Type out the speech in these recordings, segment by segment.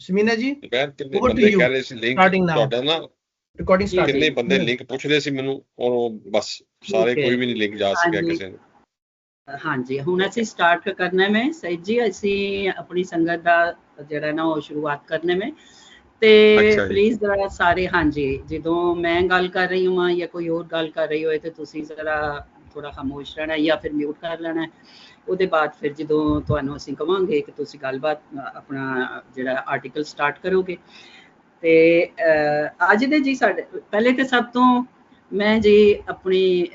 ਸਮੀਨਾ ਜੀ, ਦੁਪਹਿਰ ਕਿੰਨੇ over to ਬੰਦੇ you, ਕਹਿ ਰਹੇ ਸੀ ਲਿੰਕ starting now, ਤੁਹਾਡਾ ਨਾ, recording starting। ਕਿੰਨੇ ਬੰਦੇ ਲਿੰਕ ਪੁੱਛ ਰਹੇ ਸੀ ਮੈਨੂੰ, ਔਰ ਬਸ ਸਾਰੇ ਕੋਈ ਵੀ ਨਹੀਂ ਲਿੰਕ ਜਾ ਸਕਿਆ ਕਿਸੇ ਨੂੰ। ਹਾਂਜੀ, ਹੁਣ ਅਸੀਂ ਸਟਾਰਟ ਕਰਨਾ ਮੈਂ ਸਹੀਦ ਜੀ, ਅਸੀਂ ਆਪਣੀ ਸੰਗਤ ਦਾ ਜਿਹੜਾ ਨਾ ਉਹ ਸ਼ੁਰੂਆਤ ਕਰਨੇ में ਤੇ ਪਲੀਜ਼ ਜ਼ਰਾ ਸਾਰੇ, ਹਾਂਜੀ ਜਦੋਂ ਮੈਂ ਗੱਲ ਕਰ ਰਹੀ ਹਾਂ ਜਾਂ ਕੋਈ ਹੋਰ ਗੱਲ ਕਰ ਰਹੀ ਹੋਏ ਤੇ ਤੁਸੀਂ ਜ਼ਰਾ ਥੋੜਾ ਖਾਮੋਸ਼ ਰਹਿਣਾ ਜਾਂ ਫਿਰ ਮਿਊਟ ਕਰ ਲੈਣਾ। ਉਹਦੇ ਬਾਅਦ ਫਿਰ ਜਦੋਂ ਤੁਹਾਨੂੰ ਅਸੀਂ ਕਵਾਂਗੇ ਕਿ ਤੁਸੀਂ ਗੱਲਬਾਤ ਆਪਣਾ ਜਿਹੜਾ ਆਰਟੀਕਲ ਸਟਾਰਟ ਕਰੋਗੇ। ਤੇ ਅੱਜ ਦੇ ਜੀ ਸਾਡੇ ਪਹਿਲੇ ਤੇ ਸਭ ਤੋਂ ਮੈਂ ਜੀ ਆਪਣੀ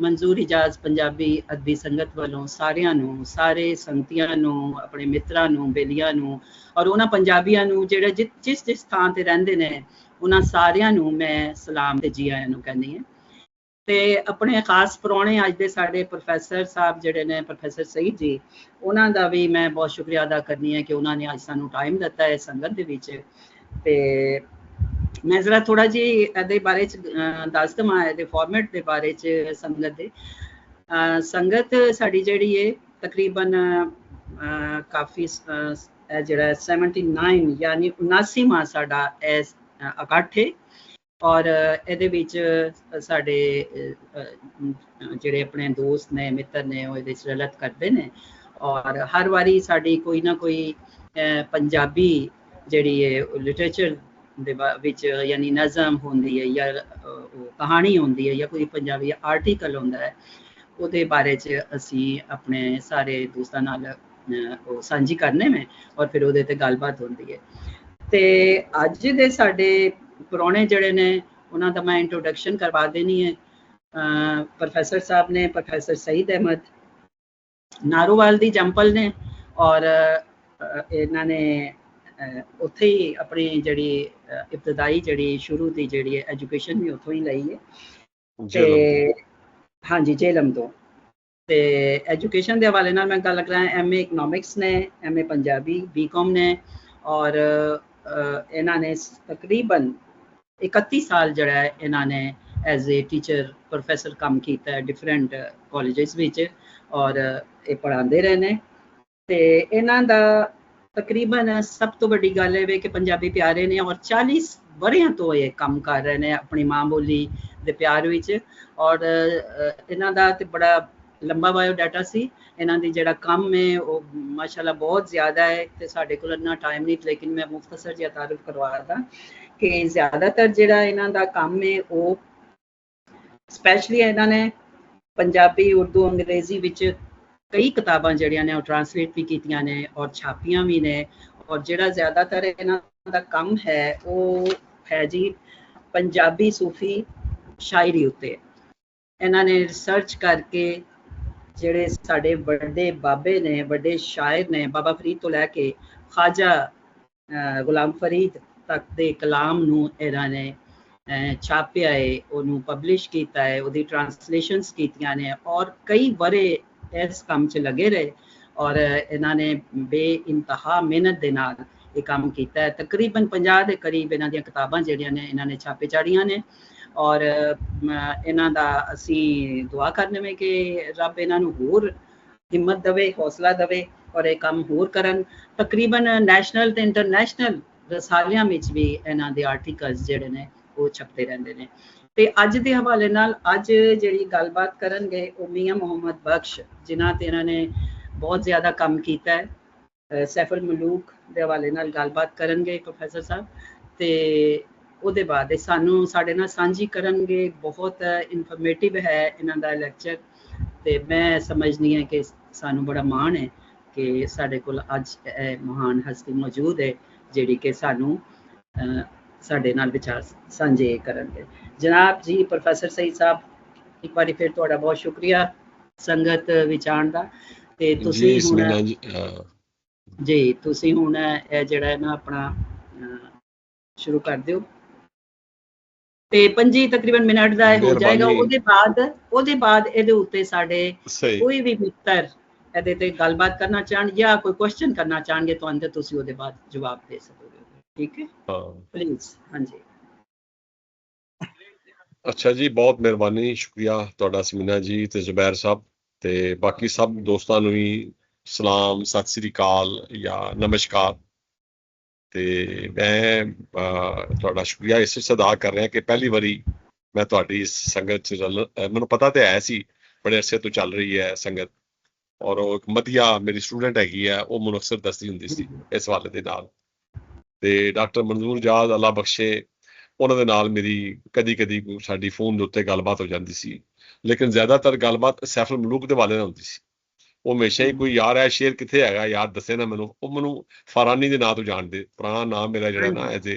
ਮਨਜ਼ੂਰ ਇਜਾਜ਼ ਪੰਜਾਬੀ ਅਦਬੀ ਸੰਗਤ ਵੱਲੋਂ ਸਾਰਿਆਂ ਨੂੰ, ਸਾਰੇ ਸੰਗਤੀਆਂ ਨੂੰ, ਆਪਣੇ ਮਿੱਤਰਾਂ ਨੂੰ, ਬੇਲੀਆਂ ਨੂੰ ਔਰ ਉਹਨਾਂ ਪੰਜਾਬੀਆਂ ਨੂੰ ਜਿਹੜੇ ਜਿਸ ਜਿਸ ਥਾਂ ਤੇ ਰਹਿੰਦੇ ਨੇ ਉਹਨਾਂ ਸਾਰਿਆਂ ਨੂੰ ਮੈਂ ਸਲਾਮ ਤੇ ਜੀ ਆਇਆਂ ਨੂੰ ਕਹਿੰਦੀ ਹਾਂ। ਤੇ ਆਪਣੇ ਖਾਸ ਪ੍ਰਾਹੁਣੇ ਅੱਜ ਦੇ ਸਾਡੇ ਪ੍ਰੋਫੈਸਰ ਸਾਹਿਬ ਜਿਹੜੇ ਨੇ, ਪ੍ਰੋਫੈਸਰ ਸਈਦ ਜੀ, ਉਹਨਾਂ ਦਾ ਵੀ ਮੈਂ ਬਹੁਤ ਸ਼ੁਕਰੀਆ ਅਦਾ ਕਰਨੀ ਹੈ ਕਿ ਉਹਨਾਂ ਨੇ ਅੱਜ ਸਾਨੂੰ ਟਾਈਮ ਦਿੱਤਾ ਹੈ ਸੰਗਤ ਦੇ ਵਿੱਚ। ਤੇ ਮੈਂ ਜ਼ਰਾ ਥੋੜਾ ਜੀ ਇਹਦੇ ਬਾਰੇ ਚ ਦੱਸ ਦੇਵਾਂ, ਇਹਦੇ ਫਾਰਮੈਟ ਦੇ ਬਾਰੇ ਚ ਸੰਗਤ ਦੇ। ਸੰਗਤ ਸਾਡੀ ਜਿਹੜੀ ਹੈ ਤਕਰੀਬਨ ਕਾਫੀ ਜਿਹੜਾ 79 ਯਾਨੀ 79ਵਾਂ ਸਾਡਾ ਇਸ ਇਕੱਠ ਹੈ। ਔਰ ਇਹਦੇ ਵਿੱਚ ਸਾਡੇ ਜਿਹੜੇ ਆਪਣੇ ਦੋਸਤ ਨੇ, ਮਿੱਤਰ ਨੇ, ਉਹ ਇਹਦੇ 'ਚ ਰਲਤ ਕਰਦੇ ਨੇ। ਔਰ ਹਰ ਵਾਰੀ ਸਾਡੀ ਕੋਈ ਨਾ ਕੋਈ ਪੰਜਾਬੀ ਜਿਹੜੀ ਹੈ ਲਿਟਰੇਚਰ ਦੇ ਵਿੱਚ ਯਾਨੀ ਨਜ਼ਮ ਹੁੰਦੀ ਹੈ ਜਾਂ ਕਹਾਣੀ ਹੁੰਦੀ ਹੈ ਜਾਂ ਕੋਈ ਪੰਜਾਬੀ ਆਰਟੀਕਲ ਹੁੰਦਾ ਹੈ, ਉਹਦੇ ਬਾਰੇ 'ਚ ਅਸੀਂ ਆਪਣੇ ਸਾਰੇ ਦੋਸਤਾਂ ਨਾਲ ਉਹ ਸਾਂਝੀ ਕਰਨੇ में ਔਰ ਫਿਰ ਉਹਦੇ 'ਤੇ ਗੱਲਬਾਤ ਹੁੰਦੀ ਹੈ। ਤੇ ਅੱਜ ਦੇ ਸਾਡੇ ਪੁਰਾਣੇ ਜਿਹੜੇ ਨੇ ਉਹਨਾਂ ਦਾ ਮੈਂ ਇੰਟਰੋਡਕਸ਼ਨ ਕਰਵਾ ਦੇਣੀ ਹੈ। ਪ੍ਰੋਫੈਸਰ ਸਾਹਿਬ ਨੇ ਪ੍ਰੋਫੈਸਰ ਸਈਦ ਅਹਿਮਦ ਨਾਰੋਵਾਲ ਦੀ ਜੰਪਲ ਨੇ ਔਰ ਇਹਨਾਂ ਨੇ ਉੱਥੇ ਹੀ ਆਪਣੀ ਜਿਹੜੀ ਇਬਤਦਾਈ ਜਿਹੜੀ ਸ਼ੁਰੂ ਦੀ ਜਿਹੜੀ ਐਜੂਕੇਸ਼ਨ ਵੀ ਉੱਥੋਂ ਹੀ ਲਈ ਹੈ। ਤੇ ਹਾਂਜੀ, ਜੇਹਲਮ ਤੋਂ। ਤੇ ਐਜੂਕੇਸ਼ਨ ਦੇ ਹਵਾਲੇ ਨਾਲ ਮੈਂ ਗੱਲ ਕਰਾਂ, MA ਇਕਨੋਮਿਕਸ ਨੇ, MA ਪੰਜਾਬੀ, BCom ਨੇ ਔਰ ਇਹਨਾਂ ਨੇ ਤਕਰੀਬਨ 31 ਸਾਲ ਜਿਹੜਾ ਹੈ ਇਹਨਾਂ ਨੇ ਐਜ਼ ਏ ਟੀਚਰ ਪ੍ਰੋਫੈਸਰ ਕੰਮ ਕੀਤਾ ਹੈ ਡਿਫਰੈਂਟ ਕਾਲਜਸ ਵਿੱਚ ਔਰ ਇਹ ਪੜ੍ਹਾਉਂਦੇ ਰਹੇ ਨੇ। ਤੇ ਇਹਨਾਂ ਦਾ ਤਕਰੀਬਨ ਸਭ ਤੋਂ ਵੱਡੀ ਗੱਲ ਇਹ ਵੇ ਕਿ ਪੰਜਾਬੀ ਪਿਆਰੇ ਨੇ ਔਰ 40 ਵਰ੍ਹਿਆਂ ਤੋਂ ਇਹ ਕੰਮ ਕਰ ਰਹੇ ਨੇ ਆਪਣੀ ਮਾਂ ਬੋਲੀ ਦੇ ਪਿਆਰ ਵਿੱਚ। ਔਰ ਇਹਨਾਂ ਦਾ ਤੇ ਬੜਾ ਲੰਬਾ ਬਾਇਓਡਾਟਾ ਸੀ। ਇਹਨਾਂ ਦੀ ਜਿਹੜਾ ਕੰਮ ਹੈ ਉਹ ਮਾਸ਼ਾਅੱਲਾ ਬਹੁਤ ਜ਼ਿਆਦਾ ਹੈ ਤੇ ਸਾਡੇ ਕੋਲ ਇੰਨਾ ਟਾਈਮ ਨਹੀਂ, ਲੇਕਿਨ ਮੈਂ ਮੁਖਤਸਰ ਜਿਹਾ ਤਾਰਫ ਕਰਵਾ ਦਾਂ ਕਿ ਜ਼ਿਆਦਾਤਰ ਜਿਹੜਾ ਇਹਨਾਂ ਦਾ ਕੰਮ ਹੈ ਉਹ ਸਪੈਸ਼ਲੀ ਇਹਨਾਂ ਨੇ ਪੰਜਾਬੀ, ਉਰਦੂ, ਅੰਗਰੇਜ਼ੀ ਵਿੱਚ ਕਈ ਕਿਤਾਬਾਂ ਜਿਹੜੀਆਂ ਨੇ ਉਹ ਟਰਾਂਸਲੇਟ ਵੀ ਕੀਤੀਆਂ ਨੇ ਔਰ ਛਾਪੀਆਂ ਵੀ ਨੇ। ਔਰ ਜਿਹੜਾ ਜ਼ਿਆਦਾਤਰ ਇਹਨਾਂ ਦਾ ਕੰਮ ਹੈ ਉਹ ਹੈ ਜੀ ਪੰਜਾਬੀ ਸੂਫੀ ਸ਼ਾਇਰੀ ਉੱਤੇ। ਇਹਨਾਂ ਨੇ ਰਿਸਰਚ ਕਰਕੇ ਜਿਹੜੇ ਸਾਡੇ ਵੱਡੇ ਬਾਬੇ ਨੇ, ਵੱਡੇ ਸ਼ਾਇਰ ਨੇ, ਬਾਬਾ ਫਰੀਦ ਤੋਂ ਲੈ ਕੇ ਖਾਜਾ ਗੁਲਾਮ ਫਰੀਦ ਤੱਕ ਦੇ ਕਲਾਮ ਨੂੰ ਇਹਨਾਂ ਨੇ ਛਾਪਿਆ ਹੈ, ਉਹਨੂੰ ਪਬਲਿਸ਼ ਕੀਤਾ ਹੈ, ਉਹਦੀ ਟਰਾਂਸਲੇਸ਼ਨਸ ਕੀਤੀਆਂ ਨੇ ਔਰ ਕਈ ਵਰ੍ਹੇ ਇਸ ਕੰਮ 'ਚ ਲੱਗੇ ਰਹੇ ਔਰ ਇਹਨਾਂ ਨੇ ਬੇਇੰਤਹਾ ਮਿਹਨਤ ਦੇ ਨਾਲ ਇਹ ਕੰਮ ਕੀਤਾ ਹੈ। ਤਕਰੀਬਨ 50 ਦੇ ਕਰੀਬ ਇਹਨਾਂ ਦੀਆਂ ਕਿਤਾਬਾਂ ਜਿਹੜੀਆਂ ਨੇ ਇਹਨਾਂ ਨੇ ਛਾਪੇ ਚਾੜੀਆਂ ਨੇ ਔਰ ਇਹਨਾਂ ਦਾ ਅਸੀਂ ਦੁਆ ਕਰਨੇ में ਕਿ ਰੱਬ ਇਹਨਾਂ ਨੂੰ ਹੋਰ ਹਿੰਮਤ ਦੇਵੇ, ਹੌਸਲਾ ਦੇਵੇ ਔਰ ਇਹ ਕੰਮ ਹੋਰ ਕਰਨ। ਤਕਰੀਬਨ ਨੈਸ਼ਨਲ ਤੇ ਇੰਟਰਨੈਸ਼ਨਲ ਰਸਾਲਿਆਂ ਵਿੱਚ ਵੀ ਇਹਨਾਂ ਦੇ ਆਰਟੀਕਲਸ ਜਿਹੜੇ ਨੇ ਉਹ ਛਪਦੇ ਰਹਿੰਦੇ ਨੇ। ਤੇ ਅੱਜ ਦੇ ਹਵਾਲੇ ਨਾਲ ਅੱਜ ਜਿਹੜੀ ਗੱਲਬਾਤ ਕਰਨਗੇ ਉਹ ਮੀਆਂ ਮੁਹੰਮਦ ਬਖਸ਼, ਜਿਨ੍ਹਾਂ ਤੇ ਇਹਨਾਂ ਨੇ ਬਹੁਤ ਜ਼ਿਆਦਾ ਕੰਮ ਕੀਤਾ ਹੈ। ਸੈਫੁਲ ਮਲੂਕ ਦੇ ਹਵਾਲੇ ਨਾਲ ਗੱਲਬਾਤ ਕਰਨਗੇ ਪ੍ਰੋਫੈਸਰ ਸਾਹਿਬ ਤੇ ਉਹਦੇ ਬਾਅਦ ਇਹ ਸਾਨੂੰ ਸਾਡੇ ਨਾਲ ਸਾਂਝੀ ਕਰਨਗੇ। ਬਹੁਤ ਇਨਫੋਰਮੇਟਿਵ ਹੈ ਇਹਨਾਂ ਦਾ ਲੈਕਚਰ ਤੇ ਮੈਂ ਸਮਝਦੀ ਹਾਂ ਕਿ ਸਾਨੂੰ ਬੜਾ ਮਾਣ ਹੈ ਕਿ ਸਾਡੇ ਕੋਲ ਅੱਜ ਇਹ ਮਹਾਨ ਹਸਤੀ ਮੌਜੂਦ ਹੈ ਜਿਹੜੀ ਕਿ ਸਾਨੂੰ ਸਾਡੇ ਨਾਲ ਵਿਚਾਰ ਸਾਂਝੇ ਕਰਨਗੇ। ਜਨਾਬ ਜੀ ਪ੍ਰੋਫੈਸਰ ਸਈਦ ਸਾਹਿਬ, ਇੱਕ ਵਾਰੀ ਫਿਰ ਤੁਹਾਡਾ ਬਹੁਤ ਸ਼ੁਕਰੀਆ ਸੰਗਤ ਵਿੱਚ ਆਉਣ ਦਾ। ਤੇ ਤੁਸੀਂ ਹੁਣ ਜੀ ਤੁਸੀਂ ਹੁਣ ਇਹ ਜਿਹੜਾ ਹੈ ਨਾ ਆਪਣਾ ਸ਼ੁਰੂ ਕਰ ਦਿਓ ਤੇ 25 ਤਕਰੀਬਨ ਮਿੰਟ ਦਾ ਹੋ ਜਾਏਗਾ। ਉਹਦੇ ਬਾਅਦ ਇਹਦੇ ਉੱਤੇ ਸਾਡੇ ਕੋਈ ਵੀ ਮਿੱਤਰ ਇਹਦੇ ਤੇ ਗੱਲਬਾਤ ਕਰਨਾ ਚਾਹਣ ਜਾਂ ਕੋਈ ਕੁਐਸਚਨ ਕਰਨਾ ਚਾਹਣਗੇ ਤੁਹਾਨੂੰ ਤੇ ਤੁਸੀਂ ਉਹਦੇ ਬਾਅਦ ਜਵਾਬ ਦੇ ਸਕੋਗੇ। ਠੀਕ ਹੈ, ਪਲੀਜ਼। ਹਾਂਜੀ, ਅੱਛਾ ਜੀ, ਬਹੁਤ ਮਿਹਰਬਾਨੀ, ਸ਼ੁਕਰੀਆ ਤੁਹਾਡਾ ਸਮੀਨਾ ਜੀ ਤੇ ਜ਼ੁਬੈਰ ਸਾਹਿਬ ਤੇ ਬਾਕੀ ਸਭ ਦੋਸਤਾਂ ਨੂੰ ਵੀ ਸਲਾਮ, ਸਤਿ ਸ੍ਰੀ ਅਕਾਲ ਜਾਂ ਨਮਸਕਾਰ। ਤੇ ਮੈਂ ਤੁਹਾਡਾ ਸ਼ੁਕਰੀਆ ਇਸ ਵਿੱਚ ਅਦਾ ਕਰ ਰਿਹਾ ਕਿ ਪਹਿਲੀ ਵਾਰੀ ਮੈਂ ਤੁਹਾਡੀ ਇਸ ਸੰਗਤ 'ਚ ਮੈਨੂੰ ਪਤਾ ਤੇ ਹੈ ਸੀ ਬੜੇ ਅਰਸੇ ਤੋਂ ਚੱਲ ਰਹੀ ਹੈ ਸੰਗਤ, ਔਰ ਉਹ ਇੱਕ ਮਦੀਆ ਮੇਰੀ ਸਟੂਡੈਂਟ ਹੈਗੀ ਆ, ਉਹ ਮੈਨੂੰ ਅਕਸਰ ਦੱਸਦੀ ਹੁੰਦੀ ਸੀ ਇਸ ਹਵਾਲੇ ਦੇ ਨਾਲ। ਤੇ ਡਾਕਟਰ ਮਨਜ਼ੂਰ ਜਾਦ ਅੱਲਾ ਬਖਸ਼ੇ, ਉਹਨਾਂ ਦੇ ਨਾਲ ਮੇਰੀ ਕਦੀ ਕਦੀ ਸਾਡੀ ਫੋਨ ਦੇ ਉੱਤੇ ਗੱਲਬਾਤ ਹੋ ਜਾਂਦੀ ਸੀ, ਲੇਕਿਨ ਜ਼ਿਆਦਾਤਰ ਗੱਲਬਾਤ ਸੈਫੁਲ ਮਲੂਕ ਦੇ ਵਾਲੇ ਨਾਲ ਹੁੰਦੀ ਸੀ। ਉਹ ਹਮੇਸ਼ਾ ਹੀ ਕੋਈ ਯਾਰ ਹੈ ਸ਼ੇਰ ਕਿੱਥੇ ਹੈਗਾ ਯਾਰ ਦੱਸੇ ਨਾ ਮੈਨੂੰ, ਉਹ ਮੈਨੂੰ ਫਾਰਾਨੀ ਦੇ ਨਾਂ ਤੋਂ ਜਾਣਦੇ, ਪੁਰਾਣਾ ਨਾਮ ਮੇਰਾ ਜਿਹੜਾ ਨਾ ਐਜ਼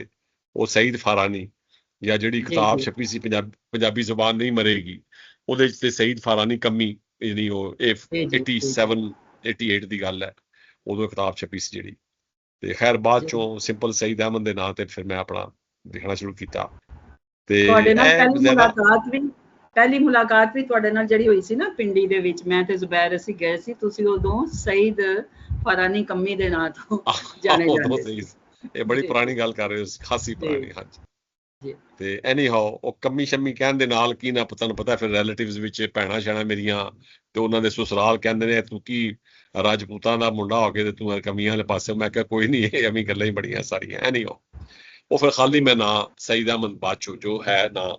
ਉਹ ਸਈਦ ਫਾਰਾਨੀ, ਜਾਂ ਜਿਹੜੀ ਕਿਤਾਬ ਛਪੀ ਸੀ ਪੰਜਾਬੀ ਜ਼ੁਬਾਨ ਨਹੀਂ ਮਰੇਗੀ, ਉਹਦੇ 'ਚ ਤੇ ਸਈਦ ਫਾਰਾਨੀ ਕਮੀ ਜਿਹੜੀ ਉਹ 87 88 ਦੀ ਗੱਲ ਹੈ, ਉਦੋਂ ਕਿਤਾਬ ਛਪੀ ਸੀ ਜਿਹੜੀ। ਤੇ ਖੈਰ ਬਾਅਦ ਚੋਂ ਸਿੰਪਲ ਸਈਦ ਅਹਿਮਦ ਦੇ ਨਾਂ ਤੇ ਫਿਰ ਮੈਂ ਆਪਣਾ ਲਿਖਣਾ ਸ਼ੁਰੂ ਕੀਤਾ। ਤੇ ਪਹਿਲੀ ਮੁਲਾਕਾਤ ਵੀ ਤੁਹਾਡੇ ਨਾਲ ਜਿਹੜੀ ਹੋਈ ਸੀ ਨਾ ਪਿੰਡੀ ਦੇ ਵਿੱਚ, ਮੈਂ ਤੇ ਜ਼ੁਬੈਰ ਅਸੀਂ ਗਏ ਸੀ, ਤੁਸੀਂ ਉਦੋਂ ਸਈਦ ਫਾਰਾਨੀ ਕਮੀ ਦੇ ਨਾਂ ਤੋਂ ਜਾਣੇ ਜਾਂਦੇ ਸੀ। ਇਹ ਬੜੀ ਪੁਰਾਣੀ ਗੱਲ ਕਰ ਰਹੇ ਹੋ, ਖਾਸੀ ਪੁਰਾਣੀ। ਹਾਂਜੀ। ਤੇ ਐਨੀ ਹਾਓ ਉਹ ਕਮੀ ਸ਼ਮੀ ਕਹਿਣ ਦੇ ਨਾਲ ਕੀ ਨਾ ਤੁਹਾਨੂੰ ਪਤਾ ਫਿਰ ਰਿਲੇਟਿਵਸ ਵਿੱਚ ਭੈਣਾਂ ਸ਼ੈਣਾਂ ਮੇਰੀਆਂ ਤੇ ਉਹਨਾਂ ਦੇ ਸਸੁਰਾਲ ਕਹਿੰਦੇ ਨੇ ਤੂੰ ਕੀ ਰਾਜਪੂਤਾਂ ਦਾ ਮੁੰਡਾ ਹੋ ਕੇ ਤੇ ਤੂੰ ਕਮੀਆਂ ਵਾਲੇ ਪਾਸੇ। ਮੈਂ ਕਿਹਾ ਕੋਈ ਨਹੀਂ, ਇਹ ਐਵੇਂ ਗੱਲਾਂ ਹੀ ਬੜੀਆਂ ਸਾਰੀਆਂ। ਐਨੀ ਹਾਓ ਉਹ ਫਿਰ ਖਾਲੀ ਮੈਂ ਨਾਂ ਸਈਦ ਅਹਿਮਦ ਬਾਚੂ ਜੋ ਹੈ ਨਾਂ,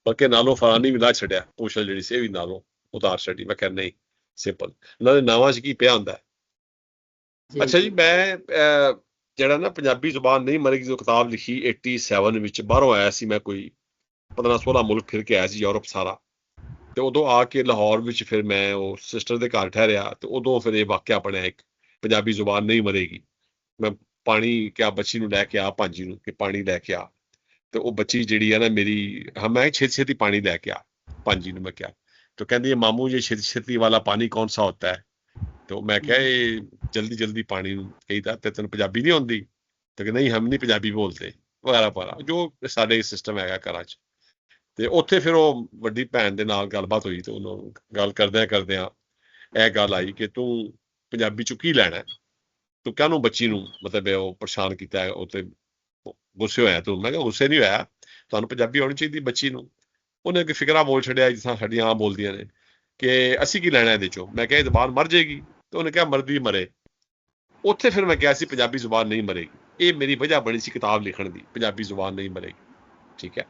ਬਲਕਿ ਨਾਲੋਂ ਫਾਰਾਨੀ ਵੀ ਲਾ ਛੱਡਿਆ, ਪੂਛਲ ਜਿਹੜੀ ਸੀ ਇਹ ਵੀ ਨਾਲੋਂ ਉਤਾਰ ਛੱਡੀ। ਮੈਂ ਕਿਹਾ ਨਹੀਂ ਸਿੰਪਲ, ਉਹਨਾਂ ਦੇ ਨਾਵਾਂ 'ਚ ਕੀ ਪਿਆ ਹੁੰਦਾ। ਅੱਛਾ ਜੀ, ਮੈਂ ਜਿਹੜਾ ਨਾ ਪੰਜਾਬੀ ਜ਼ੁਬਾਨ ਨਹੀਂ ਮਰੇਗੀ ਜੋ ਕਿਤਾਬ ਲਿਖੀ 87 ਵਿੱਚ, ਬਾਹਰੋਂ ਆਇਆ ਸੀ ਮੈਂ, ਕੋਈ 15-16 ਮੁਲਕ ਫਿਰ ਕੇ ਆਇਆ ਸੀ, ਯੂਰਪ ਸਾਰਾ। ਤੇ ਉਦੋਂ ਆ ਕੇ ਲਾਹੌਰ ਵਿੱਚ ਫਿਰ ਮੈਂ ਉਹ ਸਿਸਟਰ ਦੇ ਘਰ ਠਹਿਰਿਆ, ਤੇ ਉਦੋਂ ਫਿਰ ਇਹ ਵਾਕਿਆ ਬਣਿਆ ਇੱਕ ਪੰਜਾਬੀ ਜ਼ੁਬਾਨ ਨਹੀਂ ਮਰੇਗੀ। ਮੈਂ ਪਾਣੀ ਕਿਹਾ ਬੱਚੀ ਨੂੰ ਲੈ ਕੇ ਆ, ਭਾਂਜੀ ਨੂੰ ਕਿ ਪਾਣੀ ਲੈ ਕੇ ਆ, ਤੇ ਉਹ ਬੱਚੀ ਜਿਹੜੀ ਆ ਨਾ ਮੇਰੀ, ਮੈਂ ਛੇਤੀ ਪਾਣੀ ਲੈ ਕੇ ਆ ਭਾਂਜੀ ਨੂੰ ਮੈਂ ਕਿਹਾ, ਤੇ ਕਹਿੰਦੀ ਹੈ ਮਾਮੂ ये ਛੇਤੀ वाला पानी कौन सा होता है। तो मैं क्या ਇਹ ਜਲਦੀ ਪਾਣੀ ਨੂੰ ਕਹੀਦਾ ਤੇ ਤੈਨੂੰ ਪੰਜਾਬੀ ਨਹੀਂ ਆਉਂਦੀ, ਤੇ ਨਹੀਂ ਹਮ ਨਹੀਂ ਪੰਜਾਬੀ ਬੋਲਦੇ ਵਗੈਰਾ ਵਗੈਰਾ, ਜੋ ਸਾਡੇ ਸਿਸਟਮ ਹੈਗਾ ਘਰਾਂ 'ਚ। ਤੇ ਉੱਥੇ ਫਿਰ ਉਹ ਵੱਡੀ ਭੈਣ ਦੇ ਨਾਲ ਗੱਲਬਾਤ ਹੋਈ, ਤੇ ਉਹਨੂੰ ਗੱਲ ਕਰਦਿਆਂ ਇਹ ਗੱਲ ਆਈ ਕਿ ਤੂੰ ਪੰਜਾਬੀ 'ਚੋਂ ਕੀ ਲੈਣਾ, ਤੂੰ ਕਾਹਨੂੰ ਬੱਚੀ ਨੂੰ ਮਤਲਬ ਉਹ ਪਰੇਸ਼ਾਨ ਕੀਤਾ ਹੈ, ਉਹ ਤੇ ਗੁੱਸੇ ਹੋਇਆ ਤੂੰ। ਮੈਂ ਕਿਹਾ ਗੁੱਸੇ ਨਹੀਂ ਹੋਇਆ, ਤੁਹਾਨੂੰ ਪੰਜਾਬੀ ਆਉਣੀ ਚਾਹੀਦੀ ਬੱਚੀ ਨੂੰ। ਉਹਨੇ ਇੱਕ ਫਿਕਰਾ ਬੋਲ ਛੱਡਿਆ ਜਿਸ ਤਰ੍ਹਾਂ ਸਾਡੀਆਂ ਆਮ ਬੋਲਦੀਆਂ ਨੇ ਕਿ ਅਸੀਂ ਕੀ ਲੈਣਾ ਇਹਦੇ 'ਚੋਂ। ਮੈਂ ਕਿਹਾ ਇਹ ਜ਼ੁਬਾਨ ਮਰ ਜਾਏਗੀ, ਤੇ ਉਹਨੇ ਕਿਹਾ ਮਰਦੀ ਮਰੇ। ਉੱਥੇ ਫਿਰ ਮੈਂ ਕਿਹਾ ਸੀ ਪੰਜਾਬੀ ਜ਼ੁਬਾਨ ਨਹੀਂ ਮਰੇਗੀ, ਇਹ ਮੇਰੀ ਵਜ੍ਹਾ ਬਣੀ ਸੀ ਕਿਤਾਬ ਲਿਖਣ ਦੀ, ਪੰਜਾਬੀ ਜ਼ੁਬਾਨ ਨਹੀਂ ਮਰੇਗੀ। ਠੀਕ ਹੈ,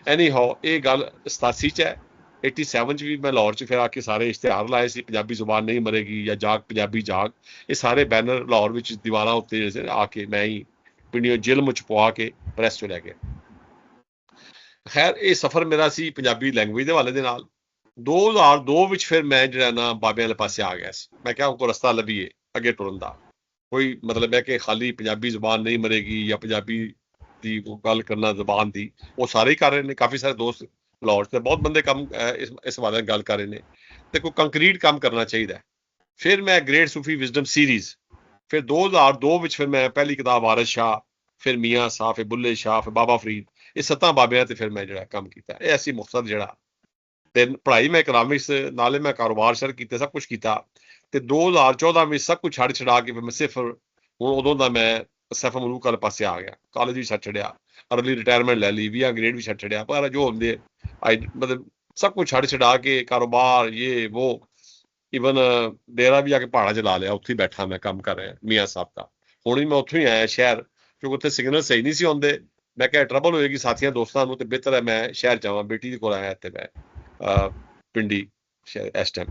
ਐਨੀ ਹਾਓ ਇਹ ਗੱਲ 87 'ਚ ਹੈ। 87 'ਚ ਵੀ ਮੈਂ ਲਾਹੌਰ 'ਚ ਫਿਰ ਆ ਕੇ ਸਾਰੇ ਇਸ਼ਤਿਹਾਰ ਲਾਏ ਸੀ, ਪੰਜਾਬੀ ਜ਼ੁਬਾਨ ਨਹੀਂ ਮਰੇਗੀ ਜਾਂ ਜਾਗ ਪੰਜਾਬੀ ਜਾਗ, ਇਹ ਸਾਰੇ ਬੈਨਰ ਲਾਹੌਰ ਵਿੱਚ ਦੀਵਾਰਾਂ ਉੱਤੇ ਆ ਕੇ ਮੈਂ ਹੀ ਪਿੰਡੀਓ ਜ਼ਿਲਮ 'ਚ ਪਵਾ ਕੇ ਪ੍ਰੈਸ 'ਚ ਲੈ ਗਿਆ। ਖੈਰ ਇਹ ਸਫ਼ਰ ਮੇਰਾ ਸੀ ਪੰਜਾਬੀ ਲੈਂਗੁਏਜ ਦੇ ਹਵਾਲੇ ਦੇ ਨਾਲ। 2002 ਵਿੱਚ ਫਿਰ ਮੈਂ ਜਿਹੜਾ ਨਾ ਬਾਬਿਆਂ ਵਾਲੇ ਪਾਸੇ ਆ ਗਿਆ ਸੀ। ਮੈਂ ਕਿਹਾ ਕੋਈ ਰਸਤਾ ਲੱਭੀਏ ਅੱਗੇ ਟੁਰਨ ਦਾ, ਕੋਈ ਮਤਲਬ ਹੈ ਕਿ ਖਾਲੀ ਪੰਜਾਬੀ ਜ਼ੁਬਾਨ ਨਹੀਂ ਮਰੇਗੀ ਜਾਂ ਪੰਜਾਬੀ ਦੀ ਗੱਲ ਕਰਨਾ ਜ਼ੁਬਾਨ ਦੀ, ਉਹ ਸਾਰੇ ਹੀ ਕਰ ਰਹੇ ਨੇ। ਕਾਫੀ ਸਾਰੇ ਦੋਸਤ ਲਾਹੌਰ 'ਚ ਬਹੁਤ ਬੰਦੇ ਕੰਮ ਇਸ ਹਵਾਲੇ ਨਾਲ ਗੱਲ ਕਰ ਰਹੇ ਨੇ, ਤੇ ਕੋਈ ਕੰਕਰੀਟ ਕੰਮ ਕਰਨਾ ਚਾਹੀਦਾ। ਫਿਰ ਮੈਂ ਗ੍ਰੇਟ ਸੂਫੀ ਵਿਜ਼ਡਮ ਸੀਰੀਜ਼, ਫਿਰ 2002 ਵਿੱਚ ਫਿਰ ਮੈਂ ਪਹਿਲੀ ਕਿਤਾਬ ਵਾਰਿਸ ਸ਼ਾਹ, ਫਿਰ ਮੀਆਂ ਸਾਹ, ਫਿਰ ਬੁੱਲੇ ਸ਼ਾਹ, ਫਿਰ ਬਾਬਾ ਫਰੀਦ, ਇਹ 7 ਬਾਬਿਆਂ ਤੇ ਫਿਰ ਮੈਂ ਜਿਹੜਾ ਕੰਮ ਕੀਤਾ। ਇਹ ਐਸੀ ਮਕਸਦ ਜਿਹੜਾ, ਤੇ ਪੜ੍ਹਾਈ ਮੈਂ ਇਕਨੋਮਿਕਸ ਨਾਲੇ ਮੈਂ ਕਾਰੋਬਾਰ ਸ਼ੁਰੂ ਕੀਤੇ, ਸਭ ਕੁਛ ਕੀਤਾ। ਤੇ 2014 ਵਿੱਚ ਸਭ ਕੁਛ ਛੱਡ ਛਡਾ ਕੇ ਫਿਰ ਮੈਂ ਸਿਰਫ ਹੁਣ ਉਦੋਂ ਦਾ ਮੈਂ ਸੈਫ ਮਲੂਕ ਵਾਲੇ ਪਾਸੇ ਆ ਗਿਆ। ਕਾਲਜ ਵੀ ਛੱਡ ਛੜਿਆ, ਅਰਲੀ ਰਿਟਾਇਰਮੈਂਟ ਲੈ ਲਈ, 20 ਗ੍ਰੇਡ ਵੀ ਛੱਡ ਛੜਿਆ, ਪਰ ਜੋ ਹੁੰਦੇ ਮਤਲਬ ਸਭ ਕੁਛ ਛੱਡ ਛਡਾ ਕੇ ਕਾਰੋਬਾਰ ਇਹ ਉਹ, ਈਵਨ ਡੇਰਾ ਵੀ ਆ ਕੇ ਪਹਾੜਾਂ 'ਚ ਲਾ ਲਿਆ, ਉੱਥੇ ਹੀ ਬੈਠਾ ਮੈਂ ਕੰਮ ਕਰ ਰਿਹਾ ਮੀਆਂ ਸਾਹਿਬ ਦਾ। ਹੁਣ ਹੀ ਮੈਂ ਉੱਥੋਂ ਹੀ ਆਇਆ ਸ਼ਹਿਰ, ਕਿਉਂਕਿ ਉੱਥੇ ਸਿਗਨਲ ਸਹੀ ਨਹੀਂ ਸੀ ਆਉਂਦੇ। ਮੈਂ ਕਿਹਾ ਟਰਬਲ ਹੋਏਗੀ ਸਾਥੀਆਂ ਦੋਸਤਾਂ ਨੂੰ, ਤੇ ਬਿਹਤਰ ਹੈ ਮੈਂ ਸ਼ਹਿਰ ਜਾਵਾਂ। ਬੇਟੀ ਦੇ ਕੋਲ ਆਇਆ ਇੱਥੇ ਮੈਂ ਪਿੰਡੀ ਇਸ ਟਾਈਮ।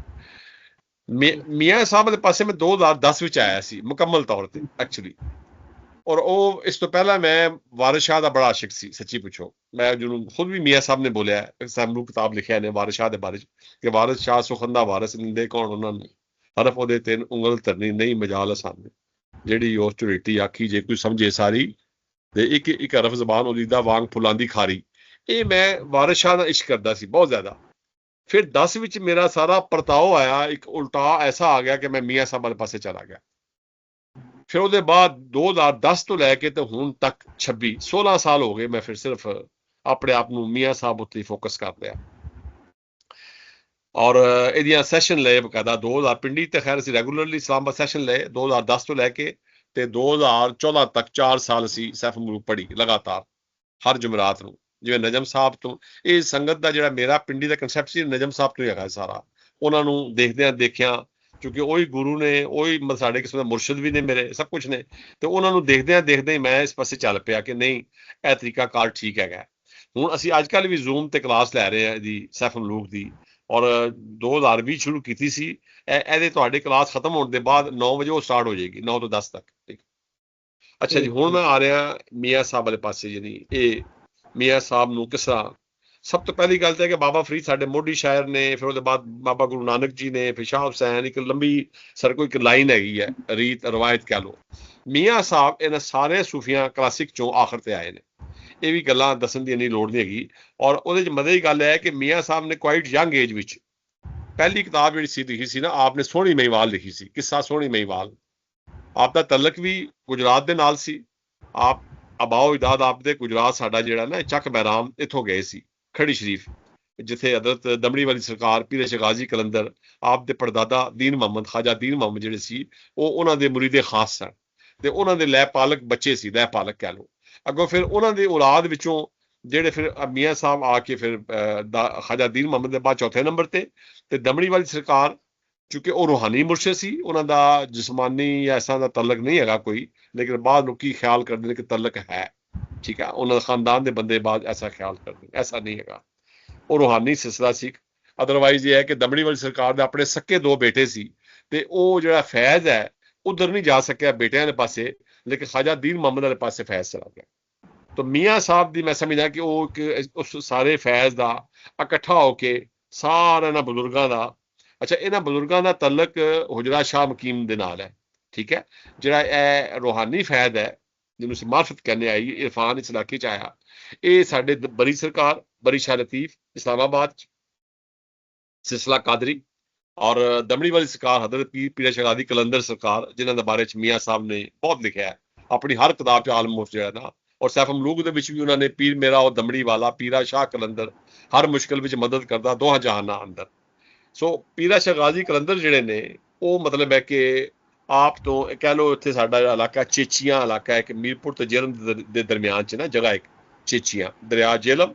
ਮੀਆਂ ਸਾਹਿਬ ਦੇ ਪਾਸੇ ਮੈਂ 2010 ਵਿੱਚ ਆਇਆ ਸੀ ਮੁਕੰਮਲ ਤੌਰ ਤੇ ਐਕਚੁਅਲੀ। ਔਰ ਉਹ ਇਸ ਤੋਂ ਪਹਿਲਾਂ ਮੈਂ ਵਾਰਿਸ ਸ਼ਾਹ ਦਾ ਬੜਾ ਆਸ਼ਿਕ ਸੀ, ਸੱਚੀ ਪੁੱਛੋ। ਮੈਂ ਜਿਹਨੂੰ ਖੁਦ ਵੀ ਮੀਆਂ ਸਾਹਿਬ ਨੇ ਬੋਲਿਆ, ਸਾਨੂੰ ਕਿਤਾਬ ਲਿਖਿਆ ਨੇ ਵਾਰਿਸ ਸ਼ਾਹ ਦੇ ਬਾਰੇ 'ਚ ਕਿ ਵਾਰਿਸ ਸ਼ਾਹ ਸੁਖਨ ਦਾ ਵਾਰਿਸ ਨਿੰਦੇ ਕੌਣ ਉਹਨਾਂ ਨੂੰ, ਹਰਫ ਉਹਦੇ 'ਤੇ ਉਂਗਲ ਧਰਨੀ ਨਹੀਂ ਮਜਾਲ ਸਾਹਮਣੇ, ਜਿਹੜੀ ਉਸ ਝੁਰੇਟੀ ਆਖੀ ਜੇ ਕੋਈ ਸਮਝੇ ਸਾਰੀ, ਤੇ ਇੱਕ ਹਰਫ ਜ਼ਬਾਨ ਉਹਦੀ ਦਾ ਵਾਂਗ ਫੁੱਲਾਂ ਦੀ ਖਾਰੀ। ਇਹ ਮੈਂ ਵਾਰਿਸ ਸ਼ਾਹ ਦਾ ਇਸ਼ਕ ਕਰਦਾ ਸੀ ਬਹੁਤ ਜ਼ਿਆਦਾ। ਫਿਰ 10 ਵਿੱਚ ਮੇਰਾ ਸਾਰਾ ਪਰਤਾਓ ਆਇਆ, ਇੱਕ ਉਲਟਾ ਐਸਾ ਆ ਗਿਆ ਕਿ ਮੈਂ ਮੀਆਂ ਸਾਹਿਬ ਵਾਲੇ ਪਾਸੇ ਚਲਾ ਗਿਆ। ਫਿਰ ਉਹਦੇ ਬਾਅਦ 2010 ਤੋਂ ਲੈ ਕੇ ਤੇ ਹੁਣ ਤੱਕ 16 ਸਾਲ ਹੋ ਗਏ ਮੈਂ ਫਿਰ ਸਿਰਫ ਆਪਣੇ ਆਪ ਨੂੰ ਮੀਆਂ ਸਾਹਿਬ ਉੱਤੇ ਫੋਕਸ ਕਰ ਲਿਆ। ਔਰ ਇਹਦੀਆਂ ਸੈਸ਼ਨ ਲਏ ਬਕਾਇਦਾ 2000 ਪਿੰਡੀ ਤੇ ਖੈਰ ਅਸੀਂ ਰੈਗੂਲਰਲੀ ਇਸਲਾਮਾਬਾਦ ਸੈਸ਼ਨ ਲਏ 2010 ਤੋਂ ਲੈ ਕੇ ਤੇ 2014 ਤੱਕ 4 ਸਾਲ ਅਸੀਂ ਸੈਫ ਮਲੂਕ ਪੜ੍ਹੀ ਲਗਾਤਾਰ ਹਰ ਜੁਮਰਾਤ ਨੂੰ। ਜਿਵੇਂ ਨਜਮ ਸਾਹਿਬ ਤੋਂ ਇਹ ਸੰਗਤ ਦਾ ਜਿਹੜਾ ਮੇਰਾ ਪਿੰਡੀ ਦਾ ਕਨਸੈਪਟ ਸੀ, ਨਜਮ ਸਾਹਿਬ ਤੋਂ ਹੀ ਹੈਗਾ ਸਾਰਾ। ਉਹਨਾਂ ਨੂੰ ਦੇਖਦਿਆਂ ਦੇਖਿਆ, ਕਿਉਂਕਿ ਉਹੀ ਗੁਰੂ ਨੇ, ਉਹੀ ਸਾਡੇ ਕਿਸਮ ਦਾ ਮੁਰਸ਼ਿਦ ਵੀ ਨੇ ਮੇਰੇ, ਸਭ ਕੁਝ ਨੇ। ਤੇ ਉਹਨਾਂ ਨੂੰ ਦੇਖਦਿਆਂ ਮੈਂ ਇਸ ਪਾਸੇ ਚੱਲ ਪਿਆ ਕਿ ਨਹੀਂ, ਇਹ ਤਰੀਕਾ ਕਾਰ ਠੀਕ ਹੈਗਾ। ਹੁਣ ਅਸੀਂ ਅੱਜ ਕੱਲ੍ਹ ਵੀ ਜ਼ੂਮ ਤੇ ਕਲਾਸ ਲੈ ਰਹੇ ਹਾਂ ਇਹਦੀ, ਸੈਫ ਮਲੂਕ ਦੀ, ਔਰ 2020 ਸ਼ੁਰੂ ਕੀਤੀ ਸੀ। ਇਹਦੇ ਤੁਹਾਡੇ ਕਲਾਸ ਖਤਮ ਹੋਣ ਦੇ ਬਾਅਦ 9 ਵਜੇ ਉਹ ਸਟਾਰਟ ਹੋ ਜਾਏਗੀ, 9 ਤੋਂ 10 ਤੱਕ। ਠੀਕ। ਅੱਛਾ ਜੀ, ਹੁਣ ਮੈਂ ਆ ਰਿਹਾ ਮੀਆਂ ਸਾਹਿਬ ਵਾਲੇ ਪਾਸੇ। ਯਾਨੀ ਇਹ ਮੀਆਂ ਸਾਹਿਬ ਨੂੰ ਕਿਸ ਤਰ੍ਹਾਂ, ਸਭ ਤੋਂ ਪਹਿਲੀ ਗੱਲ ਤਾਂ ਹੈ ਕਿ ਬਾਬਾ ਫਰੀਦ ਸਾਡੇ ਮੋਢੀ ਸ਼ਾਇਰ ਨੇ, ਫਿਰ ਉਹਦੇ ਬਾਅਦ ਬਾਬਾ ਗੁਰੂ ਨਾਨਕ ਜੀ ਨੇ, ਫਿਰ ਸ਼ਾਹ ਹੁਸੈਨ, ਇੱਕ ਲੰਬੀ ਸਰ ਕੋਈ ਇੱਕ ਲਾਈਨ ਹੈਗੀ ਹੈ, ਰੀਤ ਰਵਾਇਤ ਕਹਿ ਲਓ। ਮੀਆਂ ਸਾਹਿਬ ਇਹਨਾਂ ਸਾਰੇ ਸੂਫੀਆਂ ਕਲਾਸਿਕ ਚੋਂ ਆਖਰ ਤੇ ਆਏ ਨੇ। ਇਹ ਵੀ ਗੱਲਾਂ ਦੱਸਣ ਦੀ ਇੰਨੀ ਲੋੜ ਨਹੀਂ ਹੈਗੀ। ਔਰ ਉਹਦੇ 'ਚ ਮਜ਼ੇ ਦੀ ਗੱਲ ਹੈ ਕਿ ਮੀਆਂ ਸਾਹਿਬ ਨੇ ਕੁਆਇਟ ਯੰਗ ਏਜ ਵਿੱਚ ਪਹਿਲੀ ਕਿਤਾਬ ਜਿਹੜੀ ਸੀ ਲਿਖੀ ਸੀ ਨਾ, ਆਪ ਨੇ ਸੋਹਣੀ ਮਹੀਵਾਲ ਲਿਖੀ ਸੀ, ਕਿੱਸਾ ਸੋਹਣੀ ਮਹੀਵਾਲ। ਆਪ ਦਾ ਤਲਕ ਵੀ ਗੁਜਰਾਤ ਦੇ ਨਾਲ ਸੀ। ਆਪ ਅਬਾਓ ਇਦਾਦ ਆਪ ਦੇ ਗੁਜਰਾਤ, ਸਾਡਾ ਜਿਹੜਾ ਨਾ ਚੱਕ ਬਹਿਰਾਮ, ਇੱਥੋਂ ਗਏ ਸੀ ਖੜੀ ਸ਼ਰੀਫ, ਜਿੱਥੇ ਹਜ਼ਰਤ ਦਮੜੀ ਵਾਲੀ ਸਰਕਾਰ ਪੀਰ ਸ਼ਗਾਜ਼ੀ ਕਲੰਦਰ, ਆਪ ਦੇ ਪੜਦਾਦਾ ਦੀਨ ਮੁਹੰਮਦ, ਖਾਜਾ ਦੀਨ ਮੁਹੰਮਦ ਜਿਹੜੇ ਸੀ, ਉਹ ਉਹਨਾਂ ਦੇ ਮੁਰੀਦੇ ਖਾਸ ਸਨ ਤੇ ਉਹਨਾਂ ਦੇ ਲੈ ਪਾਲਕ ਬੱਚੇ ਸੀ, ਲੈ ਪਾਲਕ ਕਹਿ ਲਓ। ਅੱਗੋਂ ਫਿਰ ਉਹਨਾਂ ਦੀ ਔਲਾਦ ਵਿੱਚੋਂ ਜਿਹੜੇ ਫਿਰ ਮੀਆਂ ਸਾਹਿਬ ਆ ਕੇ ਫਿਰ ਖਾਜਾ ਦੀਨ ਮੁਹੰਮਦ ਦੇ ਬਾਅਦ ਚੌਥੇ ਨੰਬਰ ਤੇ ਦਮੜੀ ਵਾਲੀ ਸਰਕਾਰ, ਕਿਉਂਕਿ ਉਹ ਰੂਹਾਨੀ ਮੁਰਸ਼ਿਦ ਸੀ, ਉਹਨਾਂ ਦਾ ਜਿਸਮਾਨੀ ਜਾਂ ਐਸਾ ਦਾ ਤਲਕ ਨਹੀਂ ਹੈਗਾ ਕੋਈ, ਲੇਕਿਨ ਬਾਅਦ ਲੋਕੀ ਖਿਆਲ ਕਰਦੇ ਨੇ ਕਿ ਤਲਕ ਹੈ। ਠੀਕ ਹੈ, ਉਹਨਾਂ ਦੇ ਖਾਨਦਾਨ ਦੇ ਬੰਦੇ ਬਾਅਦ ਐਸਾ ਖਿਆਲ ਕਰਦੇ, ਐਸਾ ਨਹੀਂ ਹੈਗਾ, ਉਹ ਰੂਹਾਨੀ ਸਿਲਸਿਲਾ ਸੀ। ਅਦਰਵਾਈਜ਼ ਇਹ ਹੈ ਕਿ ਦਮੜੀ ਵਾਲੀ ਸਰਕਾਰ ਦੇ ਆਪਣੇ ਸੱਕੇ 2 ਬੇਟੇ ਸੀ ਤੇ ਉਹ ਜਿਹੜਾ ਫੈਜ਼ ਹੈ ਉਧਰ ਨਹੀਂ ਜਾ ਸਕਿਆ ਬੇਟਿਆਂ ਦੇ ਪਾਸੇ, ਲੇਕਿਨ ਖਾਜਾ ਦੀਨ ਮੁਹੰਮਦ ਵਾਲੇ ਪਾਸੇ ਫੈਜ਼ ਚਲਾ ਗਿਆ। ਤਾਂ ਮੀਆਂ ਸਾਹਿਬ ਦੀ ਮੈਂ ਸਮਝਦਾ ਕਿ ਉਹ ਉਸ ਸਾਰੇ ਫੈਜ਼ ਦਾ ਇਕੱਠਾ ਹੋ ਕੇ ਸਾਰਿਆਂ ਇਹਨਾਂ ਬਜ਼ੁਰਗਾਂ ਦਾ, ਅੱਛਾ ਇਹਨਾਂ ਬਜ਼ੁਰਗਾਂ ਦਾ ਤਲਕ ਹੁਜਰਾ ਸ਼ਾਹ ਮਕੀਮ ਦੇ ਨਾਲ ਹੈ। ਠੀਕ ਹੈ, ਜਿਹੜਾ ਇਹ ਰੂਹਾਨੀ ਫੈਜ਼ ਹੈ ਜਿਹਨੂੰ ਅਸੀਂ ਮਾਰਫਤ ਕਹਿੰਦੇ ਆਈ, ਇਰਫਾਨ ਇਸ ਇਲਾਕੇ 'ਚ ਆਇਆ, ਇਹ ਸਾਡੇ ਬਰੀ ਸਰਕਾਰ, ਬਰੀ ਸ਼ਾਹ ਲਤੀਫ ਇਸਲਾਮਾਬਾਦ 'ਚ, ਸਿਲਸਿਲਾ ਕਾਦਰੀ, ਔਰ ਦਮੜੀ ਵਾਲੀ ਸਰਕਾਰ ਹਜ਼ਰਤ ਪੀਰ ਸ਼ਗਾਜ਼ੀ ਕਲੰਦਰ ਸਰਕਾਰ, ਜਿਨ੍ਹਾਂ ਦੇ ਬਾਰੇ 'ਚ ਮੀਆਂ ਸਾਹਿਬ ਨੇ ਬਹੁਤ ਲਿਖਿਆ ਹੈ ਆਪਣੀ ਹਰ ਕਿਤਾਬ 'ਚ ਆਲਮੋਸਟ ਜਿਹੜਾ ਨਾ। ਔਰ ਸੈਫ ਮਲੂਕ ਦੇ ਵਿੱਚ ਵੀ ਉਹਨਾਂ ਨੇ ਪੀਰ ਮੇਰਾ ਉਹ ਦਮੜੀ ਵਾਲਾ, ਪੀਰਾ ਸ਼ਾਹ ਕਲੰਦਰ, ਹਰ ਮੁਸ਼ਕਿਲ ਵਿੱਚ ਮਦਦ ਕਰਦਾ, ਦੋਹਾਂ ਜਹਾਨਾਂ ਅੰਦਰ। ਸੋ ਪੀਰਾ ਸ਼ਗਾਜ਼ੀ ਕਲੰਦਰ ਜਿਹੜੇ ਨੇ, ਉਹ ਮਤਲਬ ਹੈ ਕਿ ਆਪ ਤੋਂ ਕਹਿ ਲਓ, ਇੱਥੇ ਸਾਡਾ ਇਲਾਕਾ ਚੇਚੀਆਂ ਇਲਾਕਾ ਹੈ ਕਿ ਮੀਰਪੁਰ ਤੇ ਜੇਲਮ ਦੇ ਦਰਮਿਆਨ 'ਚ ਨਾ ਜਗ੍ਹਾ ਇੱਕ ਚੇਚੀਆਂ, ਦਰਿਆ ਜੇਲਮ।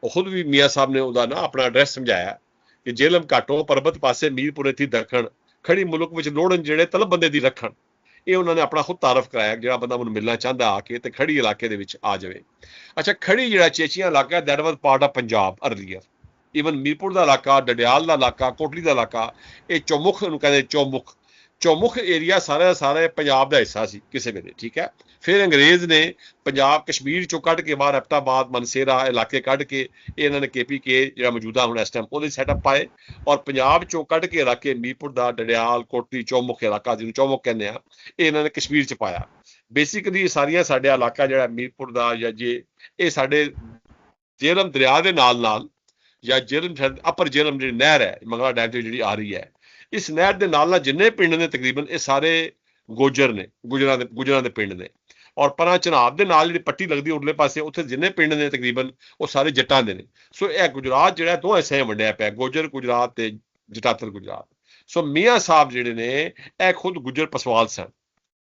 ਉਹ ਖੁਦ ਵੀ ਮੀਆਂ ਸਾਹਿਬ ਨੇ ਉਹਦਾ ਨਾ ਆਪਣਾ ਐਡਰੈਸ ਸਮਝਾਇਆ ਕਿ ਜੇਲਮ ਘਾਟੋਂ ਪਰਬਤ ਪਾਸੇ ਮੀਰਪੁਰ ਇੱਥੇ ਦੱਖਣ, ਖੜੀ ਮੁਲਕ ਵਿੱਚ ਲੋੜਨ ਜਿਹੜੇ ਤਲਬ ਬੰਦੇ ਦੀ ਰੱਖਣ। ਇਹ ਉਹਨਾਂ ਨੇ ਆਪਣਾ ਖੁਦ ਤਾਰਫ ਕਰਾਇਆ, ਜਿਹੜਾ ਬੰਦਾ ਮੈਨੂੰ ਮਿਲਣਾ ਚਾਹੁੰਦਾ ਆ ਕੇ ਤੇ ਖੜੀ ਇਲਾਕੇ ਦੇ ਵਿੱਚ ਆ ਜਾਵੇ। ਅੱਛਾ, ਖੜੀ ਜਿਹੜਾ ਚੇਚੀਆਂ ਇਲਾਕਾ, that was part of Punjab earlier. Even Mirpur ਦਾ ਇਲਾਕਾ, ਡਡਿਆਲ ਦਾ ਇਲਾਕਾ, ਕੋਟਲੀ ਦਾ ਇਲਾਕਾ, ਇਹ ਚੌਮੁਖ ਨੂੰ ਕਹਿੰਦੇ, ਚੌਮੁਖ ਏਰੀਆ ਸਾਰਾ ਦਾ ਸਾਰਾ ਪੰਜਾਬ ਦਾ ਹਿੱਸਾ ਸੀ ਕਿਸੇ ਵੇਲੇ। ਠੀਕ ਹੈ, ਫਿਰ ਅੰਗਰੇਜ਼ ਨੇ ਪੰਜਾਬ ਕਸ਼ਮੀਰ ਚੋਂ ਕੱਢ ਕੇ ਬਾਹਰ ਐਬਟਾਬਾਦ, ਮਨਸੇਰਾ ਇਲਾਕੇ ਕੱਢ ਕੇ ਇਹਨਾਂ ਨੇ KPK ਜਿਹੜਾ ਮੌਜੂਦਾ ਹੁਣ ਇਸ ਟਾਈਮ ਉਹਦੇ ਸੈਟਅਪ ਪਾਏ, ਔਰ ਪੰਜਾਬ ਚੋਂ ਕੱਢ ਕੇ ਇਲਾਕੇ ਮੀਰਪੁਰ ਦਾ, ਡਡਿਆਲ, ਕੋਟਲੀ, ਚੌਮੁਖ ਇਲਾਕਾ ਜਿਹਨੂੰ ਚੌਮੁਖ ਕਹਿੰਦੇ ਆ, ਇਹ ਇਹਨਾਂ ਨੇ ਕਸ਼ਮੀਰ 'ਚ ਪਾਇਆ। ਬੇਸਿਕਲੀ ਸਾਰੀਆਂ ਸਾਡੇ ਇਲਾਕਾ ਜਿਹੜਾ ਮੀਰਪੁਰ ਦਾ ਜਾਂ ਇਹ ਸਾਡੇ ਜੇਹਲਮ ਦਰਿਆ ਦੇ ਨਾਲ ਜਾਂ ਜੇਹਲਮ ਅਪਰ ਜੇਹਲਮ ਜਿਹੜੀ ਨਹਿਰ ਹੈ ਮੰਗਲਾ ਡੈਮ ਤੇ ਜਿਹੜੀ ਆ ਰਹੀ ਹੈ, ਇਸ ਨਹਿਰ ਦੇ ਨਾਲ ਜਿੰਨੇ ਪਿੰਡ ਨੇ ਤਕਰੀਬਨ ਇਹ ਸਾਰੇ ਗੋਜਰ ਨੇ, ਗੁਜਰਾਂ ਦੇ ਪਿੰਡ ਨੇ। ਔਰ ਪਰਾਂ ਚਨਾਬ ਦੇ ਨਾਲ ਜਿਹੜੀ ਪੱਟੀ ਲੱਗਦੀ ਉਰਲੇ ਪਾਸੇ, ਉੱਥੇ ਜਿੰਨੇ ਪਿੰਡ ਨੇ ਤਕਰੀਬਨ ਉਹ ਸਾਰੇ ਜੱਟਾਂ ਦੇ ਨੇ। ਸੋ ਇਹ ਗੁਜਰਾਤ ਜਿਹੜਾ ਦੋ ਹਿੱਸਿਆਂ ਵੰਡਿਆ ਪਿਆ, ਗੋਜਰ ਗੁਜਰਾਤ ਤੇ ਜਟਾਤਰ ਗੁਜਰਾਤ। ਸੋ ਮੀਆਂ ਸਾਹਿਬ ਜਿਹੜੇ ਨੇ ਇਹ ਖੁਦ ਗੁਜਰ ਪਸਵਾਲ ਸਨ।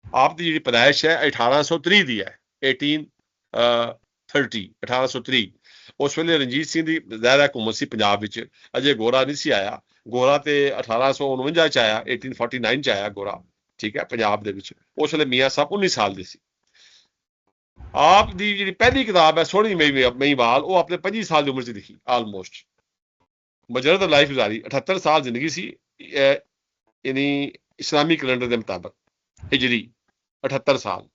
ਆਪ ਦੀ ਜਿਹੜੀ ਪੈਦਾਇਸ਼ ਹੈ 1830 ਦੀ ਹੈ, 1830। ਉਸ ਵੇਲੇ ਰਣਜੀਤ ਸਿੰਘ ਦੀ ਜ਼ਾਹਿਰ ਹਕੂਮਤ ਸੀ ਪੰਜਾਬ ਵਿੱਚ, ਅਜੇ ਗੋਰਾ ਨਹੀਂ ਸੀ ਆਇਆ। ਗੋਰਾ ਤੇ 1849 ਚ ਆਇਆ, 1849 ਚ ਆਇਆ ਗੋਰਾ। ਠੀਕ ਹੈ, ਪੰਜਾਬ ਦੇ ਵਿੱਚ ਉਸ ਵੇਲੇ ਮੀਆਂ ਸਾਹਿਬ 19 ਸਾਲ ਦੇ ਸੀ। ਆਪ ਦੀ ਜਿਹੜੀ ਪਹਿਲੀ ਕਿਤਾਬ ਹੈ ਸੋਹਣੀ ਮਹੀਵਾਲ, ਉਹ ਆਪਣੇ 25 ਸਾਲ ਦੀ ਉਮਰ 'ਚ ਲਿਖੀ ਆਲਮੋਸਟ। ਮਜਰਦ ਲਾਈਫ ਗੁਜ਼ਾਰੀ, 78 ਸਾਲ ਜ਼ਿੰਦਗੀ ਸੀ, ਯਾਨੀ ਇਸਲਾਮੀ ਕੈਲੰਡਰ ਦੇ ਮੁਤਾਬਕ ਹਿਜਰੀ 78 ਸਾਲ।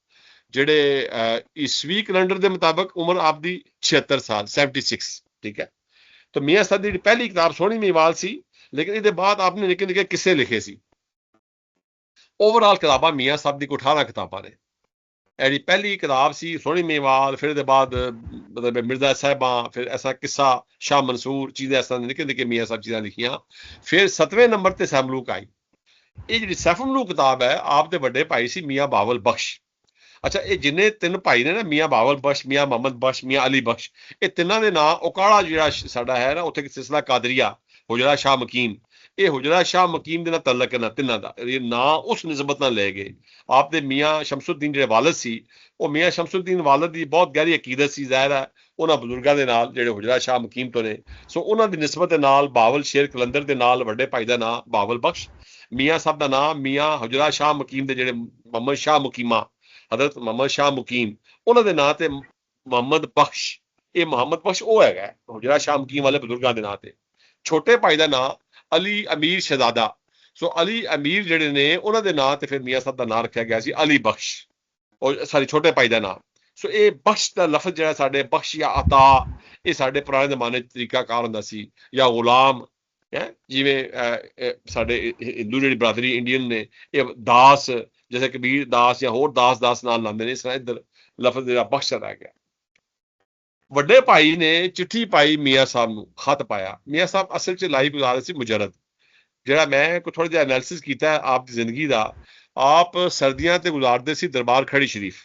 ਜਿਹੜੇ ਈਸਵੀ ਕੈਲੰਡਰ ਦੇ ਮੁਤਾਬਕ ਉਮਰ ਆਪ ਦੀ 76 ਸਾਲ, 76। ਠੀਕ ਹੈ, ਤਾਂ ਮੀਆਂ ਸਾਹਿਬ ਦੀ ਜਿਹੜੀ ਪਹਿਲੀ ਕਿਤਾਬ ਸੋਹਣੀ ਮਹੀਵਾਲ ਸੀ, ਲੇਕਿਨ ਇਹਦੇ ਬਾਅਦ ਆਪਨੇ ਨਿੱਕੇ ਨਿੱਕੇ ਕਿੱਸੇ ਲਿਖੇ ਸੀ। ਓਵਰਆਲ ਕਿਤਾਬਾਂ ਮੀਆਂ ਸਾਹਿਬ ਦੀ 18 ਕਿਤਾਬਾਂ ਨੇ। ਇਹਦੀ ਪਹਿਲੀ ਕਿਤਾਬ ਸੀ ਸੋਹਣੀ ਮਹੀਵਾਲ, ਫਿਰ ਇਹਦੇ ਬਾਅਦ ਮਤਲਬ ਮਿਰਜ਼ਾ ਸਾਹਿਬਾਂ, ਫਿਰ ਐਸਾ ਕਿੱਸਾ ਸ਼ਾਹ ਮਨਸੂਰ, ਚੀਜ਼ਾਂ ਐਸਾ ਨਿੱਕੇ ਨਿੱਕੇ ਮੀਆਂ ਸਾਹਿਬ ਚੀਜ਼ਾਂ ਲਿਖੀਆਂ। ਫਿਰ 7ਵੇਂ ਨੰਬਰ ਤੇ ਸੈਫ ਮਲੂਕ ਆਈ। ਇਹ ਜਿਹੜੀ ਸੈਫ ਮਲੂਕ ਕਿਤਾਬ ਹੈ, ਆਪ ਦੇ ਵੱਡੇ ਭਾਈ ਸੀ ਮੀਆਂ ਬਾਵਲ ਬਖਸ਼। ਅੱਛਾ, ਇਹ ਜਿੰਨੇ ਤਿੰਨ ਭਾਈ ਨੇ ਨਾ, ਮੀਆਂ ਬਾਵਲ ਬਖਸ਼, ਮੀਆਂ ਮੁਹੰਮਦ ਬਖਸ਼, ਮੀਆਂ ਅਲੀ ਬਖਸ਼, ਇਹ ਤਿੰਨਾਂ ਦੇ ਨਾਂ ਉਕਾੜਾ ਜਿਹੜਾ ਸਾਡਾ ਹੈ ਨਾ, ਉੱਥੇ ਸਿਲਸਿਲਾ ਕਾਦਰੀਆ, ਹੁਜਰਾ ਸ਼ਾਹ ਮਕੀਮ, ਇਹ ਹੁਜਰਾ ਸ਼ਾਹ ਮਕੀਮ ਦੇ ਨਾਲ ਤਲਕ ਹੈ ਨਾ ਤਿੰਨਾਂ ਦਾ। ਇਹ ਨਾਂ ਉਸ ਨਿਸਬਤ ਨਾਲ ਲੈ ਗਏ। ਆਪ ਦੇ ਮੀਆਂ ਸ਼ਮਸੁਦੀਨ ਜਿਹੜੇ ਵਾਲਦ ਸੀ, ਉਹ ਮੀਆਂ ਸ਼ਮਸੁਦੀਨ ਵਾਲਦ ਦੀ ਬਹੁਤ ਗਹਿਰੀ ਅਕੀਦਤ ਸੀ, ਜ਼ਾਹਿਰ ਹੈ ਉਹਨਾਂ ਬਜ਼ੁਰਗਾਂ ਦੇ ਨਾਲ ਜਿਹੜੇ ਹੁਜਰਾ ਸ਼ਾਹ ਮਕੀਮ ਤੋਂ ਨੇ। ਸੋ ਉਹਨਾਂ ਦੀ ਨਿਸਬਤ ਦੇ ਨਾਲ ਬਾਵਲ ਸ਼ੇਰ ਕਲੰਦਰ ਦੇ ਨਾਲ ਵੱਡੇ ਭਾਈ ਦਾ ਨਾਂ ਬਾਵਲ ਬਖਸ਼। ਮੀਆਂ ਸਾਹਿਬ ਦਾ ਨਾਮ ਮੀਆਂ ਹੁਜਰਾ ਸ਼ਾਹ ਮੁਕੀਮ ਦੇ ਜਿਹੜੇ ਮੁਹੰਮਦ ਸ਼ਾਹ ਮੁਕੀਮਾ, ਹਜ਼ਰਤ ਮੁਹੰਮਦ ਸ਼ਾਹ ਮੁਕੀਮ, ਉਹਨਾਂ ਦੇ ਨਾਂ ਤੇ ਮੁਹੰਮਦ ਬਖਸ਼, ਇਹ ਮੁਹੰਮਦ ਬਖਸ਼ ਉਹ ਹੈਗਾ ਹੁਜਰਾ ਸ਼ਾਹ ਮੁਕੀਮ ਵਾਲੇ ਬਜ਼ੁਰਗਾਂ ਦੇ ਨਾਂ ਤੇ। ਛੋਟੇ ਭਾਈ ਦਾ ਨਾਂ ਅਲੀ ਅਮੀਰ ਸ਼ਹਿਜ਼ਾਦਾ, ਸੋ ਅਲੀ ਅਮੀਰ ਜਿਹੜੇ ਨੇ ਉਹਨਾਂ ਦੇ ਨਾਂ ਤੇ ਫਿਰ ਮੀਆਂ ਸਾਹਿਬ ਦਾ ਨਾਂ ਰੱਖਿਆ ਗਿਆ ਸੀ ਅਲੀ ਬਖਸ਼, ਉਹ ਸਾਰੀ ਛੋਟੇ ਭਾਈ ਦਾ ਨਾਂ। ਸੋ ਇਹ ਬਖਸ਼ ਦਾ ਲਫ਼ਜ਼ ਜਿਹੜਾ ਸਾਡੇ ਬਖਸ਼ ਜਾਂ ਅਤਾ, ਇਹ ਸਾਡੇ ਪੁਰਾਣੇ ਜ਼ਮਾਨੇ 'ਚ ਤਰੀਕਾਕਾਰ ਹੁੰਦਾ ਸੀ, ਜਾਂ ਗੁਲਾਮ ਹੈ, ਜਿਵੇਂ ਸਾਡੇ ਹਿੰਦੂ ਜਿਹੜੀ ਬਰਾਦਰੀ ਇੰਡੀਅਨ ਨੇ ਇਹ ਦਾਸ, ਜੈਸੇ ਕਬੀਰ ਦਾਸ ਜਾਂ ਹੋਰ ਦਾਸ ਨਾਲ ਲਾਉਂਦੇ ਨੇ, ਇਸ ਤਰ੍ਹਾਂ ਇੱਧਰ ਲਫ਼ਜ਼ ਜਿਹੜਾ ਬਖਸ਼ ਰਹਿ ਗਿਆ। ਵੱਡੇ ਭਾਈ ਨੇ ਚਿੱਠੀ ਪਾਈ ਮੀਆਂ ਸਾਹਿਬ ਨੂੰ, ਖਤ ਪਾਇਆ। ਮੀਆਂ ਸਾਹਿਬ ਅਸਲ 'ਚ ਲਾਈਫ ਗੁਜ਼ਾਰ ਰਹੇ ਸੀ ਮੁਜਰਦ। ਜਿਹੜਾ ਮੈਂ ਥੋੜਾ ਜਿਹਾ ਐਨਾਲਿਸਿਸ ਕੀਤਾ ਆਪ ਦੀ ਜ਼ਿੰਦਗੀ ਦਾ, ਆਪ ਸਰਦੀਆਂ ਤੇ ਗੁਜ਼ਾਰਦੇ ਸੀ ਦਰਬਾਰ ਖੜੀ ਸ਼ਰੀਫ,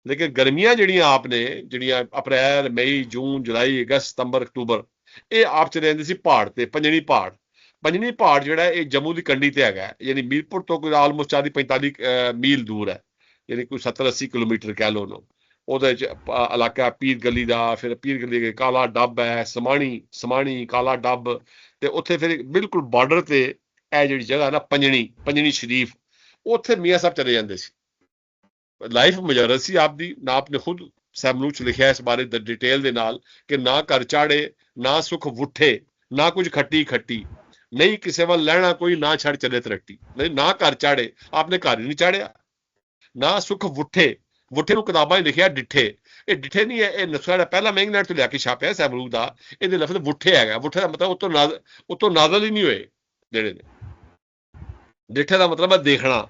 ਲੇਕਿਨ ਗਰਮੀਆਂ ਜਿਹੜੀਆਂ ਆਪ ਨੇ, ਜਿਹੜੀਆਂ ਅਪ੍ਰੈਲ, ਮਈ, ਜੂਨ, ਜੁਲਾਈ, ਅਗਸਤ, ਸਤੰਬਰ, ਅਕਤੂਬਰ, ਇਹ ਆਪ ਚਲੇ ਜਾਂਦੇ ਸੀ ਪਹਾੜ ਤੇ, ਪੰਜਣੀ ਪਹਾੜ। ਪੰਜਣੀ ਪਹਾੜ ਜਿਹੜਾ ਇਹ ਜੰਮੂ ਦੀ ਕੰਢੀ ਤੇ ਹੈਗਾ, ਯਾਨੀ ਮੀਰਪੁਰ ਤੋਂ ਕੋਈ ਆਲਮੋਸਟ 40-45 ਮੀਲ ਦੂਰ ਹੈ, ਯਾਨੀ ਕੋਈ 70-80 ਕਿਲੋਮੀਟਰ ਕਹਿ ਲਓ ਉਹਨੂੰ। ਉਹਦੇ 'ਚ ਇਲਾਕਾ ਪੀਰ ਗਲੀ ਦਾ, ਫਿਰ ਪੀਰ ਗਲੀ ਦੇ ਕਾਲਾ ਡੱਬ ਹੈ, ਸਮਾਣੀ ਕਾਲਾ ਡੱਬ, ਤੇ ਉੱਥੇ ਫਿਰ ਬਿਲਕੁਲ ਬਾਰਡਰ ਤੇ ਇਹ ਜਿਹੜੀ ਜਗ੍ਹਾ ਨਾ ਪੰਜਣੀ ਸ਼ਰੀਫ, ਉੱਥੇ ਮੀਆਂ ਸਾਹਿਬ ਚਲੇ ਜਾਂਦੇ ਸੀ। ਲਾਈਫ ਮੁਜਰਦ ਸੀ ਆਪ ਦੀ। ਨਾ ਆਪ ਨੇ ਖੁਦ ਸੈਮਲੂ 'ਚ ਲਿਖਿਆ ਇਸ ਬਾਰੇ ਡਿਟੇਲ ਦੇ ਨਾਲ ਕਿ ਨਾ ਘਰ ਚਾੜੇ, ਨਾ ਸੁਖ ਵੁੱਠੇ, ਨਾ ਕੁਝ ਖੱਟੀ, ਨਹੀਂ ਕਿਸੇ ਵੱਲ ਲੈਣਾ ਕੋਈ, ਨਾ ਛੱਡ ਚਲੇ ਤਰੱਟੀ। ਨਹੀਂ, ਨਾ ਘਰ ਚਾੜੇ, ਆਪਨੇ ਘਰ ਹੀ ਨਹੀਂ ਚਾੜਿਆ। ਨਾ ਸੁਖ ਵੁੱਠੇ ਨੂੰ ਕਿਤਾਬਾਂ 'ਚ ਲਿਖਿਆ ਡਿੱਠੇ, ਇਹ ਡਿੱਠੇ ਨਹੀਂ ਹੈ, ਇਹ ਨਸਖਾ ਜਿਹੜਾ ਪਹਿਲਾਂ ਇੰਗਲੈਂਡ ਤੋਂ ਲਿਆ ਕੇ ਛਾਪਿਆ ਸੈਮਲੂ ਦਾ, ਇਹਦੇ ਲਫ਼ਜ਼ ਵੁੱਠੇ ਹੈਗਾ। ਵੁੱਠੇ ਦਾ ਮਤਲਬ ਉਤੋਂ ਨਾਜ਼ਲ ਹੀ ਨਹੀਂ ਹੋਏ ਜਿਹੜੇ ਨੇ। ਡਿੱਠੇ ਦਾ ਮਤਲਬ ਹੈ ਦੇਖਣਾ।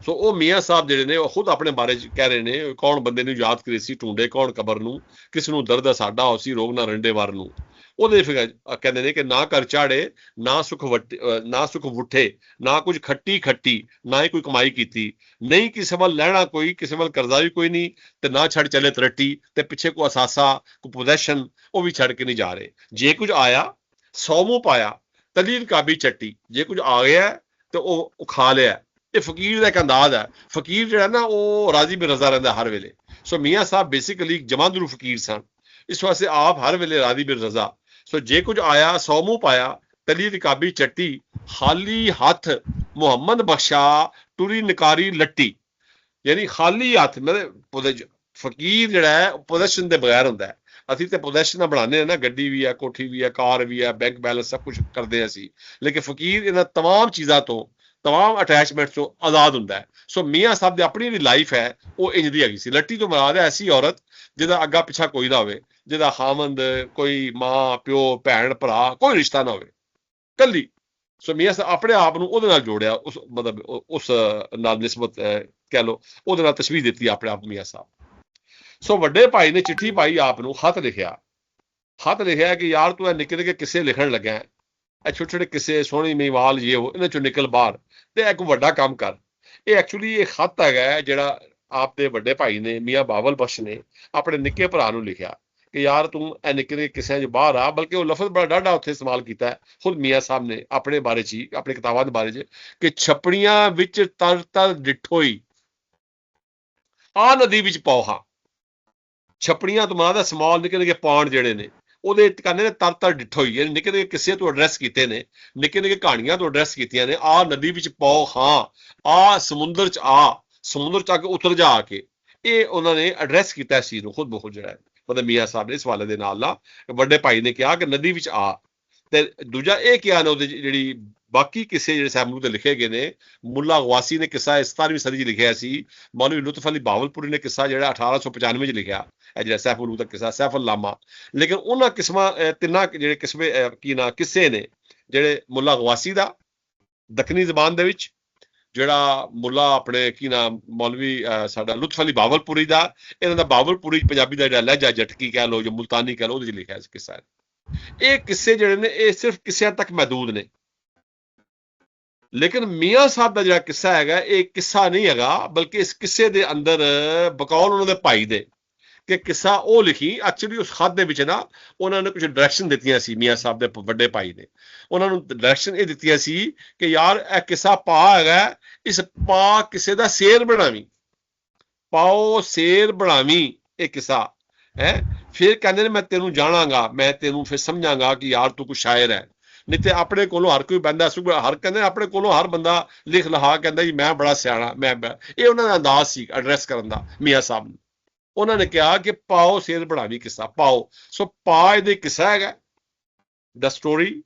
ਸੋ ਉਹ ਮੀਆਂ ਸਾਹਿਬ ਜਿਹੜੇ ਨੇ ਉਹ ਖੁਦ ਆਪਣੇ ਬਾਰੇ 'ਚ ਕਹਿ ਰਹੇ ਨੇ, ਕੌਣ ਬੰਦੇ ਨੂੰ ਯਾਦ ਕਰੇ ਸੀ ਢੂੰਡੇ ਕੌਣ ਕਬਰ ਨੂੰ, ਕਿਸ ਨੂੰ ਦਰਦ ਸਾਡਾ ਹੋ ਸੀ ਰੋਗ ਨਾ ਰੰਡੇ ਵਾਰ ਨੂੰ। ਉਹਦੇ ਫਿਰ ਕਹਿੰਦੇ ਨੇ ਕਿ ਨਾ ਘਰ ਚਾੜੇ, ਨਾ ਸੁਖ ਵੁੱਠੇ, ਨਾ ਕੁਝ ਖੱਟੀ, ਨਾ ਹੀ ਕੋਈ ਕਮਾਈ ਕੀਤੀ, ਨਹੀਂ ਕਿਸੇ ਵੱਲ ਲੈਣਾ ਕੋਈ, ਕਿਸੇ ਵੱਲ ਕਰਜ਼ਾ ਵੀ ਕੋਈ ਨਹੀਂ, ਤੇ ਨਾ ਛੱਡ ਚਲੇ ਤਰੱਟੀ, ਤੇ ਪਿੱਛੇ ਕੋਈ ਅਸਾਸਾ, ਕੋਈ ਪੋਜੈਸ਼ਨ ਉਹ ਵੀ ਛੱਡ ਕੇ ਨਹੀਂ ਜਾ ਰਹੇ। ਜੇ ਕੁਝ ਆਇਆ 100 ਮੂੰਹ ਪਾਇਆ, ਤਲੀ ਰਕਾਬੀ ਚੱਟੀ, ਜੇ ਕੁਝ ਆ ਗਿਆ ਤੇ ਉਹ ਖਾ ਲਿਆ। ਇਹ ਫਕੀਰ ਦਾ ਇੱਕ ਅੰਦਾਜ਼ ਹੈ। ਫਕੀਰ ਜਿਹੜਾ ਨਾ ਉਹ ਰਾਜ਼ੀ ਬੇਰਜ਼ਾ ਰਹਿੰਦਾ ਹਰ ਵੇਲੇ। ਸੋ ਮੀਆਂ ਸਾਹਿਬ ਬੇਸਿਕਲੀ ਜਮਾਂਦਰੂ ਫਕੀਰ ਸਨ, ਇਸ ਵਾਸਤੇ ਆਪ ਹਰ ਵੇਲੇ ਰਾਜ਼ੀ ਬੇਰਜ਼ਾ। ਸੋ ਜੇ ਕੁਝ ਆਇਆ 100 ਮੂੰਹ ਪਾਇਆ, ਤਲੀ ਰਕਾਬੀ ਚੱਟੀ, ਖਾਲੀ ਹੱਥ ਮੁਹੰਮਦ ਬਖਸ਼ਾ, ਟੁਰੀ ਨਕਾਰੀ ਲੱਟੀ। ਯਾਨੀ ਖਾਲੀ ਹੱਥ, ਮਤਲਬ ਫਕੀਰ ਜਿਹੜਾ ਹੈ ਪੋਜੈਸ਼ਨ ਦੇ ਬਗੈਰ ਹੁੰਦਾ ਹੈ। ਅਸੀਂ ਤੇ ਪੋਜੈਸ਼ਨਾਂ ਬਣਾਉਂਦੇ ਹਾਂ ਨਾ, ਗੱਡੀ ਵੀ ਹੈ, ਕੋਠੀ ਵੀ ਹੈ, ਕਾਰ ਵੀ ਹੈ, ਬੈਂਕ ਬੈਲੈਂਸ ਸਭ ਕੁਝ ਕਰਦੇ ਅਸੀਂ, ਲੇਕਿਨ ਫਕੀਰ ਇਹਨਾਂ ਤਮਾਮ ਚੀਜ਼ਾਂ ਤੋਂ, ਤਮਾਮ ਅਟੈਚਮੈਂਟ ਤੋਂ ਆਜ਼ਾਦ ਹੁੰਦਾ ਹੈ। ਸੋ ਮੀਆਂ ਸਾਹਿਬ ਦੀ ਆਪਣੀ ਜਿਹੜੀ ਲਾਈਫ ਹੈ ਉਹ ਇੰਜ ਦੀ ਹੈਗੀ ਸੀ। ਲੱਟੀ ਤੋਂ ਮੁਰਾਦ ਹੈ ਐਸੀ ਔਰਤ ਜਿਹਦਾ ਅੱਗਾ ਪਿੱਛਾ ਕੋਈ ਨਾ ਹੋਵੇ, ਜਿਹਦਾ ਖਾਮੰਦ ਕੋਈ ਮਾਂ ਪਿਓ ਭੈਣ ਭਰਾ ਕੋਈ ਰਿਸ਼ਤਾ ਨਾ ਹੋਵੇ, ਕੱਲੀ। ਸੋ ਮੀਆਂ ਸਾਹਿਬ ਆਪਣੇ ਆਪ ਨੂੰ ਉਹਦੇ ਨਾਲ ਜੋੜਿਆ, ਉਸ ਨਾਲ ਨਿਸਬਤ ਕਹਿ ਲਓ, ਉਹਦੇ ਨਾਲ ਤਸ਼ਬੀਹ ਦਿੱਤੀ ਆਪਣੇ ਆਪ ਮੀਆਂ ਸਾਹਿਬ। ਸੋ ਵੱਡੇ ਭਾਈ ਨੇ ਚਿੱਠੀ ਪਾਈ ਆਪ ਨੂੰ, ਖਤ ਲਿਖਿਆ ਕਿ ਯਾਰ ਤੂੰ ਇਹ ਨਿੱਕੇ ਨਿੱਕੇ ਕਿੱਸੇ ਲਿਖਣ ਲੱਗਾ, ਇਹ ਛੋਟੇ ਛੋਟੇ ਕਿੱਸੇ, ਸੋਹਣੀ ਮਹੀਵਾਲ ਜੇ ਉਹ, ਇਹਨਾਂ ਚੋਂ ਨਿਕਲ ਬਾਹਰ ਤੇ ਇੱਕ ਵੱਡਾ ਕੰਮ ਕਰ। ਇਹ ਐਕਚੁਅਲੀ ਇਹ ਖਤ ਹੈਗਾ ਜਿਹੜਾ ਆਪ ਦੇ ਵੱਡੇ ਭਾਈ ਨੇ ਮੀਆਂ ਬਾਵਲ ਬਖਸ਼ ਨੇ ਆਪਣੇ ਨਿੱਕੇ ਭਰਾ ਨੂੰ ਲਿਖਿਆ ਕਿ ਯਾਰ ਤੂੰ ਇਹ ਨਿੱਕੇ ਨਿੱਕੇ ਕਿੱਸਿਆਂ 'ਚ ਬਾਹਰ ਆ। ਬਲਕਿ ਉਹ ਲਫ਼ਜ਼ ਬੜਾ ਡਾਢਾ ਉੱਥੇ ਇਸਤੇਮਾਲ ਕੀਤਾ ਹੈ ਖੁਦ ਮੀਆਂ ਸਾਹਿਬ ਨੇ ਆਪਣੇ ਬਾਰੇ 'ਚ ਹੀ, ਆਪਣੀ ਕਿਤਾਬਾਂ ਦੇ ਬਾਰੇ 'ਚ, ਕਿ ਛਪੜੀਆਂ ਵਿੱਚ ਤਰ ਡਿੱਠੋਈ, ਆ ਨਦੀ ਵਿੱਚ ਪੌਹਾ। ਛਪੜੀਆਂ ਤੋਂ ਮਾਂ ਦਾ ਸਮਾਲ ਨਿੱਕੇ ਨਿੱਕੇ ਪੌਂਡ ਜਿਹੜੇ ਨੇ ਉਹਦੇ ਕਹਿੰਦੇ ਨੇ ਤਰ ਡਿੱਠੋਈ, ਯਾਨੀ ਨਿੱਕੇ ਨਿੱਕੇ ਕਿੱਸੇ ਤੋਂ ਐਡਰੈਸ ਕੀਤੇ ਨੇ, ਨਿੱਕੇ ਨਿੱਕੇ ਕਹਾਣੀਆਂ ਤੋਂ ਐਡਰੈਸ ਕੀਤੀਆਂ ਨੇ। ਆ ਨਦੀ ਵਿੱਚ ਪੌ ਹਾਂ, ਆ ਸਮੁੰਦਰ 'ਚ ਆ, ਸਮੁੰਦਰ 'ਚ ਆ ਕੇ ਉਤਰ ਜਾ ਆ ਕੇ, ਇਹ ਉਹਨਾਂ ਨੇ ਐਡਰੈਸ ਕੀਤਾ ਇਸ ਚੀਜ਼ ਨੂੰ ਖੁਦ ਬਖੁਦ ਜਿਹੜਾ ਹੈ, ਮਤਲਬ ਮੀਆਂ ਸਾਹਿਬ ਨੇ ਇਸ ਵਾਲੇ ਦੇ ਨਾਲ ਵੱਡੇ ਭਾਈ ਨੇ ਕਿਹਾ ਕਿ ਨਦੀ ਵਿੱਚ ਆ। ਤੇ ਦੂਜਾ ਇਹ ਕਿਹਾ ਨੇ ਉਹਦੇ ਜਿਹੜੀ ਬਾਕੀ ਕਿਸੇ ਜਿਹੜੇ ਸੈਮਲੂ ਦੇ ਲਿਖੇ ਗਏ ਨੇ, ਮੁੱਲਾ ਗਵਾਸੀ ਨੇ ਕਿੱਸਾ 17ਵੀਂ ਸਦੀ 'ਚ ਲਿਖਿਆ ਸੀ, ਮੌਲਵੀ ਲੁਤਫ ਅਲੀ ਬਾਵਲਪੁਰੀ ਨੇ ਕਿੱਸਾ ਜਿਹੜਾ 1895 'ਚ ਲਿਖਿਆ, ਇਹ ਜਿਹੜਾ ਸੈਫੁਲ ਦਾ ਕਿੱਸਾ ਸੈਫੁਲਾਮਾ। ਲੇਕਿਨ ਉਹਨਾਂ ਕਿਸਮਾਂ ਤਿੰਨਾਂ ਜਿਹੜੇ ਕਿੱਸੇ ਨੇ, ਜਿਹੜੇ ਮੁੱਲਾ ਗਵਾਸੀ ਦਾ ਦੱਖਣੀ ਜ਼ਬਾਨ ਦੇ ਵਿੱਚ, ਜਿਹੜਾ ਮੁੱਲਾ ਆਪਣੇ ਮੌਲਵੀ ਸਾਡਾ ਲੁਤਫ ਅਲੀ ਬਾਵਲਪੁਰੀ ਦਾ, ਇਹਨਾਂ ਦਾ ਬਾਵਲਪੁਰੀ ਪੰਜਾਬੀ ਦਾ ਜਿਹੜਾ ਲਹਿਜਾ ਜਟਕੀ ਕਹਿ ਲਓ ਜਾਂ ਮੁਲਤਾਨੀ ਕਹਿ ਲਓ, ਉਹਦੇ 'ਚ ਲਿਖਿਆ ਸੀ ਕਿੱਸਾ। ਇਹ ਕਿੱਸੇ ਜਿਹੜੇ ਨੇ ਇਹ ਸਿਰਫ ਕਿੱਸਿਆਂ ਤੱਕ ਮਹਦੂਦ ਨੇ। ਲੇਕਿਨ ਮੀਆਂ ਸਾਹਿਬ ਦਾ ਜਿਹੜਾ ਕਿੱਸਾ ਹੈਗਾ ਇਹ ਕਿੱਸਾ ਨਹੀਂ ਹੈਗਾ, ਬਲਕਿ ਇਸ ਕਿੱਸੇ ਦੇ ਅੰਦਰ ਬਕੌਲ ਉਹਨਾਂ ਦੇ ਭਾਈ ਦੇ ਕਿ ਕਿੱਸਾ ਉਹ ਲਿਖੀ। ਐਕਚੁਅਲੀ ਉਸ ਖਤ ਦੇ ਵਿੱਚ ਨਾ ਉਹਨਾਂ ਨੇ ਕੁਝ ਡਾਇਰੈਕਸ਼ਨ ਦਿੱਤੀਆਂ ਸੀ, ਮੀਆਂ ਸਾਹਿਬ ਦੇ ਵੱਡੇ ਭਾਈ ਨੇ ਉਹਨਾਂ ਨੂੰ ਡਾਇਰੈਕਸ਼ਨ ਇਹ ਦਿੱਤੀਆਂ ਸੀ ਕਿ ਯਾਰ ਇਹ ਕਿੱਸਾ ਪਾ ਹੈਗਾ, ਇਸ ਪਾ ਕਿਸੇ ਦਾ ਸ਼ੇਰ ਬਣਾਵੀਂ, ਪਾਓ ਸ਼ੇਰ ਬਣਾਵੀਂ ਇਹ ਕਿੱਸਾ ਹੈ। ਫਿਰ ਕਹਿੰਦੇ ਨੇ ਮੈਂ ਤੈਨੂੰ ਜਾਣਾਂਗਾ, ਮੈਂ ਤੈਨੂੰ ਫਿਰ ਸਮਝਾਂਗਾ ਕਿ ਯਾਰ ਤੂੰ ਕੋਈ ਸ਼ਾਇਰ ਹੈ। नहीं तो अपने कोलों हर कोई बंदा हर कहते अपने कोलों हर बंदा लिख लिखा कहता जी मैं बड़ा सियाणा मैं ये उन्होंने अंदाज सी एड्रैस करन दा मियाँ साहब ने उन्होंने कहा कि पाओ सेहत बढ़ावी किस्सा पाओ सो पा ये किस्सा है द स्टोरी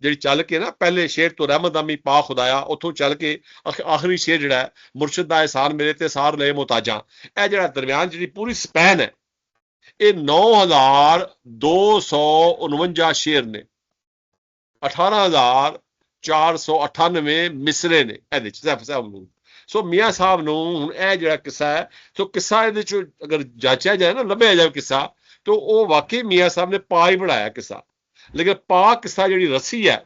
जी चल के ना पहले शेर तो रहमत आमी पा खुदाया उतों चल के आखिरी शेर जिहड़ा है मुर्शद दा एहसान मेरे ते सार ले मोहताजा यह जिहड़ा दरम्यान जी पूरी स्पैन है ये 9249 शेर ने 18,498 मिसरे ने ਇਹਦੇ ਚ ਸੈਫ ਸਾਹਿਬ ਨੂੰ ਸੋ ਮੀਆਂ ਸਾਹਿਬ ਨੂੰ ਹੁਣ ਇਹ ਜਿਹੜਾ ਕਿੱਸਾ ਹੈ ਸੋ ਕਿੱਸਾ ਇਹਦੇ ਚ ਅਗਰ ਜਾਂਚਿਆ ਜਾਏ ਨਾ ਲੱਭਿਆ ਜਾਏ ਕਿੱਸਾ तो ਉਹ ਵਾਕਈ ਮੀਆਂ ਸਾਹਿਬ ਨੇ ਪਾ ਹੀ ਬਣਾਇਆ ਕਿੱਸਾ ਲੇਕਿਨ ਪਾ ਕਿੱਸਾ ਜਿਹੜੀ ਰੱਸੀ ਹੈ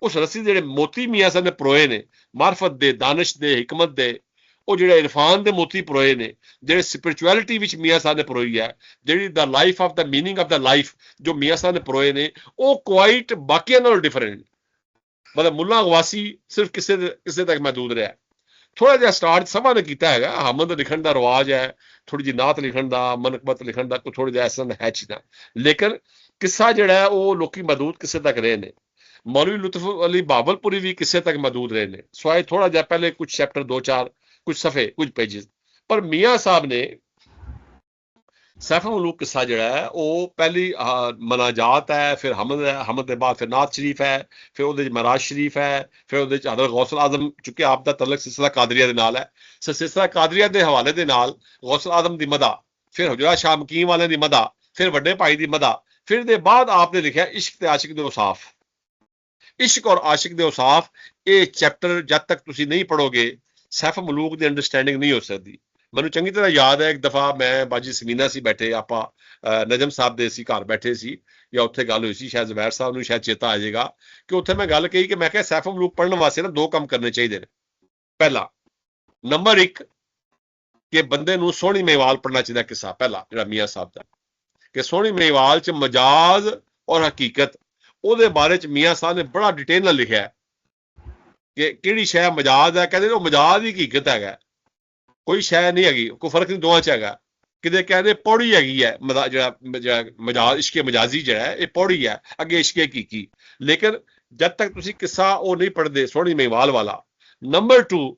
ਉਸ ਰੱਸੀ ਜਿਹੜੇ ਮੋਤੀ ਮੀਆਂ ਸਾਹਿਬ ਨੇ ਪਰੋਏ ਨੇ ਮਾਰਫਤ ਦੇ ਦਾਨਿਸ਼ ਦੇ ਹਕਮਤ ਦੇ ਉਹ ਜਿਹੜੇ ਇਰਫਾਨ ਦੇ ਮੋਤੀ ਪਰੋਏ ਨੇ ਜਿਹੜੇ ਸਪਿਰਿਚੁਅਲਿਟੀ ਵਿੱਚ ਮੀਆਂ ਸਾਹਿਬ ਨੇ ਪਰੋਈ ਹੈ ਜਿਹੜੀ the life of the meaning of the life ਜੋ ਮੀਆਂ ਸਾਹਿਬ ਨੇ ਪਰੋਏ ਨੇ ਉਹ ਕੁਆਇਟ ਬਾਕੀਆਂ ਨਾਲੋਂ ਡਿਫਰੈਂਟ मतलब मुला गवासी सिर्फ किसे तक महदूद रहा थोड़ा जिहा स्टार्ट सभा ने किया है हमद लिखण का रिवाज है थोड़ी जी नात लिखण का मनकबत लिखण का कोई थोड़ी जिहा ऐसा है चीज़ां लेकिन किस्सा जिहड़ा है वो लोग महदूद किसे तक रहे ने मौलवी लुत्फ अली बाबलपुरी भी किसे तक महदूद रहे ने सवाए थोड़ा जिहा पहले कुछ चैप्टर 2-4 कुछ सफ़े कुछ पेजिज पर मियाँ साहब ने सैफुल मुलूक किस्सा जो है वो पहली मनाजात है फिर हमद है हमद के बाद फिर नात शरीफ है फिर वो मराज शरीफ है फिर वो हज़रत गौसल आजम चूंकि आप दा तलक सिलसिला कादरिया दे नाल है सिलसिला कादरिया के हवाले के नाल गौसल आजम की मदा फिर हुजरा शाह मकीम वाले की मदा फिर वड्डे भाई की मदा फिर दे बाद आपने लिखा इश्क ते आशिक दे औसाफ इश्क और आशिक दे औसाफ ये चैप्टर जब तक तुसी नहीं पढ़ोगे सैफुल मुलूक की अंडरस्टैंडिंग नहीं हो सकती ਮੈਨੂੰ ਚੰਗੀ ਤਰ੍ਹਾਂ ਯਾਦ ਹੈ ਇੱਕ ਦਫਾ ਮੈਂ ਬਾਜੀ ਸਮੀਨਾ ਸੀ ਬੈਠੇ ਆਪਾਂ ਨਜਮ ਸਾਹਿਬ ਦੇ ਸੀ ਘਰ ਬੈਠੇ ਸੀ ਜਾਂ ਉੱਥੇ ਗੱਲ ਹੋਈ ਸੀ ਸ਼ਾਇਦ ਜ਼ਬੈਰ ਸਾਹਿਬ ਨੂੰ ਸ਼ਾਇਦ ਚੇਤਾ ਆ ਜਾਏਗਾ ਕਿ ਉੱਥੇ ਮੈਂ ਗੱਲ ਕਹੀ ਕਿ ਮੈਂ ਕਿਹਾ ਸੈਫੁਲ ਮੁਲੂਕ ਪੜ੍ਹਨ ਵਾਸਤੇ ਨਾ 2 ਕੰਮ ਕਰਨੇ ਚਾਹੀਦੇ ਨੇ ਪਹਿਲਾ ਨੰਬਰ 1 ਕਿ ਬੰਦੇ ਨੂੰ ਸੋਹਣੀ ਮਹਿਵਾਲ ਪੜ੍ਹਨਾ ਚਾਹੀਦਾ ਕਿੱਸਾ ਪਹਿਲਾ ਜਿਹੜਾ ਮੀਆਂ ਸਾਹਿਬ ਦਾ ਕਿ ਸੋਹਣੀ ਮਹਿਵਾਲ ਚ ਮਜਾਜ਼ ਔਰ ਹਕੀਕਤ ਉਹਦੇ ਬਾਰੇ ਚ ਮੀਆਂ ਸਾਹਿਬ ਨੇ ਬੜਾ ਡਿਟੇਲ ਨਾਲ ਲਿਖਿਆ ਹੈ ਕਿ ਕਿਹੜੀ ਸ਼ੈ ਮਜਾਜ਼ ਹੈ ਕਹਿੰਦੇ ਉਹ ਮਜਾਜ਼ ਦੀ ਹਕੀਕਤ ਹੈਗਾ कोई शह नहीं हैगी कोई फर्क नहीं दोवां च हैगा किते कहते पौड़ी हैगी है मजाज इश्के मजाजी जो है ये पौड़ी है अगे इश्के की लेकिन जब तक तुसी किस्सा वो नहीं पढ़ते सोहनी महिवाल वाला नंबर 2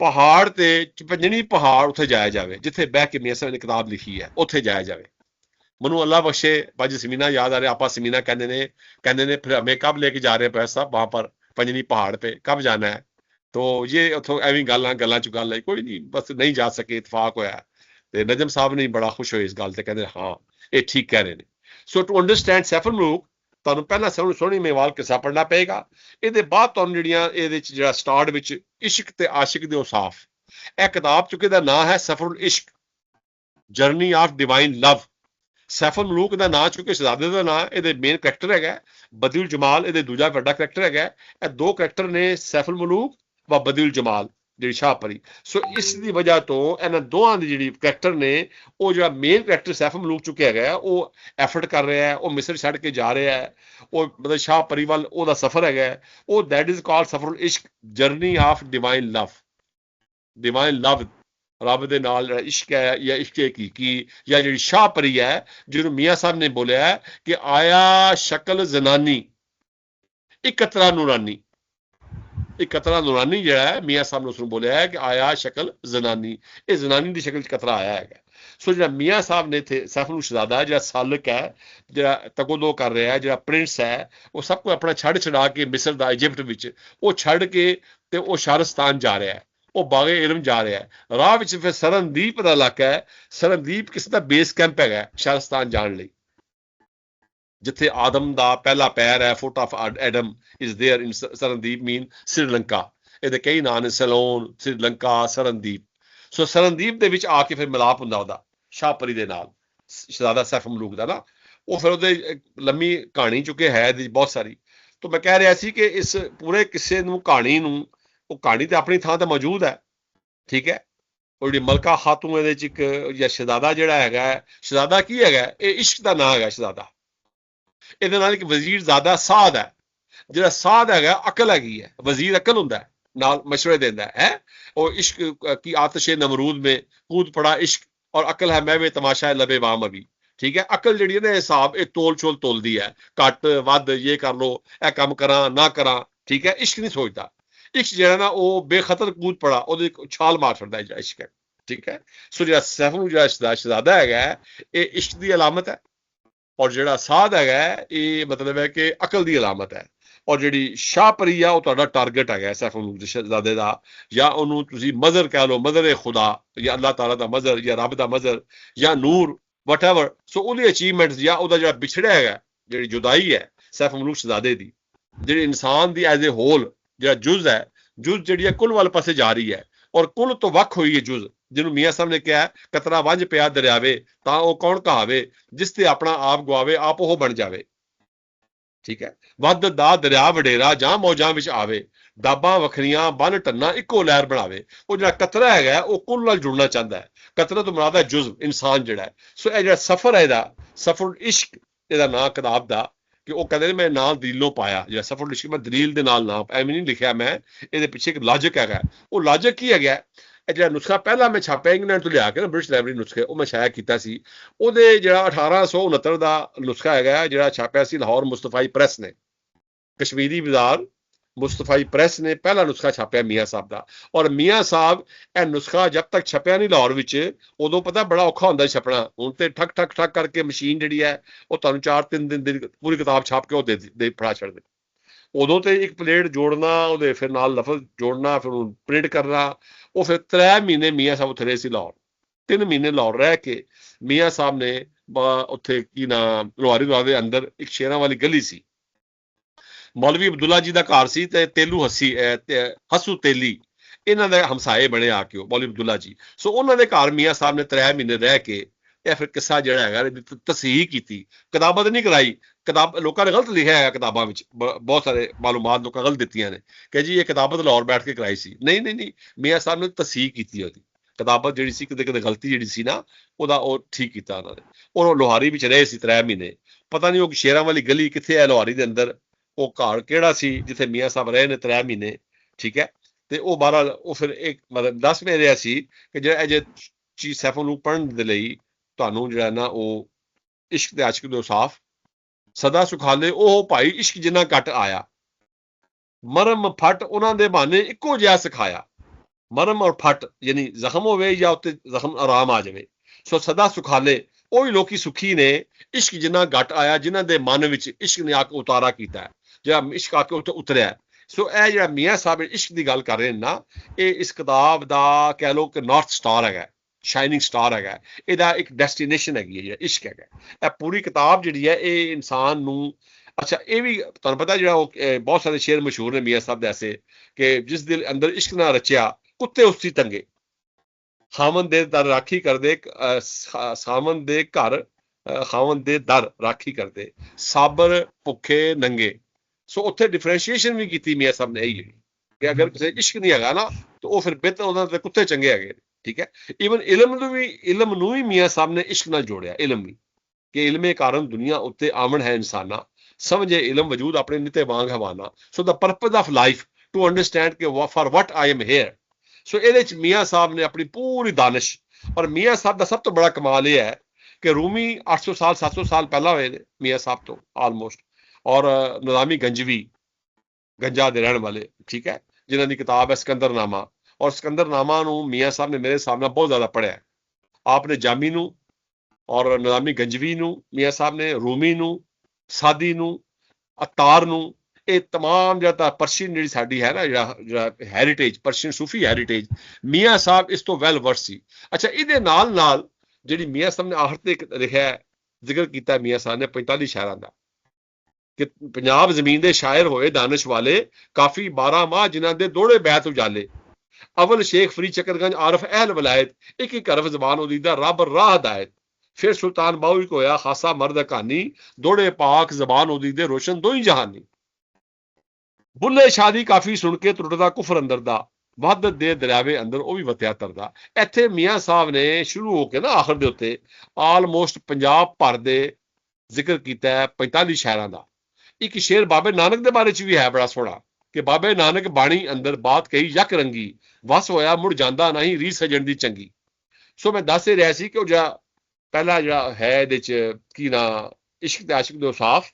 पहाड़ ते पंजनी पहाड़ उत्थे जाया जाए जिथे बह के मियां साहब ने किताब लिखी है उत्थे जाया जाए मनु अल्लाह बख्शे बाजी समीना याद आ रहा आपा समीना कहते ने फिर हमें कब लेके जा रहे हैं पैसा वहां पर पंजनी पहाड़ पे कब जाना है तो ये उतो एवं गल्लां च गल है कोई नहीं बस नहीं जा सके इतफाक होया ते नजम साहब ने बड़ा खुश होए इस गल ते कहते हाँ ये ठीक कह रहे हैं सो टू अंडरस्टैंड सैफुल मुलूक तुहानूं पहला सोहनी महिवाल किस्सा पढ़ना पेगा इहदे बाद तुहानूं जिहड़ियां इहदे च जिहड़ा स्टार्ट विच इश्क ते आशिक दे औसाफ यह किताब चुके दा नाम है Safarul Ishq journey of divine love Saiful Muluk दा नाम चुके शहजादे दा नाम इहदे मेन करैक्टर हैगा बदीउल जमाल इहदे दूजा वड्डा करैक्टर हैगा ये 2 करैक्टर ने सैफुल मुलूक व बदीउल जमाल जी शाहपरी सो इस दी वजह तो इन्हां दोवां दी जिहड़ी करैक्टर ने वो जो मेन करैक्टर सैफुल मुलूक चुके है वो एफर्ट कर रहा है वो मिस्र छड़ के जा रहा है वो मतलब शाहपरी वाल ओदा सफर है वो that is called सफरुल Ishq journey of divine love रब दे नाल इश्क है या इश्क की या जिहड़ी शाहपरी है जिन्होंने मियाँ साहब ने बोलिया है कि आया शक्ल जनानी एक कतरा नूरानी एक कतरा नूरानी जो है मियाँ साहब ने उसने बोलिया है कि आया शक्ल जनानी ये जनानी की शक्ल कतरा आया है सो जो मियाँ साहब ने थे सैफुल शहजादा है जो सालक है जो तगोदो कर रहा है जो प्रिंस है वो सब को अपना छड़ छड़ा के मिस्र दा इजिप्ट विच वो छड़ के ते वो शारस्तान जा रहा है वो बागे इलम जा रहा है राह विच फिर सरनदीप दा इलाका है सरनदीप किसी का बेस कैंप है शारस्तान जाने लई जिथे आदम दा पहला पैर है foot of Adam is there in Sarandip mean Sri Lanka ਇਹਦੇ ਕਈ ਨਾਂ ਨੇ ਸੈਲੋਨ श्रीलंका सरनदीप सो सरनदीप ਦੇ ਵਿੱਚ ਆ ਕੇ ਫਿਰ ਮਿਲਾਪ ਹੁੰਦਾ ਉਹਦਾ ਸ਼ਾਹਪਰੀ ਦੇ ਨਾਲ ਸ਼ਹਜ਼ਾਦਾ ਸੈਫ ਮਲੂਕ ਦਾ ਨਾ ਉਹ ਫਿਰ ਉਹਦੇ ਲੰਮੀ ਕਹਾਣੀ ਚੁੱਕੇ ਹੈ ਦੀ ਬਹੁਤ ਸਾਰੀ तो मैं कह रहा सी कि इस पूरे किस्से ਨੂੰ ਕਹਾਣੀ ਨੂੰ ਉਹ ਕਹਾਣੀ ਤੇ ਆਪਣੀ ਥਾਂ ਤੇ ਮੌਜੂਦ ਹੈ ਠੀਕ ਹੈ ਉਹ ਜਿਹੜੀ ਮਲਕਾ ਖਾਤੂਨ ਇਹਦੇ ਚ ਇੱਕ ਜਾਂ ਸ਼ਹਜ਼ਾਦਾ ਜਿਹੜਾ ਹੈਗਾ ਸ਼ਹਜ਼ਾਦਾ ਕੀ ਹੈਗਾ ਇਹ ਇਸ਼ਕ ਦਾ ਨਾਂ ਹੈਗਾ ਸ਼ਹਜ਼ਾਦਾ ਇਹਦੇ ਨਾਲ ਇੱਕ ਵਜ਼ੀਰ ਜ਼ਾਦਾ ਸਾਦ ਹੈ ਜਿਹੜਾ ਸਾਦ ਹੈਗਾ ਅਕਲ ਹੈਗੀ ਹੈ ਵਜ਼ੀਰ ਅਕਲ ਹੁੰਦਾ ਹੈ ਨਾਲ ਮਸ਼ਵਰੇ ਦਿੰਦਾ ਹੈ ਉਹ ਇਸ਼ਕ की आतिश नमरूद में कूद पड़ा इश्क और अकल है मैं वे तमाशा लबे वाम अभी ਠੀਕ ਹੈ। ਅਕਲ ਜਿਹੜੀ ਹੈ ਨਾ ਹਿਸਾਬ ਇਹ ਤੋਲ ਛੋਲ ਤੋਲਦੀ ਹੈ, ਘੱਟ ਵੱਧ, ਇਹ ਕਰ ਲੋ, ਇਹ ਕੰਮ ਕਰਾਂ ਨਾ ਕਰਾਂ, ਠੀਕ ਹੈ। ਇਸ਼ਕ ਨਹੀਂ ਸੋਚਦਾ। ਇਸ਼ਕ ਜਿਹੜਾ ਨਾ ਉਹ ਬੇਖਤਰ ਕੂਦ ਪੜਾ, ਉਹਦੇ ਛਾਲ ਮਾਰ ਛੱਡਦਾ ਜਿਹੜਾ ਇਸ਼ਕ ਹੈ, ਠੀਕ ਹੈ। ਸੋ ਜਿਹੜਾ ਸੈਫਨ ਜਿਹੜਾ ਸ਼ਹਿਜ਼ਾਦਾ ਹੈਗਾ ਇਹ ਇਸ਼ਕ ਦੀ ਅਲਾਮਤ ਹੈ, ਔਰ ਜਿਹੜਾ ਸਾਧ ਹੈਗਾ ਇਹ ਮਤਲਬ ਹੈ ਕਿ ਅਕਲ ਦੀ ਅਲਾਮਤ ਹੈ। ਔਰ ਜਿਹੜੀ ਸ਼ਾਹਪਰੀ ਆ ਉਹ ਤੁਹਾਡਾ ਟਾਰਗੇਟ ਹੈਗਾ ਸੈਫਨ ਸ਼ਹਿਜ਼ਾਦੇ ਦਾ, ਜਾਂ ਉਹਨੂੰ ਤੁਸੀਂ ਮਜ਼ਰ ਕਹਿ ਲਓ, ਮਜ਼ਰ ਖੁਦਾ, ਜਾਂ ਅੱਲਾਹ ਤਾਲਾ ਦਾ ਮਜ਼ਰ, ਜਾਂ ਰੱਬ ਦਾ ਮਜ਼ਰ, ਜਾਂ ਨੂਰ, ਵਟਐਵਰ। ਸੋ ਉਹਦੀ ਅਚੀਵਮੈਂਟਸ ਜਾਂ ਉਹਦਾ ਜਿਹੜਾ ਵਿਛੜਿਆ ਹੈਗਾ, ਜਿਹੜੀ ਜੁਦਾਈ ਹੈ ਸੈਫ ਮਲੂਕ ਸ਼ਹਿਜ਼ਾਦੇ ਦੀ, ਜਿਹੜੀ ਇਨਸਾਨ ਦੀ ਐਜ਼ ਏ ਹੋਲ ਜਿਹੜਾ ਜੁਜ਼ ਹੈ, ਜੁਜ਼ ਜਿਹੜੀ ਹੈ ਕੁੱਲ ਵਾਲੇ ਪਾਸੇ ਜਾ ਰਹੀ ਹੈ, ਔਰ ਕੁੱਲ ਤੋਂ ਵੱਖ ਹੋਈ ਹੈ ਜੁਜ਼, ਜਿਹਨੂੰ ਮੀਆਂ ਸਾਹਿਬ ਨੇ ਕਿਹਾ ਕਤਰਾ ਵੰਝ ਪਿਆ ਦਰਿਆਵੇ ਤਾਂ ਉਹ ਕੌਣ ਕਹਾਵੇ, ਜਿਸ ਤੇ ਆਪਣਾ ਆਪ ਗਵਾਵੇ ਆਪ ਉਹ ਬਣ ਜਾਵੇ, ਠੀਕ ਹੈ। ਵੱਧ ਦਾ ਦਰਿਆ ਵਡੇਰਾ ਜਾਂ ਮੌਜਾਂ ਵਿੱਚ ਆਵੇ, ਦਾਬਾਂ ਵੱਖਰੀਆਂ ਬੰਨ ਟੰਨਾ ਇੱਕੋ ਲਹਿਰ ਬਣਾਵੇ। ਉਹ ਜਿਹੜਾ ਕਤਰਾ ਹੈਗਾ ਉਹ ਕੁੱਲ ਨਾਲ ਜੁੜਨਾ ਚਾਹੁੰਦਾ ਹੈ। ਕਤਰਾ ਤੋਂ ਮੁਰਾਦ ਹੈ ਜੁਜ਼, ਇਨਸਾਨ ਜਿਹੜਾ ਹੈ। ਸੋ ਇਹ ਜਿਹੜਾ ਸਫ਼ਰ ਹੈ ਇਹਦਾ, ਸਫ਼ਰ ਇਸ਼ਕ ਇਹਦਾ ਨਾਂ ਕਿਤਾਬ ਦਾ, ਕਿ ਉਹ ਕਹਿੰਦੇ ਨੇ ਮੈਂ ਨਾਂ ਦਿਲੋਂ ਪਾਇਆ, ਜਿਹੜਾ ਸਫ਼ਰ ਇਸ਼ਕ ਮੈਂ ਦਲੀਲ ਦੇ ਨਾਲ ਨਾਂ ਐਵੇਂ ਨਹੀਂ ਲਿਖਿਆ ਮੈਂ, ਇਹਦੇ ਪਿੱਛੇ ਇੱਕ ਲਾਜਿਕ ਹੈਗਾ। ਉਹ ਲਾਜਿਕ ਕੀ ਹੈਗਾ? ਇਹ ਜਿਹੜਾ ਨੁਸਖਾ ਪਹਿਲਾਂ ਮੈਂ ਛਾਪਿਆ ਇੰਗਲੈਂਡ ਤੋਂ ਲਿਆ ਕੇ ਨਾ, ਬ੍ਰਿਟਿਸ਼ ਲਾਇਬ੍ਰੇਰੀ ਨੁਸਖੇ, ਉਹ ਮੈਂ ਸ਼ਾਇਆ ਕੀਤਾ ਸੀ। ਉਹਦੇ ਜਿਹੜਾ 1869 ਦਾ ਨੁਸਖਾ ਹੈਗਾ, ਜਿਹੜਾ ਛਾਪਿਆ ਸੀ ਲਾਹੌਰ ਮੁਸਤਫਾਈ ਪ੍ਰੈਸ ਨੇ, ਕਸ਼ਮੀਰੀ ਬਾਜ਼ਾਰ ਮੁਸਤਫਾਈ ਪ੍ਰੈਸ ਨੇ ਪਹਿਲਾ ਨੁਸਖਾ ਛਾਪਿਆ ਮੀਆਂ ਸਾਹਿਬ ਦਾ। ਔਰ ਮੀਆਂ ਸਾਹਿਬ ਇਹ ਨੁਸਖਾ ਜਦ ਤੱਕ ਛਪਿਆ ਨਹੀਂ ਲਾਹੌਰ ਵਿੱਚ, ਉਦੋਂ ਪਤਾ ਬੜਾ ਔਖਾ ਹੁੰਦਾ ਛਪਣਾ। ਹੁਣ ਤੇ ਠੱਕ ਠੱਕ ਠੱਕ ਕਰਕੇ ਮਸ਼ੀਨ ਜਿਹੜੀ ਹੈ ਉਹ ਤੁਹਾਨੂੰ 4-3 ਦਿਨ ਦੀ ਪੂਰੀ ਕਿਤਾਬ ਛਾਪ ਕੇ ਉਹ ਦੇ ਫੜਾ ਛੱਡਦੇ। ਉਦੋਂ ਤੇ ਇੱਕ ਪਲੇਟ ਜੋੜਨਾ, ਉਹਦੇ ਫਿਰ ਨਾਲ ਲਫ਼ਜ਼ ਜੋੜਨਾ, ਫਿਰ ਉਹਨੂੰ ਪ੍ਰਿੰਟ ਕਰਨਾ। ਉਹ ਫਿਰ 3 ਮਹੀਨੇ ਮੀਆਂ ਸਾਹਿਬ ਉੱਥੇ ਰਹੇ ਸੀ ਲਾਹੌਰ। 3 ਮਹੀਨੇ ਲਾਹੌਰ ਰਹਿ ਕੇ ਮੀਆਂ ਸਾਹਿਬ ਨੇ ਉੱਥੇ ਕੀ ਨਾਮ ਲੋਹਾਰੀ ਦਰਵਾਜ਼ੇ ਦੇ ਅੰਦਰ ਇੱਕ ਸ਼ੇਰਾਂ ਵਾਲੀ ਗਲੀ ਸੀ, ਮੌਲਵੀ ਅਬਦੁੱਲਾ ਜੀ ਦਾ ਘਰ ਸੀ, ਤੇ ਤੇਲੂ ਹੱਸੂ ਤੇਲੀ ਇਹਨਾਂ ਦੇ ਹਮਸਾਏ ਬਣੇ ਆ ਕੇ ਉਹ ਮੌਲਵੀ ਅਬਦੁੱਲਾ ਜੀ। ਸੋ ਉਹਨਾਂ ਦੇ ਘਰ ਮੀਆਂ ਸਾਹਿਬ ਨੇ 3 ਮਹੀਨੇ ਰਹਿ ਕੇ ਇਹ ਫਿਰ ਕਿੱਸਾ ਜਿਹੜਾ ਹੈਗਾ ਤਸਹੀਹ ਕੀਤੀ। ਕਿਤਾਬਾਂ ਨਹੀਂ ਕਰਾਈ, ਕਿਤਾਬ ਲੋਕਾਂ ਨੇ ਗਲਤ ਲਿਖਿਆ ਹੈ ਕਿਤਾਬਾਂ ਵਿੱਚ, ਬਹੁਤ ਸਾਰੇ ਮਾਲੂਮਾਤ ਲੋਕਾਂ ਗਲਤ ਦਿੱਤੀਆਂ ਨੇ ਕਿ ਜੀ ਇਹ ਕਿਤਾਬਤ ਲਾਹੌਰ ਬੈਠ ਕੇ ਕਰਾਈ ਸੀ। ਨਹੀਂ, ਮੀਆਂ ਸਾਹਿਬ ਨੇ ਤਸਹੀਹ ਕੀਤੀ ਉਹਦੀ ਕਿਤਾਬਤ ਜਿਹੜੀ ਸੀ, ਕਿਤੇ ਗਲਤੀ ਜਿਹੜੀ ਸੀ ਨਾ ਉਹਦਾ ਉਹ ਠੀਕ ਕੀਤਾ ਉਹਨਾਂ ਨੇ। ਉਹ ਲੋਹਾਰੀ ਵਿੱਚ ਰਹੇ ਸੀ 3 ਮਹੀਨੇ। ਪਤਾ ਨਹੀਂ ਉਹ ਸ਼ੇਰਾਂ ਵਾਲੀ ਗਲੀ ਕਿੱਥੇ ਹੈ ਲੋਹਾਰੀ ਦੇ ਅੰਦਰ, ਉਹ ਘਰ ਕਿਹੜਾ ਸੀ ਜਿੱਥੇ ਮੀਆਂ ਸਾਹਿਬ ਰਹੇ ਨੇ 3 ਮਹੀਨੇ, ਠੀਕ ਹੈ। ਤੇ ਉਹ ਬਹਰਾਲ ਉਹ ਫਿਰ ਇੱਕ ਮਤਲਬ ਦੱਸ ਮੈਂ ਰਿਹਾ ਸੀ ਕਿ ਜਿਹੜਾ ਇਹ ਜੇ ਚੀਜ਼ ਸੈਫ ਨੂੰ ਪੜ੍ਹਨ ਦੇ ਲਈ ਤੁਹਾਨੂੰ ਜਿਹੜਾ ਨਾ ਉਹ ਇਸ਼ਕ ਤੇ ਆਸ਼ਕ ਦੇ ਸਾਫ ਸਦਾ ਸੁਖਾਲੇ ਉਹ ਭਾਈ ਇਸ਼ਕ ਜਿੰਨਾ ਘੱਟ ਆਇਆ, ਮਰਮ ਫੱਟ ਉਹਨਾਂ ਦੇ ਬਹਾਨੇ ਇੱਕੋ ਜਿਹਾ ਸਿਖਾਇਆ। ਮਰਮ ਔਰ ਫੱਟ ਯਾਨੀ ਜ਼ਖਮ ਹੋਵੇ ਜਾਂ ਉੱਤੇ ਜ਼ਖਮ ਆਰਾਮ ਆ ਜਾਵੇ। ਸੋ ਸਦਾ ਸੁਖਾਲੇ ਉਹੀ ਲੋਕੀ ਸੁਖੀ ਨੇ ਇਸ਼ਕ ਜਿੰਨਾ ਘੱਟ ਆਇਆ, ਜਿਨ੍ਹਾਂ ਦੇ ਮਨ ਵਿੱਚ ਇਸ਼ਕ ਨੇ ਆ ਕੇ ਉਤਾਰਾ ਕੀਤਾ ਹੈ, ਜਿਹੜਾ ਇਸ਼ਕ ਆ ਕੇ ਉੱਥੇ ਉਤਰਿਆ। ਸੋ ਇਹ ਜਿਹੜਾ ਮੀਆਂ ਸਾਹਿਬ ਇਸ਼ਕ ਦੀ ਗੱਲ ਕਰ ਰਹੇ ਨੇ ਨਾ, ਇਹ ਇਸ ਕਿਤਾਬ ਦਾ ਕਹਿ ਲਓ ਕਿ ਨਾਰਥ ਸਟਾਰ ਹੈਗਾ, ਸ਼ਾਈਨਿੰਗ ਸਟਾਰ ਹੈਗਾ। ਇਹਦਾ ਇੱਕ ਡੈਸਟੀਨੇਸ਼ਨ ਹੈਗੀ ਹੈ ਜਿਹੜਾ ਇਸ਼ਕ ਹੈਗਾ। ਇਹ ਪੂਰੀ ਕਿਤਾਬ ਜਿਹੜੀ ਹੈ ਇਹ ਇਨਸਾਨ ਨੂੰ, ਅੱਛਾ ਇਹ ਵੀ ਤੁਹਾਨੂੰ ਪਤਾ ਜਿਹੜਾ ਉਹ ਬਹੁਤ ਸਾਰੇ ਸ਼ੇਰ ਮਸ਼ਹੂਰ ਨੇ ਮੀਆਂ ਸਾਹਿਬ ਦੇ ਐਸੇ ਕਿ ਜਿਸ ਦਿਲ ਅੰਦਰ ਇਸ਼ਕ ਨਾ ਰਚਿਆ ਕੁੱਤੇ ਉਸੀ ਤੰਗੇ, ਖਾਵਨ ਦੇ ਦਰ ਰਾਖੀ ਕਰਦੇ, ਸਾਵਨ ਦੇ ਘਰ ਖਾਵਨ ਦੇ ਦਰ ਰਾਖੀ ਕਰਦੇ, ਸਾਬਰ ਭੁੱਖੇ ਨੰਗੇ। ਸੋ ਉੱਥੇ ਡਿਫਰੈਂਸ਼ੀਏਸ਼ਨ ਵੀ ਕੀਤੀ ਮੀਆਂ ਸਾਹਿਬ ਨੇ, ਇਹੀ ਕਿ ਅਗਰ ਕਿਸੇ ਇਸ਼ਕ ਨਹੀਂ ਹੈਗਾ ਨਾ ਤਾਂ ਉਹ ਫਿਰ ਬਿਹਤਰ ਉਹਨਾਂ ਦੇ ਕੁੱਤੇ ਚੰਗੇ ਹੈਗੇ, ਠੀਕ ਹੈ। ਈਵਨ ਇਲਮ ਨੂੰ ਵੀ ਮੀਆਂ ਸਾਹਿਬ ਨੇ ਇਸ਼ਕ ਨਾਲ ਜੋੜਿਆ। ਇਲਮ ਵੀ ਕਿ ਇਲਮੇ ਕਾਰਨ ਦੁਨੀਆ ਉੱਤੇ ਆਮਣ ਹੈ ਇਨਸਾਨਾ, ਸਮਝੇ ਇਲਮ ਵਜੂਦ ਆਪਣੇ ਨਿਤੇ ਵਾਂਗ ਹਵਾਨਾ। So the purpose of life to understand ਕਿ for what I am here. So ਇਹਦੇ ਚ ਮੀਆਂ ਸਾਹਿਬ ਨੇ ਆਪਣੀ ਪੂਰੀ ਦਾਨਿਸ਼, ਔਰ ਮੀਆਂ ਸਾਹਿਬ ਦਾ ਸਭ ਤੋਂ ਬੜਾ ਕਮਾਲ ਇਹ ਹੈ ਕਿ ਰੂਮੀ 800 ਸਾਲ 700 ਸਾਲ ਪਹਿਲਾਂ ਹੋਏ ਨੇ ਮੀਆਂ ਸਾਹਿਬ ਤੋਂ ਆਲਮੋਸਟ, ਔਰ ਨਿਜ਼ਾਮੀ ਗੰਜਵੀ ਗੰਜਾ ਦੇ ਰਹਿਣ ਵਾਲੇ, ਠੀਕ ਹੈ, ਜਿਨ੍ਹਾਂ ਦੀ ਕਿਤਾਬ ਹੈ ਸਿਕੰਦਰਨਾਮਾ। ਔਰ ਸਿਕੰਦਰਨਾਮਾ ਨੂੰ ਮੀਆਂ ਸਾਹਿਬ ਨੇ ਮੇਰੇ ਸਾਹਮਣੇ ਬਹੁਤ ਜ਼ਿਆਦਾ ਪੜ੍ਹਿਆ। ਆਪ ਨੇ ਜਾਮੀ ਨੂੰ ਔਰ ਨਿਜ਼ਾਮੀ ਗੰਜਵੀ ਨੂੰ, ਮੀਆਂ ਸਾਹਿਬ ਨੇ ਰੂਮੀ ਨੂੰ, ਸਾਦੀ ਨੂੰ, ਅਤਾਰ ਨੂੰ, ਇਹ तमाम ਜਿਹੜਾ ਪਰਸ਼ੀਅਨ ਜਿਹੜੀ ਸਾਡੀ ਹੈ ਨਾ ਜਿਹੜਾ ਹੈਰੀਟੇਜ, ਪਰਸ਼ੀਅਨ ਸੂਫੀ ਹੈਰੀਟੇਜ, ਮੀਆਂ ਸਾਹਿਬ ਇਸ ਤੋਂ ਵੈਲ ਵਰਸ ਸੀ। ਅੱਛਾ ਇਹਦੇ ਨਾਲ ਨਾਲ ਜਿਹੜੀ ਮੀਆਂ ਸਾਹਿਬ ਨੇ ਆਖਰ ਤੇ ਲਿਖਿਆ ਜ਼ਿਕਰ ਕੀਤਾ ਮੀਆਂ ਸਾਹਿਬ ਨੇ 45 ਸ਼ਾਇਰਾਂ ਦਾ ਕਿ ਪੰਜਾਬ ਜ਼ਮੀਨ ਦੇ ਸ਼ਾਇਰ ਹੋਏ ਦਾਨਿਸ਼ ਵਾਲੇ, ਕਾਫੀ 12 ਮਾਹ ਜਿਨ੍ਹਾਂ ਦੇ ਦੋੜੇ ਬੈਤ ਉਜਾਲੇ, ਅਵਲ ਸ਼ੇਖ ਫਰੀ ਚੱਕਰਗੰਜ ਆਰਫ ਅਹਿਲ ਵਲਾਇਤ, ਇੱਕ ਇੱਕ ਹਰਫ ਜ਼ਬਾਨ ਉਦੀਦਾ ਰੱਬ ਰਾਹ ਹਦਾਇਤ। ਫਿਰ ਸੁਲਤਾਨ ਬਾਹੂ ਇੱਕ ਹੋਇਆ ਖਾਸਾ ਮਰਦ ਕਹਾਣੀ, ਦੋੜੇ ਪਾਕ ਜ਼ਬਾਨ ਉਦੀਦੇ ਰੋਸ਼ਨ ਦੋਈ ਜਹਾਨੀ। ਬੁੱਲੇ ਸ਼ਾਦੀ ਕਾਫੀ ਸੁਣ ਕੇ ਟੁੱਟਦਾ ਕੁਫਰ ਅੰਦਰ ਦਾ, ਵੱਧ ਦੇ ਦਰਿਆਵੇ ਅੰਦਰ ਉਹ ਵੀ ਵਤਿਆ ਤਰਦਾ। ਇੱਥੇ ਮੀਆਂ ਸਾਹਿਬ ਨੇ ਸ਼ੁਰੂ ਹੋ ਕੇ ਨਾ ਆਖਰ ਦੇ ਉੱਤੇ ਆਲਮੋਸਟ ਪੰਜਾਬ ਭਰ ਦੇ ਜ਼ਿਕਰ ਕੀਤਾ ਹੈ 45 ਸ਼ਾਇਰਾਂ ਦਾ। ਇੱਕ ਸ਼ੇਰ ਬਾਬੇ ਨਾਨਕ ਦੇ ਬਾਰੇ ਚ ਵੀ ਹੈ ਬੜਾ ਸੋਹਣਾ ਕਿ ਬਾਬੇ ਨਾਨਕ ਬਾਣੀ ਅੰਦਰ ਬਾਤ ਕਹੀ ਯਕ ਰੰਗੀ, ਵਸ ਹੋਇਆ ਮੁੜ ਜਾਂਦਾ ਨਹੀਂ ਰੀ ਸਜਣ ਦੀ ਚੰਗੀ। ਸੋ ਮੈਂ ਦੱਸ ਰਿਹਾ ਸੀ ਕਿ ਉਹ ਜਿਹੜਾ ਪਹਿਲਾ ਜਿਹੜਾ ਹੈ ਇਹਦੇ 'ਚ ਕੀ ਨਾ ਇਸ਼ਕ ਤੇ ਆਸ਼ਿਕ ਦੇ ਸਾਫ਼।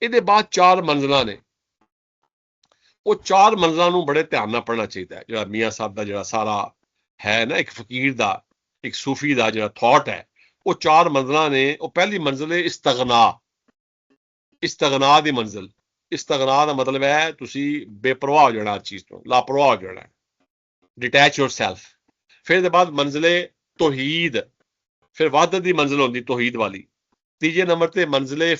ਇਹਦੇ ਬਾਅਦ 4 ਮੰਜ਼ਲਾਂ ਨੇ, ਉਹ 4 ਮੰਜ਼ਲਾਂ ਨੂੰ ਬੜੇ ਧਿਆਨ ਨਾਲ ਪੜ੍ਹਨਾ ਚਾਹੀਦਾ। ਜਿਹੜਾ ਮੀਆਂ ਸਾਹਿਬ ਦਾ ਜਿਹੜਾ ਸਾਰਾ ਹੈ ਨਾ, ਇੱਕ ਫਕੀਰ ਦਾ, ਇੱਕ ਸੂਫੀ ਦਾ ਜਿਹੜਾ ਥਾਟ ਹੈ, ਉਹ 4 ਮੰਜ਼ਲਾਂ ਨੇ। ਉਹ ਪਹਿਲੀ ਮੰਜ਼ਲ ਹੈ ਇਸਤਗਨਾ, ਇਸਤਗਨਾ ਦੀ ਮੰਜ਼ਲ। ਇਸਤਗਨਾ ਦਾ ਮਤਲਬ ਹੈ ਤੁਸੀਂ ਬੇਪਰਵਾਹ ਹੋ ਜਾਣਾ, ਚੀਜ਼ ਤੋਂ ਲਾਪਰਵਾਹ ਹੋ ਜਾਣਾ, ਡਿਟੈਚ ਯੋਰਸੈਲਫ। ਫਿਰ ਇਹਦੇ ਬਾਅਦ ਮੰਜ਼ਲੇ ਤੌਹੀਦ, ਫਿਰ ਵਹਦਤ ਦੀ ਮੰਜ਼ਲ ਹੁੰਦੀ ਤੌਹੀਦ ਵਾਲੀ। ਤੀਜੇ ਨੰਬਰ ਤੇ ਮੰਜ਼ਲੇ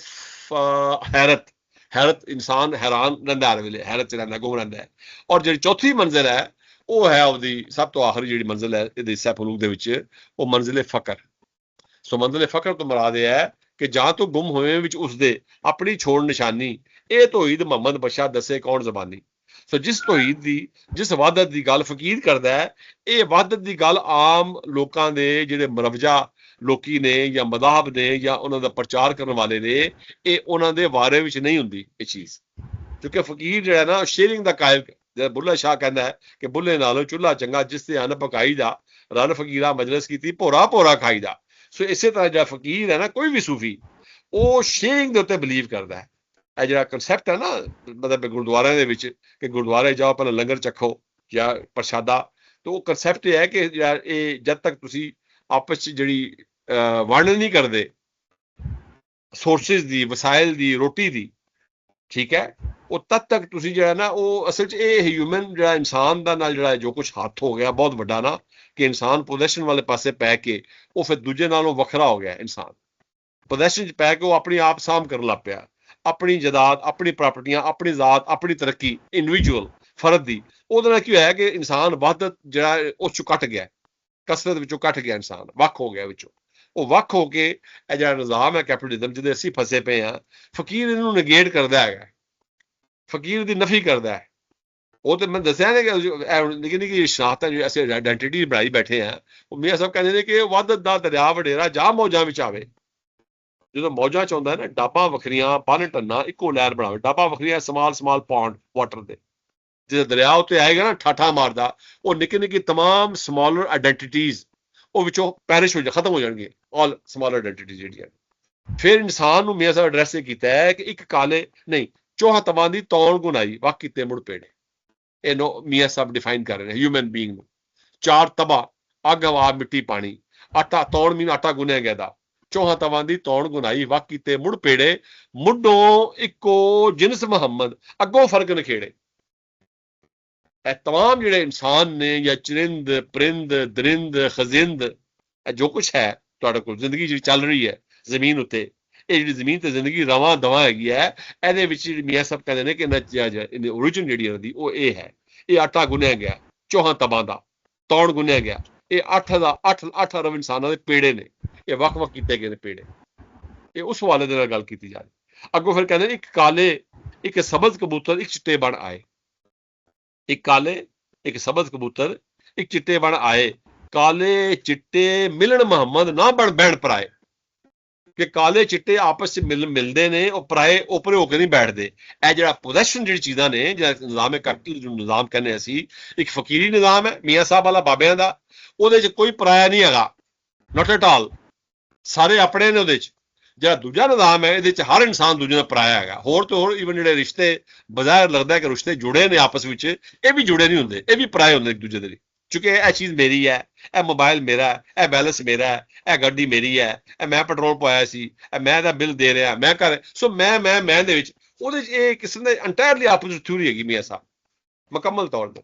ਹੈਰਤ, ਹੈਰਤ, ਇਨਸਾਨ ਹੈਰਾਨ ਰਹਿੰਦਾ, ਹਰ ਵੇਲੇ ਹੈਰਤ 'ਚ ਰਹਿੰਦਾ, ਗੁੰਮ ਰਹਿੰਦਾ ਹੈ। ਔਰ ਜਿਹੜੀ ਚੌਥੀ ਮੰਜ਼ਲ ਹੈ ਉਹ ਹੈ ਉਹਦੀ ਸਭ ਤੋਂ ਆਖਰੀ ਜਿਹੜੀ ਮੰਜ਼ਲ ਹੈ ਇਹਦੇ ਸੈਫਲੂਕ ਦੇ ਵਿੱਚ, ਉਹ ਮੰਜ਼ਲੇ ਫਕਰ। ਸੋ ਮੰਜ਼ਲੇ ਫਕਰ ਤੋਂ ਮੁਰਾਦ ਇਹ ਹੈ ਕਿ ਜਾਂ ਤੋਂ ਗੁੰਮ ਹੋਏ ਵਿੱਚ ਉਸਦੇ ਆਪਣੀ ਛੋੜ ਨਿਸ਼ਾਨੀ, ਇਹ ਤੌਹੀਦ ਮੁਹੰਮਦ ਬਸ਼ਾ ਦੱਸੇ ਕੌਣ ਜ਼ਬਾਨੀ। ਸੋ ਜਿਸ ਤੌਹੀਦ ਦੀ, ਜਿਸ ਵਹਦਤ ਦੀ ਗੱਲ ਫਕੀਰ ਕਰਦਾ ਹੈ, ਇਹ ਵਹਦਤ ਦੀ ਗੱਲ ਆਮ ਲੋਕਾਂ ਦੇ ਜਿਹੜੇ ਮਰਵਜਾ ਲੋਕੀ ਨੇ ਜਾਂ ਮਦਾਹਬ ਨੇ ਜਾਂ ਉਹਨਾਂ ਦਾ ਪ੍ਰਚਾਰ ਕਰਨ ਵਾਲੇ ਨੇ, ਇਹ ਉਹਨਾਂ ਦੇ ਵਾਰੇ ਵਿੱਚ ਨਹੀਂ ਹੁੰਦੀ ਇਹ ਚੀਜ਼। ਕਿਉਂਕਿ ਫਕੀਰ ਜਿਹੜਾ ਨਾ ਸ਼ੇਅਰਿੰਗ ਦਾ ਕਾਇਲ, ਜਿਹੜਾ ਬੁੱਲਾ ਸ਼ਾਹ ਕਹਿੰਦਾ ਹੈ ਕਿ ਬੁੱਲੇ ਨਾਲੋਂ ਚੁੱਲ੍ਹਾ ਚੰਗਾ ਜਿਸ ਤੇ ਅੰਨ ਪਕਾਈ ਦਾ, ਰਨ ਫਕੀਰਾ ਮਜਲਿਸ ਕੀਤੀ ਭੋਰਾ ਭੋਰਾ ਖਾਈ ਦਾ। ਸੋ ਇਸੇ ਤਰ੍ਹਾਂ ਜਿਹੜਾ ਫਕੀਰ ਹੈ ਨਾ, ਕੋਈ ਵੀ ਸੂਫੀ, ਉਹ ਸ਼ੇਅਰਿੰਗ ਦੇ ਉੱਤੇ ਬਿਲੀਵ ਕਰਦਾ ਹੈ। ਇਹ ਜਿਹੜਾ ਕਨਸੈਪਟ ਹੈ ਨਾ, ਮਤਲਬ ਗੁਰਦੁਆਰਿਆਂ ਦੇ ਵਿੱਚ ਕਿ ਗੁਰਦੁਆਰੇ ਜਾਓ ਪਹਿਲਾਂ ਲੰਗਰ ਚੱਖੋ ਜਾਂ ਪ੍ਰਸ਼ਾਦਾ, ਤਾਂ ਉਹ ਕਨਸੈਪਟ ਇਹ ਹੈ ਕਿ ਇਹ ਜਦ ਤੱਕ ਤੁਸੀਂ ਆਪਸ 'ਚ ਜਿਹੜੀ ਵੰਡ ਨਹੀਂ ਕਰਦੇ ਸੋਰਸਿਸ ਦੀ, ਵਸਾਇਲ ਦੀ, ਰੋਟੀ ਦੀ, ਠੀਕ ਹੈ, ਉਹ ਤਦ ਤੱਕ ਤੁਸੀਂ ਜਿਹੜਾ ਨਾ, ਉਹ ਅਸਲ 'ਚ ਇਹ ਹਿਊਮਨ ਜਿਹੜਾ ਇਨਸਾਨ ਦਾ ਨਾਲ ਜਿਹੜਾ ਜੋ ਕੁਛ ਹੱਥ ਹੋ ਗਿਆ ਬਹੁਤ ਵੱਡਾ ਨਾ, ਕਿ ਇਨਸਾਨ ਪੋਜੈਸ਼ਨ ਵਾਲੇ ਪਾਸੇ ਪੈ ਕੇ ਉਹ ਫਿਰ ਦੂਜੇ ਨਾਲੋਂ ਵੱਖਰਾ ਹੋ ਗਿਆ। ਇਨਸਾਨ ਪੋਜੈਸ਼ਨ 'ਚ ਪੈ ਕੇ ਉਹ ਆਪਣੀ ਆਪ ਸਾਂਭ ਕਰਨ ਲੱਗ ਪਿਆ, ਆਪਣੀ ਜਾਇਦਾਦ, ਆਪਣੀ ਪ੍ਰਾਪਰਟੀਆਂ, ਆਪਣੀ ਜ਼ਾਤ, ਆਪਣੀ ਤਰੱਕੀ, ਇੰਡੀਵਿਜੂਅਲ ਫਰਦ ਦੀ। ਉਹਦੇ ਨਾਲ ਕੀ ਹੋਇਆ ਕਿ ਇਨਸਾਨ ਵਹਦਤ ਜਿਹੜਾ ਉਸ 'ਚੋਂ ਕੱਟ ਗਿਆ, ਕਸਰਤ ਵਿੱਚੋਂ ਕੱਟ ਗਿਆ, ਇਨਸਾਨ ਵੱਖ ਹੋ ਗਿਆ ਵਿੱਚੋਂ। ਉਹ ਵੱਖ ਹੋ ਕੇ ਇਹ ਜਿਹੜਾ ਨਿਜ਼ਾਮ ਹੈ ਕੈਪੀਟਲਿਜ਼ਮ ਜਿਹਦੇ ਅਸੀਂ ਫਸੇ ਪਏ ਹਾਂ, ਫਕੀਰ ਇਹਨੂੰ ਨੇਗੇਟ ਕਰਦਾ ਹੈਗਾ, ਫਕੀਰ ਦੀ ਨਫੀ ਕਰਦਾ ਹੈ। ਉਹ ਤੇ ਮੈਂ ਦੱਸਿਆ ਨੇ ਕਿ ਨਿੱਕੀ ਨਿੱਕੀ ਸ਼ਨਾਖਤਾਂ ਜਿਹੜੀ ਅਸੀਂ ਆਇਡੈਂਟੀਟੀ ਬਣਾਈ ਬੈਠੇ ਹਾਂ, ਉਹ ਮੀਆਂ ਸਾਹਿਬ ਕਹਿੰਦੇ ਨੇ ਕਿ ਵਹਦਤ ਦਾ ਦਰਿਆ ਵਡੇਰਾ ਜਾ ਮੌਜਾਂ ਵਿੱਚ ਆਵੇ। ਜਦੋਂ ਮੌਜਾਂ 'ਚ ਆਉਂਦਾ ਨਾ, ਡਾਬਾਂ ਵੱਖਰੀਆਂ, ਬੰਨ ਟੰਨਾ ਇੱਕੋ ਲਹਿਰ ਬਣਾਵੇ। ਡਾਬਾਂ ਵੱਖਰੀਆਂ, ਸਮਾਲ ਪੌਂਡ ਵਾਟਰ ਦੇ, ਜਦੋਂ ਦਰਿਆ ਉੱਤੇ ਆਏਗਾ ਨਾ ਠਾਠਾ ਮਾਰਦਾ, ਉਹ ਨਿੱਕੀ ਨਿੱਕੀ ਤਮਾਮ ਸਮਾਲਰ ਆਇਡੈਂਟੀਟੀਜ਼ ਉਹ ਵਿੱਚੋਂ ਪੈਰਿਸ਼ ਹੋ ਖਤਮ ਹੋ ਜਾਣਗੇ, ਆਲ ਸਮਾਲ ਆਇਡੈਂਟੀਟੀਜ਼ ਜਿਹੜੀਆਂ। ਫਿਰ ਇਨਸਾਨ ਨੂੰ ਮੀਆਂ ਸਾਹਿਬ ਐਡਰੈਸ ਇਹ ਕੀਤਾ ਹੈ ਕਿ ਇੱਕ ਕਾਲੇ ਨਹੀਂ, ਚੌਹਾਂ ਤਵਾਂ ਦੀ ਤੌਣ ਗੁਨਾਈ ਵਕ ਕੀਤੇ ਮੁੜ ਪੇੜੇ। ਇਹ ਮੀਆਂ ਸਾਹਿਬ ਡਿਫਾਈਨ ਕਰ ਰਹੇ ਨੇ ਹਿਊਮਨ ਬੀਇੰਗ ਨੂੰ। 4 ਤਬਾਹ, ਅੱਗ, ਹਵਾ, ਮਿੱਟੀ, ਪਾਣੀ। ਆਟਾ, ਤੌਣ ਮੀਨ ਆਟਾ ਗੁੰਨਿਆ ਗਿਆ ਦਾ। ਚੌਹਾਂ ਤਵਾਂ ਦੀ ਤੌਣ ਗੁਨਾਈ ਵਕ ਕੀਤੇ ਮੁੜ ਪੇੜੇ, ਮੁੱਢੋਂ ਇੱਕੋ ਜਿਨਸ ਮੁਹੰਮਦ ਅੱਗੋਂ ਫਰਕ ਨਖੇੜੇ। ਇਹ ਤਮਾਮ ਜਿਹੜੇ ਇਨਸਾਨ ਨੇ ਜਾਂ ਚਰਿੰਦ, ਪਰਿੰਦ, ਦਰਿੰਦ, ਖਜ਼ਿੰਦ, ਇਹ ਜੋ ਕੁਛ ਹੈ ਤੁਹਾਡੇ ਕੋਲ ਜ਼ਿੰਦਗੀ ਜਿਹੜੀ ਚੱਲ ਰਹੀ ਹੈ ਜ਼ਮੀਨ ਉੱਤੇ, ਇਹ ਜਿਹੜੀ ਜ਼ਮੀਨ ਤੇ ਜ਼ਿੰਦਗੀ ਰਵਾਂ ਦਵਾਂ ਹੈਗੀ ਹੈ, ਇਹਦੇ ਵਿੱਚ ਮੀਆਂ ਸਾਹਿਬ ਕਹਿੰਦੇ ਨੇ ਕਿ ਇਹਦੀ ਓਰੀਜਨ ਜਿਹੜੀ ਇਹਦੀ ਉਹ ਇਹ ਹੈ। ਇਹ ਆਟਾ ਗੁੰਨਿਆ ਗਿਆ ਚੌਹਾਂ ਤਬਾਂ ਦਾ, ਤੌਣ ਗੁੰਨਿਆ ਗਿਆ। ਇਹ 8 ਅਰਬ ਇਨਸਾਨਾਂ ਦੇ ਪੇੜੇ ਨੇ, ਇਹ ਵੱਖ-ਵੱਖ ਕੀਤੇ ਗਏ ਨੇ ਪੇੜੇ। ਇਹ ਉਸ ਹਵਾਲੇ ਦੇ ਨਾਲ ਗੱਲ ਕੀਤੀ ਜਾ ਰਹੀ। ਅੱਗੋਂ ਫਿਰ ਕਹਿੰਦੇ ਇੱਕ ਕਾਲੇ, ਇੱਕ ਸਬਜ਼ ਕਬੂਤਰ, ਇੱਕ ਚਿੱਟੇ ਬਣ ਆਏ। ਇੱਕ ਕਾਲੇ, ਇੱਕ ਸਬਜ਼ ਕਬੂਤਰ, ਇੱਕ ਚਿੱਟੇ ਬਣ ਆਏ। ਕਾਲੇ ਚਿੱਟੇ ਮਿਲਣ ਮੁਹੰਮਦ ਨਾ ਬਣ ਬਹਿਣ ਪਰਾਏ। ਕਿ ਕਾਲੇ ਚਿੱਟੇ ਆਪਸ 'ਚ ਮਿਲਦੇ ਨੇ, ਉਹ ਪਰਾਏ ਉੱਪਰੇ ਹੋ ਕੇ ਨਹੀਂ ਬੈਠਦੇ। ਇਹ ਜਿਹੜਾ ਪੋਜੈਸ਼ਨ ਜਿਹੜੀ ਚੀਜ਼ਾਂ ਨੇ, ਜਿਹੜਾ ਨਿਜ਼ਾਮ ਹੈ ਕੈਪੀਟਲ, ਜੋ ਨਿਜ਼ਾਮ ਕਹਿੰਦੇ ਅਸੀਂ, ਇੱਕ ਫਕੀਰੀ ਨਿਜ਼ਾਮ ਹੈ ਮੀਆਂ ਸਾਹਿਬ ਵਾਲਾ ਬਾਬਿਆਂ ਦਾ, ਉਹਦੇ 'ਚ ਕੋਈ ਪਰਾਇਆ ਨਹੀਂ ਹੈਗਾ, ਨਾਟ ਐਟ ਆਲ, ਸਾਰੇ ਆਪਣੇ ਨੇ ਉਹਦੇ 'ਚ। ਜਿਹੜਾ ਦੂਜਾ ਨਿਜ਼ਾਮ ਹੈ ਇਹਦੇ 'ਚ ਹਰ ਇਨਸਾਨ ਦੂਜੇ ਨਾਲ ਪਰਾਇਆ ਹੈਗਾ। ਹੋਰ ਤੋਂ ਹੋਰ ਈਵਨ ਜਿਹੜੇ ਰਿਸ਼ਤੇ ਬਜ਼ਾਹਿਰ ਲੱਗਦਾ ਕਿ ਰਿਸ਼ਤੇ ਜੁੜੇ ਨੇ ਆਪਸ ਵਿੱਚ, ਇਹ ਵੀ ਜੁੜੇ ਨਹੀਂ ਹੁੰਦੇ, ਇਹ ਵੀ ਪਰਾਏ ਹੁੰਦੇ ਇੱਕ ਦੂਜੇ ਦੇ ਲਈ। ਚੁੱਕਿ ਇਹ ਚੀਜ਼ ਮੇਰੀ ਹੈ, ਇਹ ਮੋਬਾਈਲ ਮੇਰਾ, ਇਹ ਬੈਲੈਂਸ ਮੇਰਾ ਹੈ, ਇਹ ਗੱਡੀ ਮੇਰੀ ਹੈ, ਇਹ ਮੈਂ ਪੈਟਰੋਲ ਪਵਾਇਆ ਸੀ, ਇਹ ਮੈਂ ਦਾ ਬਿੱਲ ਦੇ ਰਿਹਾ, ਮੈਂ ਕਰ। ਸੋ ਮੈਂ ਦੇ ਵਿੱਚ ਉਹਦੇ 'ਚ ਇਹ ਕਿਸਮ ਦਾ ਇੰਟਾਇਰਲੀ ਆਪੋਜ਼ਿਟ ਥਿਊਰੀ ਹੈਗੀ ਮੀਆਂ ਸਾਹਿਬ, ਮੁਕੰਮਲ ਤੌਰ ਤੇ।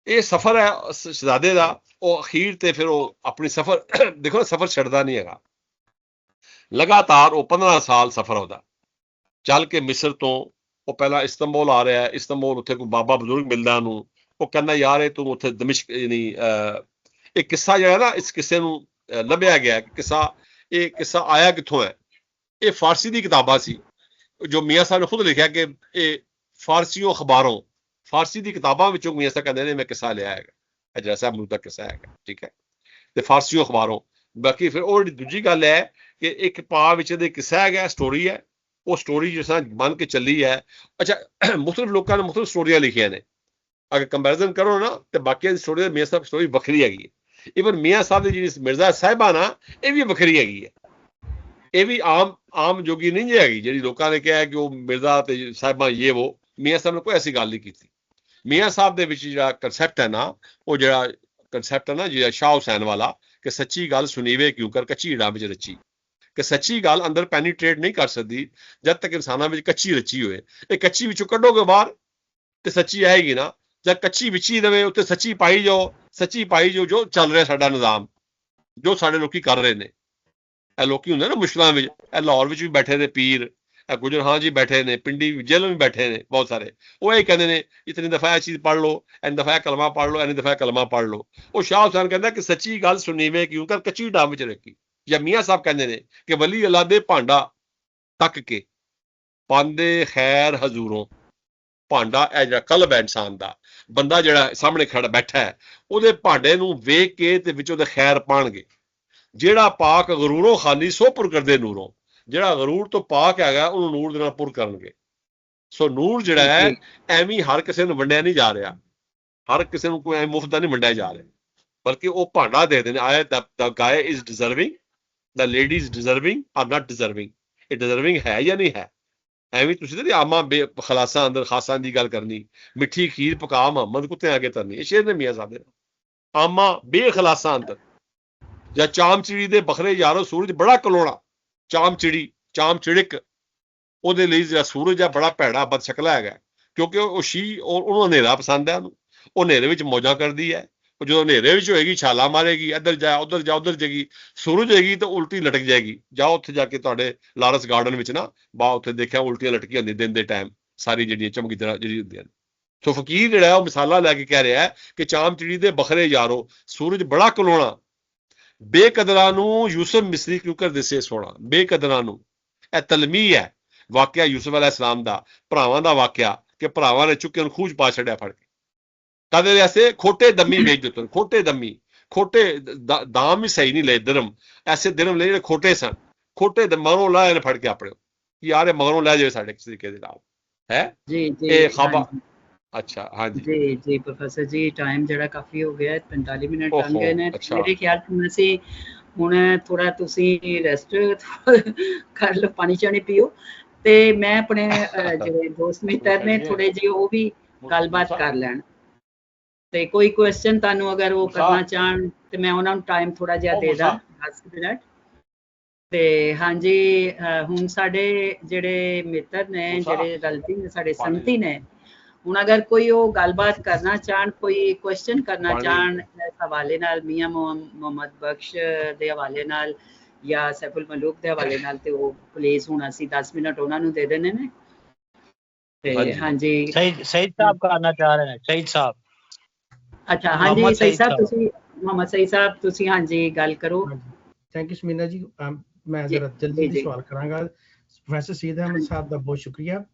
ਇਹ ਸਫ਼ਰ ਹੈ ਸ਼ਹਿਜ਼ਾਦੇ ਦਾ, ਉਹ ਅਖੀਰ ਤੇ ਫਿਰ ਉਹ ਆਪਣੀ ਸਫ਼ਰ ਦੇਖੋ, ਸਫ਼ਰ ਛੱਡਦਾ ਨਹੀਂ ਹੈਗਾ ਲਗਾਤਾਰ। ਉਹ 15 ਸਾਲ ਸਫ਼ਰ ਉਹਦਾ ਚੱਲ ਕੇ ਮਿਸਰ ਤੋਂ ਉਹ ਪਹਿਲਾਂ ਇਸਤੰਬੁਲ ਆ ਰਿਹਾ। ਇਸਤੰਬੁਲ ਉੱਥੇ ਕੋਈ ਬਾਬਾ ਬਜ਼ੁਰਗ ਮਿਲਦਾ ਉਹਨੂੰ, ਉਹ ਕਹਿੰਦਾ ਯਾਰ ਇਹ ਤੂੰ ਉੱਥੇ ਦਮਿਸ਼ਕ ਨਹੀਂ। ਇਹ ਕਿੱਸਾ ਜਿਹੜਾ ਨਾ, ਇਸ ਕਿੱਸੇ ਨੂੰ ਲੱਭਿਆ ਗਿਆ ਕਿੱਸਾ, ਇਹ ਕਿੱਸਾ ਆਇਆ ਕਿੱਥੋਂ ਹੈ। ਇਹ ਫਾਰਸੀ ਦੀ ਕਿਤਾਬਾਂ ਸੀ ਜੋ ਮੀਆਂ ਸਾਹਿਬ ਨੇ ਖੁਦ ਲਿਖਿਆ ਕਿ ਇਹ ਫਾਰਸੀਓ ਅਖਬਾਰੋਂ, ਫਾਰਸੀ ਦੀ ਕਿਤਾਬਾਂ ਵਿੱਚੋਂ ਮੀਆਂ ਸਾਹਿਬ ਕਹਿੰਦੇ ਨੇ ਮੈਂ ਕਿੱਸਾ ਲਿਆ ਹੈਗਾ, ਇਹ ਜਿਹੜਾ ਸਾਹਿਬ ਦਾ ਕਿੱਸਾ ਹੈਗਾ, ਠੀਕ ਹੈ, ਤੇ ਫਾਰਸੀਓ ਅਖਬਾਰੋਂ। ਬਾਕੀ ਫਿਰ ਉਹ ਜਿਹੜੀ ਦੂਜੀ ਗੱਲ ਹੈ ਕਿ ਇੱਕ ਪਾ ਵਿੱਚ ਇਹਦੇ ਕਿੱਸਾ ਹੈਗਾ, ਸਟੋਰੀ ਹੈ। ਉਹ ਸਟੋਰੀ ਜਿਸ ਤਰ੍ਹਾਂ ਬਣ ਕੇ ਚੱਲੀ ਹੈ। ਅੱਛਾ, ਮੁਖਤਲਿਫ ਲੋਕਾਂ ਨੇ ਮੁਖਤਲਿਫ ਸਟੋਰੀਆਂ ਲਿਖੀਆਂ ਨੇ, ਅਗਰ ਕੰਪੈਰੀਜ਼ਨ ਕਰੋ ਨਾ ਤੇ ਬਾਕੀਆਂ ਦੀ ਸਟੋਰੀ, ਮੀਆਂ ਸਾਹਿਬ ਸਟੋਰੀ ਵੱਖਰੀ ਹੈਗੀ। ਈਵਨ ਮੀਆਂ ਸਾਹਿਬ ਦੀ ਜਿਹੜੀ ਮਿਰਜ਼ਾ ਸਾਹਿਬਾ ਨਾ, ਇਹ ਵੀ ਵੱਖਰੀ ਹੈਗੀ ਹੈ। ਇਹ ਵੀ ਆਮ ਜੋਗੀ ਨਹੀਂ ਹੈਗੀ ਜਿਹੜੀ ਲੋਕਾਂ ਨੇ ਕਿਹਾ ਕਿ ਉਹ ਮਿਰਜ਼ਾ ਤੇ ਸਾਹਿਬਾਂ ਇਹ ਉਹ। ਮੀਆਂ ਸਾਹਿਬ ਨੇ ਕੋਈ ਐਸੀ ਗੱਲ ਨਹੀਂ ਕੀਤੀ। ਮੀਆਂ ਸਾਹਿਬ ਦੇ ਵਿੱਚ ਜਿਹੜਾ ਕਨਸੈਪਟ ਹੈ ਨਾ, ਉਹ ਜਿਹੜਾ ਕਨਸੈਪਟ ਹੈ ਨਾ ਜਿਹੜਾ ਸ਼ਾਹ ਹੁਸੈਨ ਵਾਲਾ, ਕਿ ਸੱਚੀ ਗੱਲ ਸੁਣੀਵੇ ਕਿਉਂ ਕਰ ਕੱਚੀ ਹੀੜਾਂ ਵਿੱਚ ਰਚੀ, ਕਿ ਸੱਚੀ ਗੱਲ ਅੰਦਰ ਪੈਨੀਟ੍ਰੇਟ ਨਹੀਂ ਕਰ ਸਕਦੀ ਜਦ ਤੱਕ ਇਨਸਾਨਾਂ ਵਿੱਚ ਕੱਚੀ ਰਚੀ ਹੋਏ। ਇਹ ਕੱਚੀ ਵਿੱਚੋਂ ਕੱਢੋਗੇ ਬਾਹਰ ਤੇ ਸੱਚੀ ਆਏਗੀ ਨਾ। ਜਦ ਕੱਚੀ ਵਿਚੀ ਦੇਵੇ ਉੱਤੇ ਸੱਚੀ ਪਾਈ ਜਾਓ, ਸੱਚੀ ਪਾਈ ਜਾਓ। ਜੋ ਚੱਲ ਰਿਹਾ ਸਾਡਾ ਨਿਜ਼ਾਮ, ਜੋ ਸਾਡੇ ਲੋਕੀ ਕਰ ਰਹੇ ਨੇ, ਇਹ ਲੋਕੀ ਹੁੰਦੇ ਨਾ ਮੁਸ਼ਕਲਾਂ ਵਿੱਚ, ਇਹ ਲਾਹੌਰ ਵਿੱਚ ਵੀ ਬੈਠੇ ਨੇ ਪੀਰ, ਇਹ ਗੁਜਰ ਹਾਂ ਜੀ ਬੈਠੇ ਨੇ, ਪਿੰਡੀ ਜੇਲ੍ਹ ਵੀ ਬੈਠੇ ਨੇ ਬਹੁਤ ਸਾਰੇ, ਉਹ ਇਹ ਕਹਿੰਦੇ ਨੇ ਇਤਨੀ ਦਫਾ ਇਹ ਚੀਜ਼ ਪੜ੍ਹ ਲਓ, ਇੰਨੀ ਦਫਾ ਕਲਮਾ ਪੜ੍ਹ ਲਓ, ਇੰਨੀ ਦਫਾ ਕਲਮਾ ਪੜ੍ਹ ਲਓ। ਉਹ ਸ਼ਾਹ ਹੁਸੈਨ ਕਹਿੰਦਾ ਕਿ ਸੱਚੀ ਗੱਲ ਸੁਣੀਵੇਂ ਕਿਉਂ ਕਰ ਕੱਚੀ ਢਾਂ ਵਿੱਚ ਰੱਖੀ। ਜਾਂ ਮੀਆਂ ਸਾਹਿਬ ਕਹਿੰਦੇ ਨੇ ਕਿ ਵਲੀ ਅੱਲਾ ਦੇ ਭਾਂਡਾ ਤੱਕ ਕੇ ਪਾਂਦੇ ਖੈਰ ਹਜ਼ੂਰੋਂ। ਭਾਂਡਾ ਇਹ ਜਿਹੜਾ ਕਲਬ ਹੈ ਇਨਸਾਨ ਦਾ, ਬੰਦਾ ਜਿਹੜਾ ਸਾਹਮਣੇ ਖੜਾ ਬੈਠਾ ਹੈ, ਉਹਦੇ ਭਾਂਡੇ ਨੂੰ ਵੇਖ ਕੇ ਤੇ ਵਿੱਚ ਉਹਦੇ ਖੈਰ ਪਾਣਗੇ। ਜਿਹੜਾ ਪਾਕ ਗਰੂਰੋਂ ਖਾਲੀ ਸੋ ਪੁਰ ਕਰਦੇ ਨੂਰੋਂ, ਜਿਹੜਾ ਗਰੂਰ ਤੋਂ ਪਾਕ ਹੈਗਾ ਉਹਨੂੰ ਨੂਰ ਦੇ ਨਾਲ ਪੁਰ ਕਰਨਗੇ। ਸੋ ਨੂਰ ਜਿਹੜਾ ਹੈ ਐਵੇਂ ਹਰ ਕਿਸੇ ਨੂੰ ਵੰਡਿਆ ਨਹੀਂ ਜਾ ਰਿਹਾ, ਹਰ ਕਿਸੇ ਨੂੰ ਕੋਈ ਐ ਮੁਫਤ ਦਾ ਨਹੀਂ ਵੰਡਿਆ ਜਾ ਰਿਹਾ, ਬਲਕਿ ਉਹ ਭਾਂਡਾ ਦੇ ਦੇਣੇ। ਆਏ ਦ ਗਾਏ is deserving, the lady is deserving are not deserving. ਇਹ ਡਿਜ਼ਰਵਿੰਗ ਹੈ ਜਾਂ ਨਹੀਂ ਹੈ। ਐਵੇਂ ਤੁਸੀਂ ਤਾਂ ਆਮਾ ਖਲਾਸਾਂ ਅੰਦਰ ਖਾਸਾਂ ਦੀ ਗੱਲ ਕਰਨੀ, ਮਿੱਠੀ ਖੀਰ ਪਕਾ ਮੁਹੰਮਦ ਕੁੱਤੇ ਅੱਗੇ ਧਰਨੀ। ਇਹ ਸ਼ੇਰ ਨੇ ਮੀਆਂ ਸਾਹਿਬ ਦੇ। ਆਮਾ ਬੇਖਲਾਸਾਂ ਅੰਦਰ, ਜਾਂ ਚਾਮ ਚਿੜੀ ਦੇ ਬਖਰੇ ਯਾਰੋ ਸੂਰਜ ਬੜਾ ਕਲੋਣਾ। ਚਾਮ ਚਿੜਕ ਉਹਦੇ ਲਈ ਜਿਹੜਾ ਸੂਰਜ ਆ ਬੜਾ ਭੈੜਾ ਬਦਸ਼ਕਲਾ ਹੈਗਾ, ਕਿਉਂਕਿ ਉਹ ਉਹਨੂੰ ਹਨੇਰਾ ਪਸੰਦ ਹੈ। ਉਹ ਹਨੇਰੇ ਵਿੱਚ ਮੌਜਾਂ ਕਰਦੀ ਹੈ। ਉਹ ਜਦੋਂ ਹਨੇਰੇ ਵਿੱਚ ਹੋਏਗੀ ਛਾਲਾ ਮਾਰੇਗੀ, ਇੱਧਰ ਜਾ ਉੱਧਰ ਜਾ, ਉੱਧਰ ਜਾਏਗੀ। ਸੂਰਜ ਹੋਏਗੀ ਤਾਂ ਉਲਟੀ ਲਟਕ ਜਾਏਗੀ। ਜਾਓ ਉੱਥੇ ਜਾ ਕੇ ਤੁਹਾਡੇ ਲਾਰਸ ਗਾਰਡਨ ਵਿੱਚ ਨਾ ਬਾ, ਉੱਥੇ ਦੇਖਿਆ ਉਲਟੀਆਂ ਲਟਕੀਆਂ ਹੁੰਦੀਆਂ ਦਿਨ ਦੇ ਟਾਈਮ, ਸਾਰੀ ਜਿਹੜੀਆਂ ਚਮਕੀ ਤਰ੍ਹਾਂ ਜਿਹੜੀ ਹੁੰਦੀਆਂ ਨੇ। ਸੋ ਫਕੀਰ ਜਿਹੜਾ ਉਹ ਮਿਸਾਲਾ ਲੈ ਕੇ ਕਹਿ ਰਿਹਾ ਹੈ ਕਿ ਚਾਮ ਚਿੜੀ ਦੇ ਬਖਰੇ ਯਾਰੋ ਸੂਰਜ ਬੜਾ ਕਲੋਣਾ, ਬੇਕਦਰਾਂ ਨੂੰ ਯੂਸਫ ਮਿਸਰੀ ਕਿਉਂ ਕਰ ਦਿਸੇ ਸੋਹਣਾ। ਬੇਕਦਰਾਂ ਨੂੰ, ਇਹ ਤਲਮੀ ਹੈ ਵਾਕਿਆ ਯੂਸਫ ਅਲੈਹ ਇਸਲਾਮ ਦਾ, ਭਰਾਵਾਂ ਦਾ ਵਾਕਿਆ, ਕਿ ਭਰਾਵਾਂ ਨੇ ਚੁੱਕੇ ਨੂੰ ਖੂਜ ਪਾ ਛੱਡਿਆ ਫੜ ਕੇ। ਕਦੇ ਐਸੇ ਖੋਟੇ ਦਮੀ ਵੇਚ ਦਿੱਤੇ, ਖੋਟੇ ਦਮੀ, ਖੋਟੇ ਦਾਮ ਵੀ ਸਹੀ ਨਹੀਂ ਲਏ, ਦਿਰਮ ਐਸੇ ਦਿਰਮ ਲਏ ਜਿਹੜੇ ਖੋਟੇ ਸਨ। ਖੋਟੇ ਮਗਰੋਂ ਲਾਏ ਨੇ ਫੜ ਕੇ ਆਪਣੇ, ਯਾਰ ਇਹ ਮਗਰੋਂ ਲੈ ਜਾਵੇ ਸਾਡੇ ਕਿਸੇ ਤਰੀਕੇ ਦੇ ਨਾਲ ਹੈ ਇਹ ਖਾਬਾ। ਅੱਛਾ ਹਾਂਜੀ ਜੀ ਪ੍ਰੋਫੈਸਰ ਜੀ, ਟਾਈਮ ਜਿਹੜਾ ਕਾਫੀ ਹੋ ਗਿਆ, 45 ਮਿੰਟ ਲੰਘ ਗਏ ਨੇ। ਮੇਰੇ ਖਿਆਲ ਚ ਅਸੀਂ ਹੁਣ ਥੋੜਾ ਤੁਸੀਂ ਰੈਸਟ ਕਰ ਲਓ, ਪਾਣੀ ਚਾਣੀ ਪੀਓ, ਤੇ ਮੈਂ ਆਪਣੇ ਜਿਹੜੇ ਦੋਸਤ ਮਿੱਤਰ ਨੇ ਥੋੜੇ ਜਿਹੇ ਉਹ ਵੀ ਗੱਲਬਾਤ ਕਰ ਲੈਣ, ਤੇ ਕੋਈ ਕੁਐਸਚਨ ਤੁਹਾਨੂੰ ਅਗਰ ਉਹ ਕਰਨਾ ਚਾਹਣ ਤੇ ਮੈਂ ਉਹਨਾਂ ਨੂੰ ਟਾਈਮ ਥੋੜਾ ਜਿਹਾ ਦੇ ਦਾਂ, 10 ਮਿੰਟ। ਤੇ ਹਾਂਜੀ, ਹੁਣ ਸਾਡੇ ਜਿਹੜੇ ਮਿੱਤਰ ਨੇ, ਜਿਹੜੇ ਰਲਤੀ ਨੇ, ਸਾਡੇ ਸੰਗਤੀ ਨੇ, ਹੁਣ ਅਗਰ ਕੋਈ ਉਹ ਗੱਲਬਾਤ ਕਰਨਾ ਚਾਹਣ, ਕੋਈ ਕੁਐਸਚਨ ਕਰਨਾ ਚਾਹਣ ਇਸ ਹਵਾਲੇ ਨਾਲ, ਮੀਆਂ ਮੁਹੰਮਦ ਬਖਸ਼ ਦੇ ਹਵਾਲੇ ਨਾਲ ਜਾਂ ਸੈਫੁਲ ਮਲੂਕ ਦੇ ਹਵਾਲੇ ਨਾਲ, ਤੇ ਉਹ ਪਲੀਜ਼ ਹੁਣ ਅਸੀਂ 10 ਮਿੰਟ ਉਹਨਾਂ ਨੂੰ ਦੇ ਦੇਣੇ ਨੇ। ਤੇ ਹਾਂਜੀ ਸਈਦ ਸਾਹਿਬ ਕਰਨਾ ਚਾਹ ਰਹੇ ਨੇ, ਸਈਦ ਸਾਹਿਬ। ਅੱਛਾ ਹਾਂਜੀ ਸਈਦ ਸਾਹਿਬ, ਤੁਸੀਂ ਮੁਹੰਮਦ ਸਈਦ ਸਾਹਿਬ ਤੁਸੀਂ ਹਾਂਜੀ ਗੱਲ ਕਰੋ। ਥੈਂਕ ਯੂ ਸਮੀਨਾ ਜੀ। ਮੈਂ ਜ਼ਰਾ ਜਲਦੀ ਸਵਾਲ ਕਰਾਂਗਾ। ਪ੍ਰੋਫੈਸਰ ਸਈਦ ਅਹਿਮਦ ਸਾਹਿਬ ਦਾ ਬਹੁਤ ਸ਼ੁਕਰੀਆ।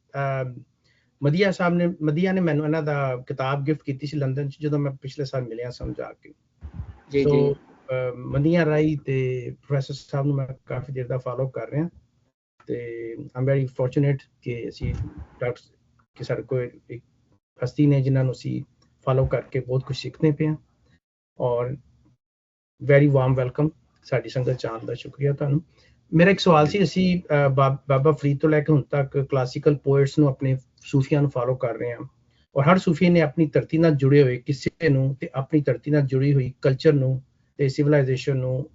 ਮਦੀਆ ਨੇ ਮੈਨੂੰ ਇਹਨਾਂ ਦਾ ਕਿਤਾਬ ਗਿਫਟ ਕੀਤੀ ਸੀ ਲੰਡਨ 'ਚ, ਜਦੋਂ ਮੈਂ ਪਿਛਲੇ ਸਾਲ ਮਿਲਿਆ ਸਮਝਾ ਕੇ। ਸੋ ਮਦੀਆ ਰਾਈ ਤੇ ਪ੍ਰੋਫੈਸਰ ਸਾਹਿਬ ਨੂੰ ਮੈਂ ਕਾਫੀ ਦੇਰ ਦਾ ਫਾਲੋ ਕਰ ਰਿਹਾ, ਤੇ ਆਮ ਵੈਰੀ ਫੋਰਚੂਨੇਟ ਕਿ ਅਸੀਂ ਡਾਕਟਰ ਕਿ ਸਾਡੇ ਕੋਲ ਇੱਕ ਹਸਤੀ ਨੇ ਜਿਨ੍ਹਾਂ ਨੂੰ ਅਸੀਂ ਫਾਲੋ ਕਰਕੇ ਬਹੁਤ ਕੁਝ ਸਿੱਖਦੇ ਪਏ ਹਾਂ। ਔਰ ਵੈਰੀ ਵਾਰਮ ਵੈਲਕਮ ਸਾਡੀ ਸੰਗਤ 'ਚ ਆਉਣ ਦਾ। ਸ਼ੁਕਰੀਆ ਤੁਹਾਨੂੰ। ਮੇਰਾ ਇੱਕ ਸਵਾਲ ਸੀ, ਅਸੀਂ ਬਾਬਾ ਫਰੀਦ ਤੋਂ ਲੈ ਕੇ ਹੁਣ ਤੱਕ ਕਲਾਸੀਕਲ ਪੋਇਟਸ ਨੂੰ, ਆਪਣੇ ਸੂਫੀਆਂ ਨੂੰ ਫਾਲੋ ਕਰ ਰਹੇ ਹਾਂ, ਔਰ ਹਰ ਸੂਫੀ ਨੇ ਆਪਣੀ ਧਰਤੀ ਨਾਲ ਜੁੜੇ ਹੋਏ ਕਿਸੇ ਨੂੰ ਤੇ ਆਪਣੀ ਧਰਤੀ ਨਾਲ ਜੁੜੀ ਹੋਈ ਕਲਚਰ ਨੂੰ ਤੇ ਸਿਵਲਾਈਜੇਸ਼ਨ ਨੂੰ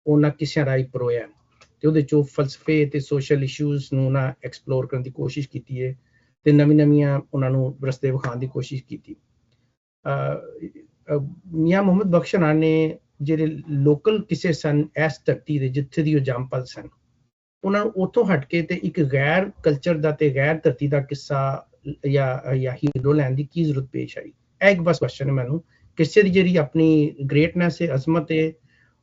ਉਹਨਾਂ ਕਿਸਿਆਂ ਰਾਹੀਂ ਪਰੋਇਆ, ਤੇ ਉਹਦੇ 'ਚੋਂ ਫਲਸਫੇ ਤੇ ਸੋਸ਼ਲ ਇਸ਼ੂਜ਼ ਨੂੰ ਨਾ ਐਕਸਪਲੋਰ ਕਰਨ ਦੀ ਕੋਸ਼ਿਸ਼ ਕੀਤੀ ਹੈ, ਤੇ ਨਵੀਆਂ ਉਹਨਾਂ ਨੂੰ ਰਸਤੇ ਵਿਖਾਉਣ ਦੀ ਕੋਸ਼ਿਸ਼ ਕੀਤੀ। ਮੀਆਂ ਮੁਹੰਮਦ ਬਖਸ਼ ਨੇ ਜਿਹੜੇ ਲੋਕਲ ਕਿਸੇ ਸਨ ਇਸ ਧਰਤੀ ਦੇ, ਜਿੱਥੇ ਦੀ ਉਹ ਜੰਮਪਲ ਸਨ, ਉਹਨਾਂ ਨੂੰ ਉੱਥੋਂ ਹਟ ਕੇ ਤੇ ਇੱਕ ਗੈਰ ਕਲਚਰ ਦਾ ਤੇ ਗੈਰ ਧਰਤੀ ਦਾ ਕਿੱਸਾ ਜਾਂ ਹੀਰੋ ਲੈਣ ਦੀ ਕੀ ਜ਼ਰੂਰਤ ਪੇਸ਼ ਆਈ? ਇਹ ਇੱਕ ਬਸ ਕੁਐਸਚਨ ਹੈ ਮੈਨੂੰ। ਕਿਸੇ ਦੀ ਜਿਹੜੀ ਆਪਣੀ ਗ੍ਰੇਟਨੈਸ ਹੈ, ਅਜ਼ਮਤ ਹੈ,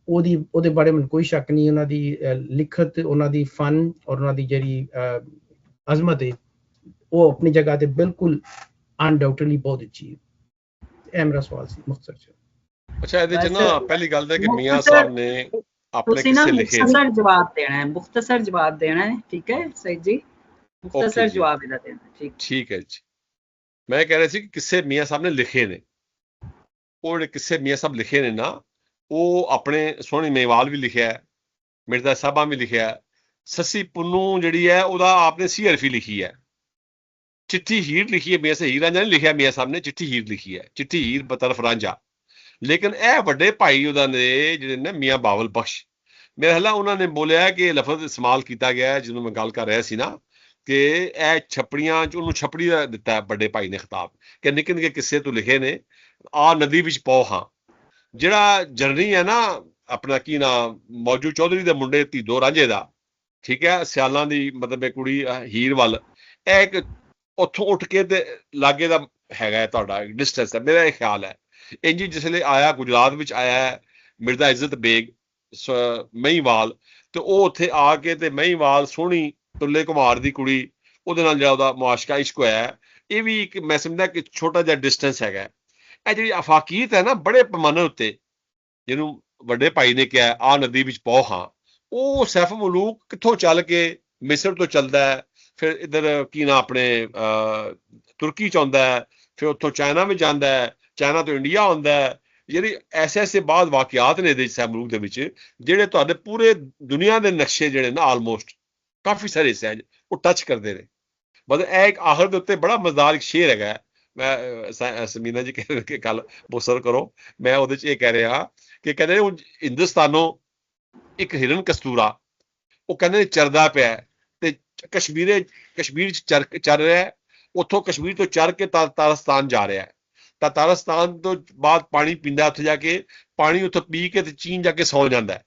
ਉਹਦੇ ਬਾਰੇ ਮੈਨੂੰ ਕੋਈ ਸ਼ੱਕ ਨਹੀਂ। ਉਹਨਾਂ ਦੀ ਲਿਖਤ, ਉਹਨਾਂ ਦੀ ਫਨ ਔਰ ਉਹਨਾਂ ਦੀ ਜਿਹੜੀ ਅਜ਼ਮਤ ਹੈ, ਉਹ ਆਪਣੀ ਜਗ੍ਹਾ ਤੇ ਬਿਲਕੁਲ ਅਨਡਾਊਟਡਲੀ ਬਹੁਤ ਅੱਛੀ ਹੈ। ਇਹ ਮੇਰਾ ਸਵਾਲ ਸੀ ਮੁਖਤਸਰ 'ਚ। ਅੱਛਾ, ਇਹਦੇ 'ਚ ਨਾ ਪਹਿਲੀ ਗੱਲ ਹੈ ਕਿ ਮੀਆਂ ਸਾਹਿਬ ਨੇ ਆਪਣੇ ਕਿਸੇ ਲਿਖੇ ਮੁਖਤਸਰ ਜਵਾਬ ਦੇਣਾ ਹੈ, ਮੁਖਤਸਰ ਜਵਾਬ ਦੇਣਾ ਹੈ। ਠੀਕ ਹੈ ਸਈਦ ਜੀ, ਮੁਖਤਸਰ ਜਵਾਬ ਇਹਦਾ ਦੇਣਾ। ਠੀਕ ਹੈ ਜੀ। ਮੈਂ ਕਹਿ ਰਿਹਾ ਸੀ ਕਿ ਕਿਸੇ ਮੀਆਂ ਸਾਹਿਬ ਨੇ ਲਿਖੇ ਨੇ, ਉਹ ਜਿਹੜੇ ਕਿਸੇ ਮੀਆਂ ਸਾਹਿਬ ਲਿਖੇ ਨੇ ਨਾ, ਉਹ ਆਪਣੇ ਸੋਹਣੀ ਮੇਵਾਲ ਵੀ ਲਿਖਿਆ, ਮਿਰਜ਼ਾ ਸਾਹਿਬਾ ਵੀ ਲਿਖਿਆ, ਸੱਸੀ ਪੁੰਨੂ ਜਿਹੜੀ ਹੈ ਉਹਦਾ ਆਪਨੇ ਸੀਹਰਫੀ ਲਿਖੀ ਹੈ, ਚਿੱਠੀ ਹੀਰ ਲਿਖੀ ਹੈ, ਮੀਆਂ ਹੀਰ ਰਾਂਝਾ ਨਹੀਂ ਲਿਖਿਆ, ਮੀਆਂ ਸਾਹਿਬ ਨੇ ਚਿੱਠੀ ਹੀਰ ਲਿਖੀ ਹੈ, ਚਿੱਠੀ ਹੀਰ ਬਤਰਫ ਰਾਂਝਾ। ਲੇਕਿਨ ਇਹ ਵੱਡੇ ਭਾਈ ਉਹਦਾ ਨੇ ਜਿਹੜੇ ਨੇ ਮੀਆਂ ਬਾਵਲ ਬਖਸ਼, ਮੇਰੇ ਖਿਆਲ ਉਹਨਾਂ ਨੇ ਬੋਲਿਆ ਕਿ ਲਫ਼ਜ਼ ਇਸਤੇਮਾਲ ਕੀਤਾ ਗਿਆ ਜਿਹਨੂੰ ਮੈਂ ਗੱਲ ਕਰ ਰਿਹਾ ਸੀ ਨਾ, ਕਿ ਇਹ ਛਪੜੀਆਂ ਚ ਉਹਨੂੰ ਛਪੜੀ ਦਾ ਦਿੱਤਾ ਵੱਡੇ ਭਾਈ ਨੇ ਖਿਤਾਬ, ਕਿ ਨਿੱਕੇ ਨਿੱਕੇ ਕਿੱਸੇ ਤੋਂ ਲਿਖੇ ਨੇ, ਆ ਨਦੀ ਵਿੱਚ ਪਓ ਹਾਂ। ਜਿਹੜਾ ਜਰਨੀ ਹੈ ਨਾ ਆਪਣਾ ਕੀ ਨਾਮ ਮੌਜੂ ਚੌਧਰੀ ਦੇ ਮੁੰਡੇ ਧੀਦੋ ਰਾਂਝੇ ਦਾ, ਠੀਕ ਹੈ, ਸਿਆਲਾਂ ਦੀ ਮਤਲਬ ਇਹ ਕੁੜੀ ਹੀਰ ਵੱਲ, ਇਹ ਇੱਕ ਉੱਥੋਂ ਉੱਠ ਕੇ ਤੇ ਲਾਗੇ ਦਾ ਹੈਗਾ ਤੁਹਾਡਾ ਡਿਸਟੈਂਸ ਹੈ, ਮੇਰਾ ਇਹ ਖਿਆਲ ਹੈ। ਇੰਝ ਜਿਸਲੇ ਆਇਆ ਗੁਜਰਾਤ ਵਿੱਚ ਆਇਆ ਮਿਰਜ਼ਾ ਇੱਜ਼ਤ ਬੇਗ ਮਹੀਵਾਲ, ਤੇ ਉਹ ਉੱਥੇ ਆ ਕੇ ਤੇ ਮਹੀਵਾਲ ਸੋਹਣੀ ਤੁੱਲੇ ਕੁਮਾਰ ਦੀ ਕੁੜੀ, ਉਹਦੇ ਨਾਲ ਜਿਹੜਾ ਉਹਦਾ ਮੁਆਸ਼ਕਾ ਇਸ਼ਕ ਹੋਇਆ, ਇਹ ਵੀ ਇੱਕ ਮੈਂ ਸਮਝਦਾ ਕਿ ਛੋਟਾ ਜਿਹਾ ਡਿਸਟੈਂਸ ਹੈਗਾ। ਇਹ ਜਿਹੜੀ ਅਫਾਕੀਤ ਹੈ ਨਾ ਬੜੇ ਪੈਮਾਨੇ ਉੱਤੇ, ਜਿਹਨੂੰ ਵੱਡੇ ਭਾਈ ਨੇ ਕਿਹਾ ਆ ਨਦੀ ਵਿੱਚ ਪਓ ਹਾਂ, ਉਹ ਸੈਫ ਮਲੂਕ ਕਿੱਥੋਂ ਚੱਲ ਕੇ ਮਿਸਰ ਤੋਂ ਚੱਲਦਾ ਹੈ, ਫਿਰ ਇੱਧਰ ਕੀ ਨਾ ਆਪਣੇ ਤੁਰਕੀ ਚ ਆਉਂਦਾ ਹੈ, ਫਿਰ ਉੱਥੋਂ ਚਾਈਨਾ ਵਿੱਚ ਜਾਂਦਾ ਹੈ, ਚਾਈਨਾ ਤੋਂ ਇੰਡੀਆ ਆਉਂਦਾ ਹੈ। ਜਿਹੜੀ ਐਸੇ ਬਾਅਦ ਵਾਕਿਆਤ ਨੇ ਇਹਦੇ ਸੈਫ ਮਲੂਕ ਦੇ ਵਿੱਚ, ਜਿਹੜੇ ਤੁਹਾਡੇ ਪੂਰੇ ਦੁਨੀਆ ਦੇ ਨਕਸ਼ੇ ਜਿਹੜੇ ਨਾ ਆਲਮੋਸਟ ਕਾਫੀ ਸਾਰੇ ਹਿੱਸੇ ਉਹ ਟੱਚ ਕਰਦੇ ਨੇ। ਮਤਲਬ ਇਹ ਇੱਕ ਆਖਰ ਦੇ ਉੱਤੇ ਬੜਾ ਮਜ਼ੇਦਾਰ ਇੱਕ ਸ਼ੇਰ ਹੈਗਾ, ਮੈਂ ਸਮੀਨਾ ਜੀ ਕਹਿ ਰਹੇ ਕਿ ਕੱਲ ਬੋਸਰ ਕਰੋ, ਮੈਂ ਉਹਦੇ ਚ ਇਹ ਕਹਿ ਰਿਹਾ ਕਿ ਕਹਿੰਦੇ ਹੁਣ ਹਿੰਦੁਸਤਾਨੋਂ ਇੱਕ ਹਿਰਨ ਕਸਤੂਰਾ, ਉਹ ਕਹਿੰਦੇ ਚਰਦਾ ਪਿਆ ਤੇ ਕਸ਼ਮੀਰ ਚ ਚਰ ਰਿਹਾ, ਉੱਥੋਂ ਕਸ਼ਮੀਰ ਤੋਂ ਚਰ ਕੇ ਤਾਰਸਤਾਨ ਜਾ ਰਿਹਾ, ਤਾਂ ਤਾਰਸਤਾਨ ਤੋਂ ਬਾਅਦ ਪਾਣੀ ਪੀਂਦਾ, ਉੱਥੇ ਜਾ ਕੇ ਪਾਣੀ ਉੱਥੋਂ ਪੀ ਕੇ ਤੇ ਚੀਨ ਜਾ ਕੇ ਸੌ ਜਾਂਦਾ।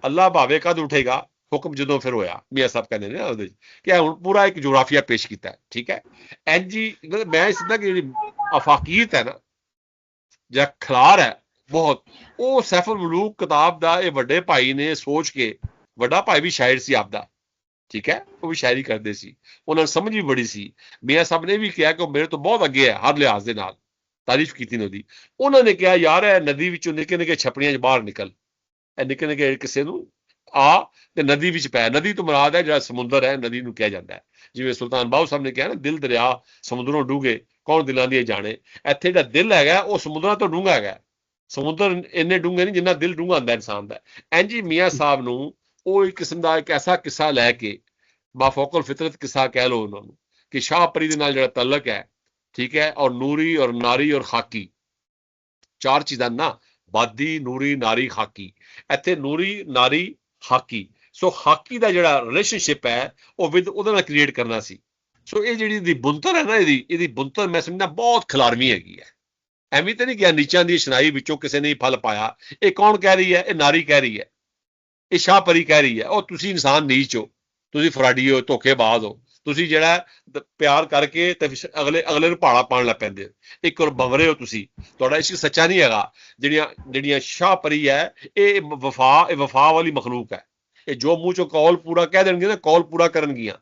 ਅੱਲਾ ਭਾਵੇਂ ਕਦ ਉੱਠੇਗਾ, ਹੁਕਮ ਜਦੋਂ ਫਿਰ ਹੋਇਆ, ਮੀਆਂ ਸਾਹਿਬ ਕਹਿੰਦੇ ਨੇ ਉਹਦੇ ਕਿ ਹੁਣ ਪੂਰਾ ਇੱਕ ਜੋਗਰਾਫੀਆ ਪੇਸ਼ ਕੀਤਾ, ਠੀਕ ਹੈ। ਐਨਜੀ ਮੈਂ ਸਿੱਧਾ ਕਿ ਜਿਹੜੀ ਅਫਾਕੀਤ ਹੈ ਨਾ ਜਾਂ ਖਲਾਰ ਹੈ ਬਹੁਤ, ਉਹ ਸੈਫੁਲ ਮਲੂਕ ਕਿਤਾਬ ਦਾ ਇਹ ਵੱਡੇ ਭਾਈ ਨੇ ਸੋਚ ਕੇ, ਵੱਡਾ ਭਾਈ ਵੀ ਸ਼ਾਇਰ ਸੀ ਆਪਦਾ, ਠੀਕ ਹੈ, ਉਹ ਵੀ ਸ਼ਾਇਰੀ ਕਰਦੇ ਸੀ, ਉਹਨਾਂ ਨੂੰ ਸਮਝ ਵੀ ਬੜੀ ਸੀ। ਮੀਆਂ ਸਾਹਿਬ ਨੇ ਵੀ ਕਿਹਾ ਕਿ ਉਹ ਮੇਰੇ ਤੋਂ ਬਹੁਤ ਅੱਗੇ ਹੈ ਹਰ ਲਿਹਾਜ਼ ਦੇ ਨਾਲ, ਤਾਰੀਫ ਕੀਤੀ ਨੇ ਉਹਦੀ। ਉਹਨਾਂ ਨੇ ਕਿਹਾ ਯਾਰ ਇਹ ਨਦੀ ਵਿੱਚੋਂ ਨਿੱਕੇ ਨਿੱਕੇ ਛਪੜੀਆਂ 'ਚ ਬਾਹਰ ਨਿਕਲ, ਇਹ ਨਿੱਕੇ ਨਿੱਕੇ ਕਿਸੇ ਨੂੰ ਆ ਤੇ ਨਦੀ ਵਿੱਚ ਪੈ। ਨਦੀ ਤੋਂ ਮੁਰਾਦ ਹੈ ਜਿਹੜਾ ਸਮੁੰਦਰ ਹੈ, ਨਦੀ ਨੂੰ ਕਿਹਾ ਜਾਂਦਾ ਹੈ। ਜਿਵੇਂ ਸੁਲਤਾਨ ਬਾਹੂ ਸਾਹਿਬ ਨੇ ਕਿਹਾ ਨਾ, ਦਿਲ ਦਰਿਆ ਸਮੁੰਦਰੋਂ ਡੂੰਘੇ ਕੌਣ ਦਿਲਾਂ ਦੀ ਜਾਣੇ, ਇੱਥੇ ਜਿਹੜਾ ਦਿਲ ਹੈਗਾ ਉਹ ਸਮੁੰਦਰਾਂ ਤੋਂ ਡੂੰਘਾ ਹੈਗਾ, ਸਮੁੰਦਰ ਇੰਨੇ ਡੂੰਘੇ ਨਹੀਂ ਜਿੰਨਾ ਦਿਲ ਡੂੰਘਾ ਹੁੰਦਾ ਇਨਸਾਨ ਦਾ। ਇੰਝ ਹੀ ਮੀਆਂ ਸਾਹਿਬ ਨੂੰ ਉਹ ਇੱਕ ਕਿਸਮ ਦਾ ਇੱਕ ਐਸਾ ਕਿੱਸਾ ਲੈ ਕੇ, ਮਾਫੌਕਲ ਫਿਤਰਤ ਕਿੱਸਾ ਕਹਿ ਲਓ ਉਹਨਾਂ ਨੂੰ, ਕਿ ਸ਼ਾਹਪਰੀ ਦੇ ਨਾਲ ਜਿਹੜਾ ਤਲਕ ਹੈ, ਠੀਕ ਹੈ, ਔਰ ਨੂਰੀ ਔਰ ਨਾਰੀ ਔਰ ਖਾਕੀ, ਚਾਰ ਚੀਜ਼ਾਂ ਨਾ, ਬਾਦੀ ਨੂਰੀ ਨਾਰੀ ਖਾਕੀ, ਇੱਥੇ ਨੂਰੀ ਨਾਰੀ ਹਾਕੀ। ਸੋ ਹਾਕੀ ਦਾ ਜਿਹੜਾ ਰਿਲੇਸ਼ਨਸ਼ਿਪ ਹੈ ਉਹ ਉਹਦੇ ਨਾਲ ਕ੍ਰੀਏਟ ਕਰਨਾ ਸੀ। ਸੋ ਇਹ ਜਿਹੜੀ ਦੀ ਬੁੰਤਰ ਹੈ ਨਾ, ਇਹਦੀ ਬੁੰਤਰ ਮੈਂ ਸਮਝਦਾ ਬਹੁਤ ਖਿਲਾਰਵੀਂ ਹੈਗੀ ਹੈ। ਐਵੇਂ ਤਾਂ ਨਹੀਂ ਗਿਆ ਨੀਚਾਂ ਦੀ ਸ਼ਨਾਈ ਵਿੱਚੋਂ ਕਿਸੇ ਨੇ ਫਲ ਪਾਇਆ। ਇਹ ਕੌਣ ਕਹਿ ਰਹੀ ਹੈ? ਇਹ ਨਾਰੀ ਕਹਿ ਰਹੀ ਹੈ, ਇਹ ਸ਼ਾਹਪਰੀ ਕਹਿ ਰਹੀ ਹੈ। ਉਹ ਤੁਸੀਂ ਇਨਸਾਨ ਨੀਚ ਹੋ, ਤੁਸੀਂ ਫਰਾਡੀ ਹੋ, ਧੋਖੇਬਾਜ਼ ਹੋ, ਤੁਸੀਂ ਜਿਹੜਾ ਪਿਆਰ ਕਰਕੇ ਤੇ ਅਗਲੇ ਨੂੰ ਭਾੜਾ ਪਾਉਣ ਲੱਗ ਪੈਂਦੇ ਹੋ, ਇੱਕ ਔਰ ਬਵਰੇ ਹੋ ਤੁਸੀਂ, ਤੁਹਾਡਾ ਇਸ਼ਕ ਸੱਚਾ ਨਹੀਂ ਹੈਗਾ। ਜਿਹੜੀਆਂ ਸ਼ਾਹਪਰੀ ਹੈ ਇਹ ਵਫਾ ਵਾਲੀ ਮਖਲੂਕ ਹੈ। ਇਹ ਜੋ ਮੂੰਹ ਚੋਂ ਕੌਲ ਪੂਰਾ ਕਹਿ ਦੇਣਗੇ ਨਾ, ਕੌਲ ਪੂਰਾ ਕਰਨਗੀਆਂ।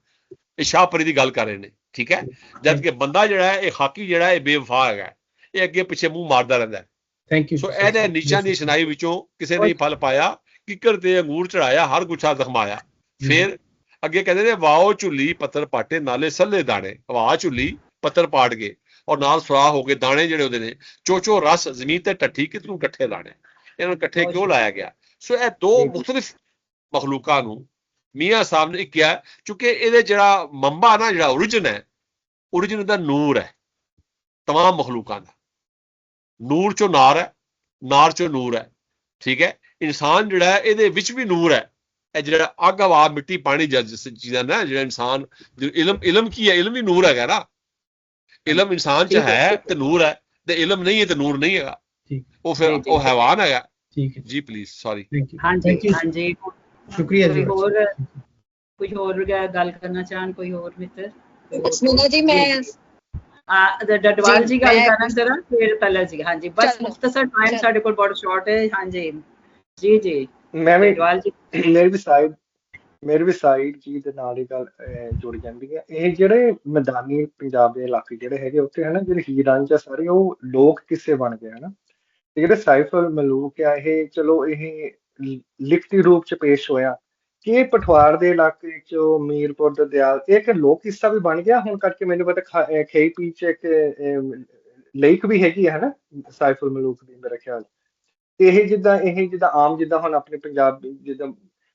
ਇਹ ਸ਼ਾਹਪਰੀ ਦੀ ਗੱਲ ਕਰ ਰਹੇ ਨੇ, ਠੀਕ ਹੈ। ਜਦ ਕਿ ਬੰਦਾ ਜਿਹੜਾ ਹੈ, ਇਹ ਖਾਕੀ ਜਿਹੜਾ ਇਹ ਬੇਵਫਾ ਹੈਗਾ, ਇਹ ਅੱਗੇ ਪਿੱਛੇ ਮੂੰਹ ਮਾਰਦਾ ਰਹਿੰਦਾ ਹੈ। Thank you. ਸੋ ਇਹਦੇ ਨੀਚਾਂ ਦੀ ਸ਼ਨਾਈ ਵਿੱਚੋਂ ਕਿਸੇ ਨੇ ਫਲ ਪਾਇਆ, ਕਿੱਕਰ ਤੇ ਅੰਗੂਰ ਚੜਾਇਆ, ਹਰ ਗੁੱਛਾ ਜ਼ਖਮਾਇਆ। ਫਿਰ ਅੱਗੇ ਕਹਿੰਦੇ ਨੇ ਵਾਓ ਝੁੱਲੀ ਪੱਤਰ ਪਾਟੇ ਨਾਲੇ ਸੱਲੇ ਦਾਣੇ, ਵਾਹ ਝੁੱਲੀ ਪੱਤਰ ਪਾਟ ਕੇ ਔਰ ਨਾਲ ਸੁਰਾਖ ਹੋ ਗਏ ਦਾਣੇ ਜਿਹੜੇ ਉਹਦੇ ਨੇ, ਚੋਚੋ ਰਸ ਜ਼ਮੀਨ ਤੇ ਟੱਠੀ ਕਿਤਨੂੰ ਇਕੱਠੇ ਲਾਣੇ। ਇਹਨਾਂ ਨੂੰ ਇਕੱਠੇ ਕਿਉਂ ਲਾਇਆ ਗਿਆ? ਸੋ ਇਹ ਦੋ ਮੁਖਤਲਿਫ ਮਖਲੂਕਾਂ ਨੂੰ ਮੀਆਂ ਸਾਹਿਬ ਨੇ ਕਿਹਾ, ਕਿਉਂਕਿ ਇਹਦੇ ਜਿਹੜਾ ਮੰਬਾ ਨਾ, ਜਿਹੜਾ ਓਰੀਜਨ ਹੈ, ਓਰੀਜਨ ਦਾ ਨੂਰ ਹੈ ਤਮਾਮ ਮਖਲੂਕਾਂ ਦਾ। ਨੂਰ ਚੋਂ ਨਾਰ ਹੈ, ਨਾਰ ਚੋਂ ਨੂਰ ਹੈ, ਠੀਕ ਹੈ। ਇਨਸਾਨ ਜਿਹੜਾ ਹੈ ਇਹਦੇ ਵਿੱਚ ਵੀ ਨੂਰ ਹੈ। ਇਹ ਜਿਹੜਾ ਅੱਗ ਹਵਾ ਮਿੱਟੀ ਪਾਣੀ ਚੀਜ਼ਾਂ ਨਾ, ਜਿਹੜਾ ਇਨਸਾਨ ਇਲਮ ਕੀ ਹੈ? ਇਲਮ ਵੀ ਨੂਰ ਹੈਗਾ ਨਾ। ਇਲਮ ਇਨਸਾਨ ਚ ਹੈ ਤੇ ਨੂਰ ਹੈ, ਤੇ ਇਲਮ ਨਹੀਂ ਹੈ ਤੇ ਨੂਰ ਨਹੀਂ ਹੈਗਾ, ਉਹ ਫਿਰ ਉਹ ਹੈਵਾਨ ਹੈਗਾ। ਠੀਕ ਹੈ ਜੀ, ਪਲੀਜ਼, ਸੌਰੀ। ਹਾਂਜੀ ਹਾਂਜੀ, ਸ਼ੁਕਰੀਆ ਜੀ। ਕੋਈ ਹੋਰ ਗੱਲ ਕਰਨਾ ਚਾਹਣ? ਕੋਈ ਹੋਰ ਮਿੱਤਰ? ਸੁਨੀਤਾ ਜੀ, ਮੈਂ ਡਡਵਾਲ ਜੀ ਗੱਲ ਕਰਨਾ ਜ਼ਰਾ, ਫਿਰ ਪਹਿਲਾਂ ਜੀ। ਹਾਂਜੀ, ਬਸ ਮੁਖਤਸਰ ਟਾਈਮ ਸਾਡੇ ਕੋਲ ਬਹੁਤ ਸ਼ਾਰਟ ਹੈ। ਹਾਂਜੀ ਜੀ ਜੀ, ਮੈਂ ਵੀ ਡਡਵਾਲ ਜੀ, ਮੇਰੀ ਵੀ ਸਾਈਡ ਜੀ ਦੇ ਨਾਲ ਹੀ ਗੱਲ ਜੁੜ ਜਾਂਦੀ ਹੈ। ਇਹ ਜਿਹੜੇ ਮੈਦਾਨੀ ਪੰਜਾਬ ਦੇ ਇਲਾਕੇ ਜਿਹੜੇ ਹੈਗੇ ਉੱਥੇ ਹੈ ਨਾ, ਜਿਹੜੇ ਹੀਰ ਰਾਂਝਾ ਸਾਰੇ ਉਹ ਲੋਕ ਕਿੱਸੇ ਬਣ ਗਏ ਹਨ। ਤੇ ਜਿਹੜੇ ਸਾਈਫੁਲ ਮਲੂਕ ਆ, ਇਹ ਚਲੋ ਇਹ ਲਿਖਤੀ ਰੂਪ ਚ ਪੇਸ਼ ਹੋਇਆ ਕਿ ਪਠਵਾਰ ਦੇ ਇਲਾਕੇ ਚੋਂ ਮੀਰਪੁਰ ਦਾ ਦਿਆਲ, ਇਹ ਇੱਕ ਲੋਕ ਕਿੱਸਾ ਵੀ ਬਣ ਗਿਆ ਹੁਣ ਕਰਕੇ। ਮੈਨੂੰ ਪਤਾ ਖੇਈ ਪੀ ਚ ਇੱਕ ਲੇਕ ਵੀ ਹੈਗੀ ਹੈ ਨਾ ਸਾਈਫੁਲ ਮਲੂਕ ਦੀ, ਮੇਰਾ ਖਿਆਲ। ਇਹ ਜਿੱਦਾਂ ਆਮ ਜਿੱਦਾਂ ਹੁਣ ਆਪਣੇ ਪੰਜਾਬ ਜਿੱਦਾਂ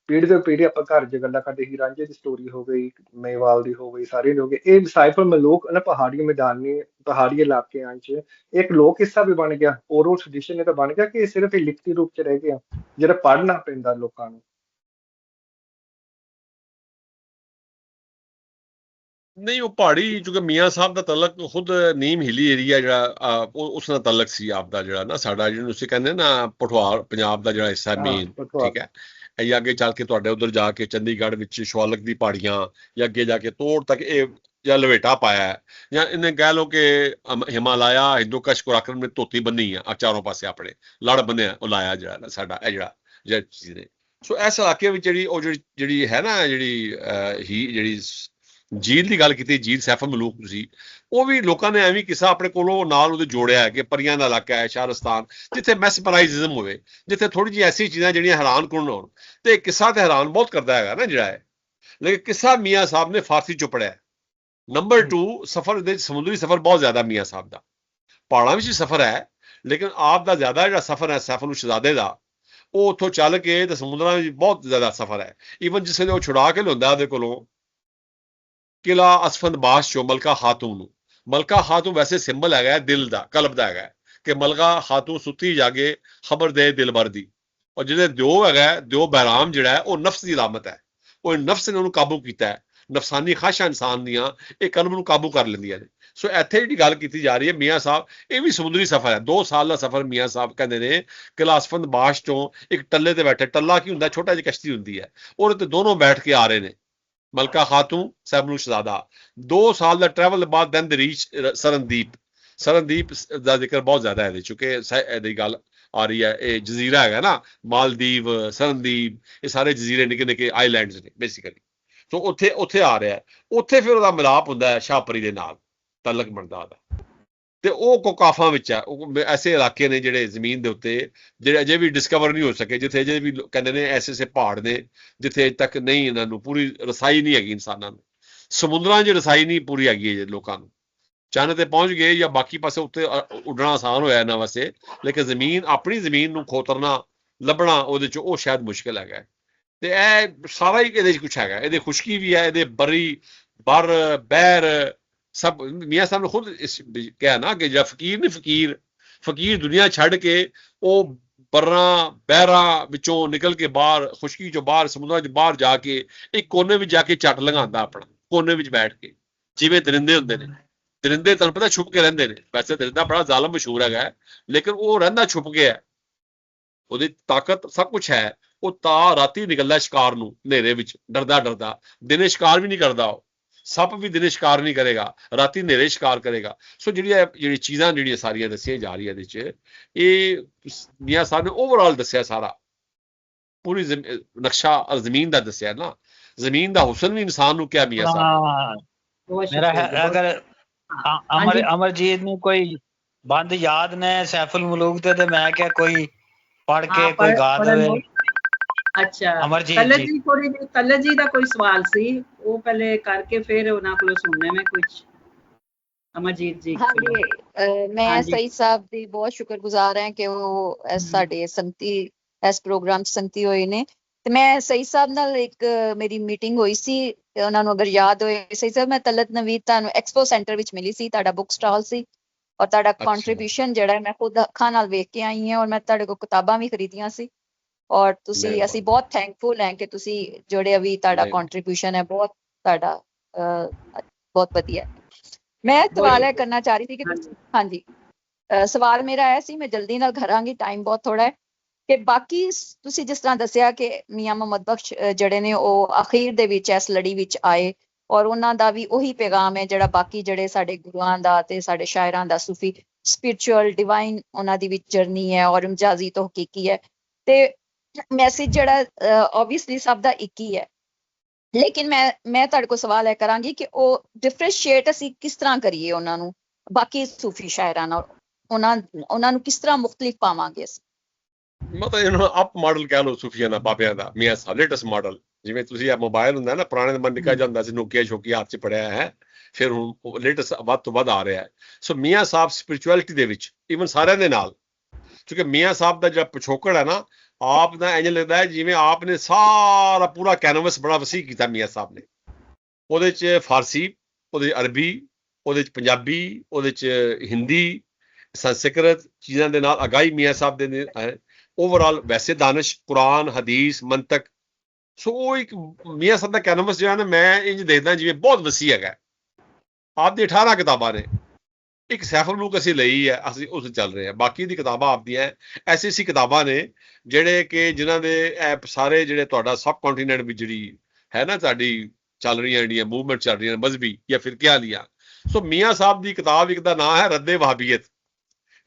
ਪੀੜ੍ਹੀ ਤੋਂ ਪੀੜ੍ਹੀ ਆਪਾਂ ਘਰ 'ਚ ਗੱਲਾਂ ਕਰਦੇ ਸੀ, ਰਾਂਝੇ ਦੀ ਸਟੋਰੀ ਹੋ ਗਈ, ਮੇਵਾਲ ਦੀ ਹੋ ਗਈ, ਸਾਰੇ ਹੋ ਗਏ, ਇਹ ਸਾਈਫਰ ਮਲੂਕ ਨਾ ਪਹਾੜੀ ਇਲਾਕਿਆਂ 'ਚ ਇੱਕ ਲੋਕ ਕਿੱਸਾ ਵੀ ਬਣ ਗਿਆ, oral tradition ਇਹ ਤਾਂ ਬਣ ਗਿਆ ਕਿ ਸਿਰਫ ਇਹ ਲਿਖਤੀ ਰੂਪ 'ਚ ਰਹਿ ਗਿਆ ਜਿਹੜਾ ਪੜ੍ਹਨਾ ਪੈਂਦਾ ਲੋਕਾਂ ਨੂੰ। ਨਹੀਂ, ਉਹ ਪਹਾੜੀ ਕਿਉਂਕਿ ਮੀਆਂ ਸਾਹਿਬ ਦਾ ਤਲਕ ਖੁਦ ਨੀਮ ਹਿਲੀ ਏਰੀਆ ਜਿਹੜਾ ਉਸ ਨਾਲ ਤਲਕ ਸੀ ਆਪ ਦਾ, ਜਿਹੜਾ ਨਾ ਸਾਡਾ ਜਿਹਨੂੰ ਤੁਸੀਂ ਕਹਿੰਦੇ ਨਾ ਪਠਵਾਰ ਪੰਜਾਬ ਦਾ ਜਿਹੜਾ ਹਿੱਸਾ ਮੇਨ, ਠੀਕ ਹੈ, ਇਹ ਅੱਗੇ ਚੱਲ ਕੇ ਤੁਹਾਡੇ ਉਧਰ ਜਾ ਕੇ ਚੰਡੀਗੜ੍ਹ ਵਿੱਚ ਸ਼ਿਵਾਲਿਕ ਦੀ ਪਹਾੜੀਆਂ ਜਾਂ ਅੱਗੇ ਜਾ ਕੇ ਤੋੜ ਤੱਕ ਇਹ ਜਾਂ ਲਵੇਟਾ ਪਾਇਆ, ਜਾਂ ਇਹਨੇ ਕਹਿ ਲਓ ਕਿ ਹਿਮਾਲਿਆ ਹਿੰਦੂਕਸ਼ ਕੁਰਾਕਰਮ ਨੇ ਧੋਤੀ ਬੰਨੀ ਆ ਚਾਰੋਂ ਪਾਸੇ ਆਪਣੇ ਲੜ ਬੰਨਿਆ ਉਹ ਲਾਇਆ ਜਿਹੜਾ ਸਾਡਾ ਇਹ ਜਿਹੜਾ ਚੀਜ਼ ਨੇ। ਸੋ ਇਸ ਇਲਾਕੇ ਵਿੱਚ ਜਿਹੜੀ ਹੈ ਨਾ ਜਿਹੜੀ ਝੀਲ ਦੀ ਗੱਲ ਕੀਤੀ, ਝੀਲ ਸੈਫਰ ਮਲੂਕ ਤੁਸੀਂ, ਉਹ ਵੀ ਲੋਕਾਂ ਨੇ ਐਵੇਂ ਕਿੱਸਾ ਆਪਣੇ ਕੋਲੋਂ ਨਾਲ ਉਹਦੇ ਜੋੜਿਆ ਹੈ ਕਿ ਪਰੀਆਂ ਦਾ ਇਲਾਕਾ ਹੈ ਸ਼ਾਹਰਸਤਾਨ, ਜਿੱਥੇ ਮੈਸਪਰਾਈਜ਼ਮ ਹੋਵੇ, ਜਿੱਥੇ ਥੋੜੀ ਜਿਹੀ ਐਸੀ ਚੀਜ਼ਾਂ ਜਿਹੜੀਆਂ ਹੈਰਾਨ ਕਰਨ ਹੋਣ, ਤੇ ਕਿੱਸਾ ਤੇ ਹੈਰਾਨ ਬਹੁਤ ਕਰਦਾ ਹੈਗਾ ਨਾ ਜਿਹੜਾ ਹੈ। ਲੇਕਿਨ ਕਿੱਸਾ ਮੀਆਂ ਸਾਹਿਬ ਨੇ ਫਾਰਸੀ ਚੋਂ ਪੜਿਆ। ਨੰਬਰ 2 ਸਫ਼ਰ ਦੇ ਸਮੁੰਦਰੀ ਸਫ਼ਰ ਬਹੁਤ ਜ਼ਿਆਦਾ ਮੀਆਂ ਸਾਹਿਬ ਦਾ, ਪਹਾੜਾਂ ਵਿੱਚ ਸਫ਼ਰ ਹੈ ਲੇਕਿਨ ਆਪ ਦਾ ਜ਼ਿਆਦਾ ਜਿਹੜਾ ਸਫ਼ਰ ਹੈ ਸੈਫਰ ਸ਼ਹਿਜ਼ਾਦੇ ਦਾ, ਉਹ ਉੱਥੋਂ ਚੱਲ ਕੇ ਤੇ ਸਮੁੰਦਰਾਂ ਵਿੱਚ ਬਹੁਤ ਜ਼ਿਆਦਾ ਸਫ਼ਰ ਹੈ। ਈਵਨ ਜਿਸ ਵੇਲੇ ਉਹ ਛੁਡਾ ਕੇ ਲਿਆਉਂਦਾ ਉਹਦੇ ਕੋਲੋਂ ਕਿਲਾ ਅਸਫੰਦ ਬਾਸ਼ ਚੋਂ ਮਲਕਾ ਖਾਤੂਨ ਨੂੰ, ਮਲਕਾ ਖਾਤੂਨ ਵੈਸੇ ਸਿੰਬਲ ਹੈਗਾ ਦਿਲ ਦਾ, ਕਲਬ ਦਾ ਹੈਗਾ ਕਿ ਮਲਕਾ ਖਾਤੂਨ ਸੁੱਤੀ ਜਾਗੇ ਖਬਰ ਦੇ ਦਿਲ ਭਰ ਦੀ, ਔਰ ਜਿਹਦੇ ਦਿਓ ਹੈਗਾ ਦਿਓ ਬਹਿਰਾਮ ਜਿਹੜਾ ਹੈ ਉਹ ਨਫਸ ਦੀ ਅਲਾਮਤ ਹੈ, ਉਹ ਨਫਸ ਨੇ ਉਹਨੂੰ ਕਾਬੂ ਕੀਤਾ ਹੈ, ਨਫਸਾਨੀ ਖਾਸ਼ਾਂ ਇਨਸਾਨ ਦੀਆਂ ਇਹ ਕਲਬ ਨੂੰ ਕਾਬੂ ਕਰ ਲੈਂਦੀਆਂ ਨੇ। ਸੋ ਇੱਥੇ ਜਿਹੜੀ ਗੱਲ ਕੀਤੀ ਜਾ ਰਹੀ ਹੈ ਮੀਆਂ ਸਾਹਿਬ, ਇਹ ਵੀ ਸਮੁੰਦਰੀ ਸਫ਼ਰ ਹੈ, 2 ਸਾਲ ਦਾ ਸਫ਼ਰ ਮੀਆਂ ਸਾਹਿਬ ਕਹਿੰਦੇ ਨੇ ਕਿਲਾ ਅਸਫੰਦ ਬਾਸ਼ ਤੋਂ ਇੱਕ ਟੱਲੇ ਤੇ ਬੈਠੇ, ਟੱਲਾ ਕੀ ਹੁੰਦਾ ਛੋਟਾ ਜਿਹੀ ਕਸ਼ਤੀ ਹੁੰਦੀ ਹੈ, ਉਹਦੇ ਤੇ ਦੋਨੋਂ ਬੈਠ ਕੇ ਆ ਰਹੇ ਨੇ, ਮਲਕਾ ਖਾਤੂਨ ਸੈਫਰ ਸ਼ਹਿਜ਼ਾਦਾ। 2 ਸਾਲ ਦਾ ਟਰੈਵਲ ਬਾਅਦ ਦੈਨ ਦੇ ਰੀਚ ਸਰਨਦੀਪ ਦਾ ਜ਼ਿਕਰ ਬਹੁਤ ਜ਼ਿਆਦਾ ਹੈ ਚੁੱਕੇ ਇਹਦੀ ਗੱਲ ਆ ਰਹੀ ਹੈ। ਇਹ ਜਜ਼ੀਰਾ ਹੈਗਾ ਨਾ ਮਾਲਦੀਵ, ਸਰਨਦੀਪ, ਇਹ ਸਾਰੇ ਜਜ਼ੀਰੇ ਨਿੱਕੇ ਨਿੱਕੇ ਆਈਲੈਂਡਸ ਨੇ ਬੇਸਿਕਲੀ। ਸੋ ਉੱਥੇ ਆ ਰਿਹਾ, ਉੱਥੇ ਫਿਰ ਉਹਦਾ ਮਿਲਾਪ ਹੁੰਦਾ ਹੈ ਸ਼ਾਹਪਰੀ ਦੇ ਨਾਲ, ਤਲਕ ਬਣਦਾ ਉਹਦਾ, ਤੇ ਉਹ ਕੋਕਾਫਾਂ ਵਿੱਚ ਹੈ। ਉਹ ਐਸੇ ਇਲਾਕੇ ਨੇ ਜਿਹੜੇ ਜ਼ਮੀਨ ਦੇ ਉੱਤੇ ਜਿਹੜੇ ਅਜੇ ਵੀ ਡਿਸਕਵਰ ਨਹੀਂ ਹੋ ਸਕੇ, ਜਿੱਥੇ ਅਜੇ ਵੀ ਕਹਿੰਦੇ ਨੇ ਐਸੇ ਪਹਾੜ ਨੇ ਜਿੱਥੇ ਅਜੇ ਤੱਕ ਨਹੀਂ ਇਹਨਾਂ ਨੂੰ ਪੂਰੀ ਰਸਾਈ ਨਹੀਂ ਹੈਗੀ ਇਨਸਾਨਾਂ ਨੂੰ, ਸਮੁੰਦਰਾਂ 'ਚ ਰਸਾਈ ਨਹੀਂ ਪੂਰੀ ਹੈਗੀ ਹੈ ਲੋਕਾਂ ਨੂੰ। ਚੰਨ ਤੇ ਪਹੁੰਚ ਗਏ ਜਾਂ ਬਾਕੀ ਪਾਸੇ ਉੱਤੇ ਉੱਡਣਾ ਆਸਾਨ ਹੋਇਆ ਇਹਨਾਂ ਵਾਸਤੇ, ਲੇਕਿਨ ਜ਼ਮੀਨ ਆਪਣੀ ਜ਼ਮੀਨ ਨੂੰ ਖੋਤਰਨਾ ਲੱਭਣਾ ਉਹਦੇ 'ਚ ਉਹ ਸ਼ਾਇਦ ਮੁਸ਼ਕਿਲ ਹੈਗਾ। ਤੇ ਇਹ ਸਾਰਾ ਹੀ ਇਹਦੇ 'ਚ ਕੁਛ ਹੈਗਾ, ਇਹਦੇ ਖੁਸ਼ਕੀ ਵੀ ਹੈ, ਇਹਦੇ ਬਰੀ ਬਹਿਰ ਸਭ। ਮੀਆਂ ਸਾਹਿਬ ਨੇ ਖੁਦ ਕਿਹਾ ਨਾ ਕਿ ਜਾਂ ਫਕੀਰ ਦੁਨੀਆ ਛੱਡ ਕੇ ਉਹ ਬਰਾਂ ਬਹਿਰਾਂ ਵਿੱਚੋਂ ਨਿਕਲ ਕੇ ਬਾਹਰ, ਖੁਸ਼ਕੀ ਚੋਂ ਬਾਹਰ, ਸਮੁੰਦਰਾਂ 'ਚ ਬਾਹਰ ਜਾ ਕੇ ਇੱਕ ਕੋਨੇ ਵਿੱਚ ਜਾ ਕੇ ਝੱਟ ਲੰਘਾਉਂਦਾ ਆਪਣਾ, ਕੋਨੇ ਵਿੱਚ ਬੈਠ ਕੇ, ਜਿਵੇਂ ਦਰਿੰਦੇ ਹੁੰਦੇ ਨੇ। ਦਰਿੰਦੇ ਤੁਹਾਨੂੰ ਪਤਾ ਛੁਪ ਕੇ ਰਹਿੰਦੇ ਨੇ, ਵੈਸੇ ਦਰਿੰਦਾ ਬੜਾ ਜ਼ਾਲਮ ਮਸ਼ਹੂਰ ਹੈਗਾ, ਲੇਕਿਨ ਉਹ ਰਹਿੰਦਾ ਛੁਪ ਕੇ ਹੈ, ਉਹਦੀ ਤਾਕਤ ਸਭ ਕੁਛ ਹੈ। ਉਹ ਤਾਂ ਰਾਤੀ ਨਿਕਲਦਾ ਸ਼ਿਕਾਰ ਨੂੰ ਹਨੇਰੇ ਵਿੱਚ, ਡਰਦਾ ਦਿਨੇ ਸ਼ਿਕਾਰ ਵੀ ਨਹੀਂ ਕਰਦਾ, ਉਹ ਸੱਪ ਵੀ ਦਿਨੇ ਸ਼ਿਕਾਰ ਨਹੀਂ ਕਰੇਗਾ, ਰਾਤੀ ਹਨੇਰੇ ਸ਼ਿਕਾਰ ਕਰੇਗਾ। ਸੋ ਜਿਹੜੀ ਚੀਜ਼ਾਂ ਜਿਹੜੀਆਂ ਸਾਰੀਆਂ ਦੱਸੀਆਂ ਜਾ ਰਹੀਆਂ ਇਹਦੇ 'ਚ, ਇਹ ਮੀਆਂ ਸਾਹਿਬ ਨੇ ਓਵਰਆਲ ਦੱਸਿਆ ਸਾਰਾ, ਪੂਰੀ ਨਕਸ਼ਾ ਜ਼ਮੀਨ ਦਾ ਦੱਸਿਆ ਨਾ, ਜ਼ਮੀਨ ਦਾ ਹੁਸਨ ਵੀ ਇਨਸਾਨ ਨੂੰ ਕਿਹਾ ਮੀਆਂ ਸਾਹਿਬ। ਮੇਰਾ ਅਗਰ ਅਮਰਜੀਤ ਨੂੰ ਕੋਈ ਬੰਦ ਯਾਦ ਨੇ ਸੈਫੁਲ ਮਲੂਕ ਤੇ ਮੈਂ ਕਿਹਾ ਕੋਈ ਪੜ੍ਹ ਕੇ ਕੋਈ ਗਾ ਦੇਵੇ। ਅੱਛਾ, ਅਮਰਜੀਤ ਤਲਤ ਜੀ ਦਾ ਕੋਈ ਸਵਾਲ ਸੀ, ਉਹ ਪਹਿਲੇ ਕਰਕੇ ਫਿਰ ਉਹਨਾਂ ਕੋਲੋਂ ਸੁਣਨੇ ਮੈਂ ਕੁਝ। ਅਮਰਜੀਤ ਜੀ। ਹਾਂਜੀ, ਮੈਂ ਸਈਦ ਸਾਹਿਬ ਦੀ ਬਹੁਤ ਸ਼ੁਕਰਗੁਜ਼ਾਰ ਹਾਂ ਕਿ ਉਹ ਸਾਡੇ ਸੰਗਤੀ ਇਸ ਪ੍ਰੋਗਰਾਮ 'ਚ ਸੰਗਤੀ ਹੋਏ ਨੇ। ਤੇ ਮੈਂ ਸਈਦ ਸਾਹਿਬ ਨਾਲ ਇੱਕ ਮੇਰੀ ਮੀਟਿੰਗ ਹੋਈ ਸੀ, ਉਹਨਾਂ ਨੂੰ ਅਗਰ ਯਾਦ ਹੋਏ ਸਈਦ ਸਾਹਿਬ, ਮੈਂ ਤਲਤ ਨਵੀਦ ਤੁਹਾਨੂੰ ਐਕਸਪੋ ਸੈਂਟਰ ਵਿੱਚ ਮਿਲੀ ਸੀ, ਤੁਹਾਡਾ ਬੁੱਕ ਸਟਾਲ ਸੀ, ਔਰ ਤੁਹਾਡਾ ਕੰਟਰੀਬਿਊਸ਼ਨ ਜਿਹੜਾ ਮੈਂ ਖੁਦ ਅੱਖਾਂ ਨਾਲ ਵੇਖ ਕੇ ਆਈ ਹਾਂ, ਔਰ ਮੈਂ ਤੁਹਾਡੇ ਕੋਲ ਕਿਤਾਬਾਂ ਵੀ ਖਰੀਦੀਆਂ ਸੀ, ਔਰ ਅਸੀਂ ਬਹੁਤ ਥੈਂਕਫੁਲ ਹੈ ਕਿ ਤੁਸੀਂ ਜਿਹੜੇ ਵੀ ਤੁਹਾਡਾ ਕੰਟਰੀਬਿਊਸ਼ਨ ਹੈ ਬਹੁਤ ਤੁਹਾਡਾ ਬਹੁਤ ਵਧੀਆ। ਮੈਂ ਸਵਾਲ ਇਹ ਕਰਨਾ ਚਾਹ ਰਹੀ ਸੀ ਕਿ ਹਾਂਜੀ, ਸਵਾਲ ਮੇਰਾ ਆਇਆ ਸੀ, ਮੈਂ ਜਲਦੀ ਨਾਲ ਕਰਾਂਗੀ, ਟਾਈਮ ਬਹੁਤ ਥੋੜਾ ਹੈ, ਕਿ ਬਾਕੀ ਤੁਸੀਂ ਜਿਸ ਤਰ੍ਹਾਂ ਦੱਸਿਆ ਕਿ ਮੀਆਂ ਮੁਹੰਮਦ ਬਖਸ਼ ਜਿਹੜੇ ਨੇ ਉਹ ਅਖੀਰ ਦੇ ਵਿੱਚ ਇਸ ਲੜੀ ਵਿੱਚ ਆਏ, ਔਰ ਉਹਨਾਂ ਦਾ ਵੀ ਉਹੀ ਪੈਗਾਮ ਹੈ ਜਿਹੜਾ ਬਾਕੀ ਜਿਹੜੇ ਸਾਡੇ ਗੁਰੂਆਂ ਦਾ ਤੇ ਸਾਡੇ ਸ਼ਾਇਰਾਂ ਦਾ, ਸੂਫੀ ਸਪਿਰਿਚੁਅਲ ਡਿਵਾਈਨ ਉਹਨਾਂ ਦੀ ਵਿੱਚ ਜਰਨੀ ਹੈ, ਔਰ ਮਜਾਜ਼ੀ ਤੋਂ ਹਕੀਕੀ ਹੈ, ਤੇ ਮੈਸੇਜ ਜਿਹੜਾ ਓਬਵੀਅਸਲੀ ਸਭ ਦਾ ਇੱਕ ਹੀ ਹੈ। ਲੇਕਿਨ ਮੈਂ ਤੁਹਾਡੇ ਕੋਲ ਸਵਾਲ ਇਹ ਕਰਾਂਗੀ ਕਿ ਉਹ ਡਿਫਰੈਂਸ਼ੀਏਟ ਅਸੀਂ ਕਿਸ ਤਰ੍ਹਾਂ ਕਰੀਏ ਉਹਨਾਂ ਨੂੰ ਬਾਕੀ ਸੂਫੀ ਸ਼ਾਇਰਾਂ ਨਾਲ, ਉਹਨਾਂ ਨੂੰ ਕਿਸ ਤਰ੍ਹਾਂ ਮੁਖਤਲਿਫ ਪਾਵਾਂਗੇ ਅਸੀਂ? ਮਤਲਬ ਇਹਨੂੰ ਅਪ ਮਾਡਲ ਕਹਿ ਲਓ ਸੂਫੀਆਂ ਦਾ, ਬਾਬਿਆਂ ਦਾ, ਮੀਆਂ ਸਾਹਿਬ ਲੇਟੈਸਟ ਮਾਡਲ। ਜਿਵੇਂ ਤੁਸੀਂ ਆ ਮੋਬਾਈਲ ਹੁੰਦਾ ਨਾ, ਪੁਰਾਣੇ ਜ਼ਮਾਨੇ ਨਿੱਕਾ ਜਿਹਾ ਹੁੰਦਾ ਸੀ, ਨੋਕੀਆ ਸ਼ੋਕੀਆ ਹੱਥ 'ਚ ਪੜਿਆ ਹੈ, ਫਿਰ ਹੁਣ ਲੇਟੈਸਟ ਵੱਧ ਤੋਂ ਵੱਧ ਆ ਰਿਹਾ ਹੈ। ਸੋ ਮੀਆਂ ਸਾਹਿਬ ਸਪਿਰਿਚੁਅਲਿਟੀ ਦੇ ਵਿੱਚ ਈਵਨ ਸਾਰਿਆਂ ਦੇ ਨਾਲ, ਕਿਉਂਕਿ ਮੀਆਂ ਸਾਹਿਬ ਦਾ ਜਿਹੜਾ ਪਿਛੋਕੜ ਹੈ ਨਾ, ਆਪ ਦਾ ਇੰਜ ਲੱਗਦਾ ਹੈ ਜਿਵੇਂ ਆਪ ਨੇ ਸਾਰਾ ਪੂਰਾ ਕੈਨਵਸ ਬੜਾ ਵਸੀਹ ਕੀਤਾ ਮੀਆਂ ਸਾਹਿਬ ਨੇ। ਉਹਦੇ 'ਚ ਫਾਰਸੀ, ਉਹਦੇ 'ਚ ਅਰਬੀ, ਉਹਦੇ 'ਚ ਪੰਜਾਬੀ, ਉਹਦੇ 'ਚ ਹਿੰਦੀ, ਸੰਸਕ੍ਰਿਤ ਚੀਜ਼ਾਂ ਦੇ ਨਾਲ ਅਗਾਈ ਮੀਆਂ ਸਾਹਿਬ ਦੇ ਨੇ। ਓਵਰਆਲ ਵੈਸੇ ਦਾਨਿਸ਼, ਕੁਰਾਨ, ਹਦੀਸ, ਮੰਤਕ, ਸੋ ਉਹ ਇੱਕ ਮੀਆਂ ਸਾਹਿਬ ਦਾ ਕੈਨਵਸ ਜਿਹੜਾ ਨਾ, ਮੈਂ ਇੰਜ ਦੇਖਦਾ ਜਿਵੇਂ ਬਹੁਤ ਵਸੀਹ ਹੈਗਾ। ਆਪ ਦੀ 18 ਕਿਤਾਬਾਂ ਨੇ, ਇੱਕ ਸੈਫੁਲ ਮੁਲੂਕ ਅਸੀਂ ਲਈ ਹੈ, ਅਸੀਂ ਉਸ ਚੱਲ ਰਹੇ ਹਾਂ। ਬਾਕੀ ਦੀ ਕਿਤਾਬਾਂ ਆਪਦੀਆਂ ਐਸੀ ਕਿਤਾਬਾਂ ਨੇ ਜਿਹੜੇ ਕਿ ਜਿਨ੍ਹਾਂ ਦੇ ਸਾਰੇ ਜਿਹੜੇ ਤੁਹਾਡਾ ਸਬ ਕੰਟੀਨੈਂਟ ਵਿੱਚ ਜਿਹੜੀ ਹੈ ਨਾ ਤੁਹਾਡੀ ਚੱਲ ਰਹੀਆਂ ਜਿਹੜੀਆਂ ਮੂਵਮੈਂਟ ਚੱਲ ਰਹੀਆਂ ਮਜ਼ਹਬੀ ਜਾਂ ਫਿਰਕਿਆਂ ਦੀਆਂ। ਸੋ ਮੀਆਂ ਸਾਹਿਬ ਦੀ ਕਿਤਾਬ ਇੱਕ ਦਾ ਨਾਂ ਹੈ ਰੱਦੇ ਵਹਾਬੀਅਤ।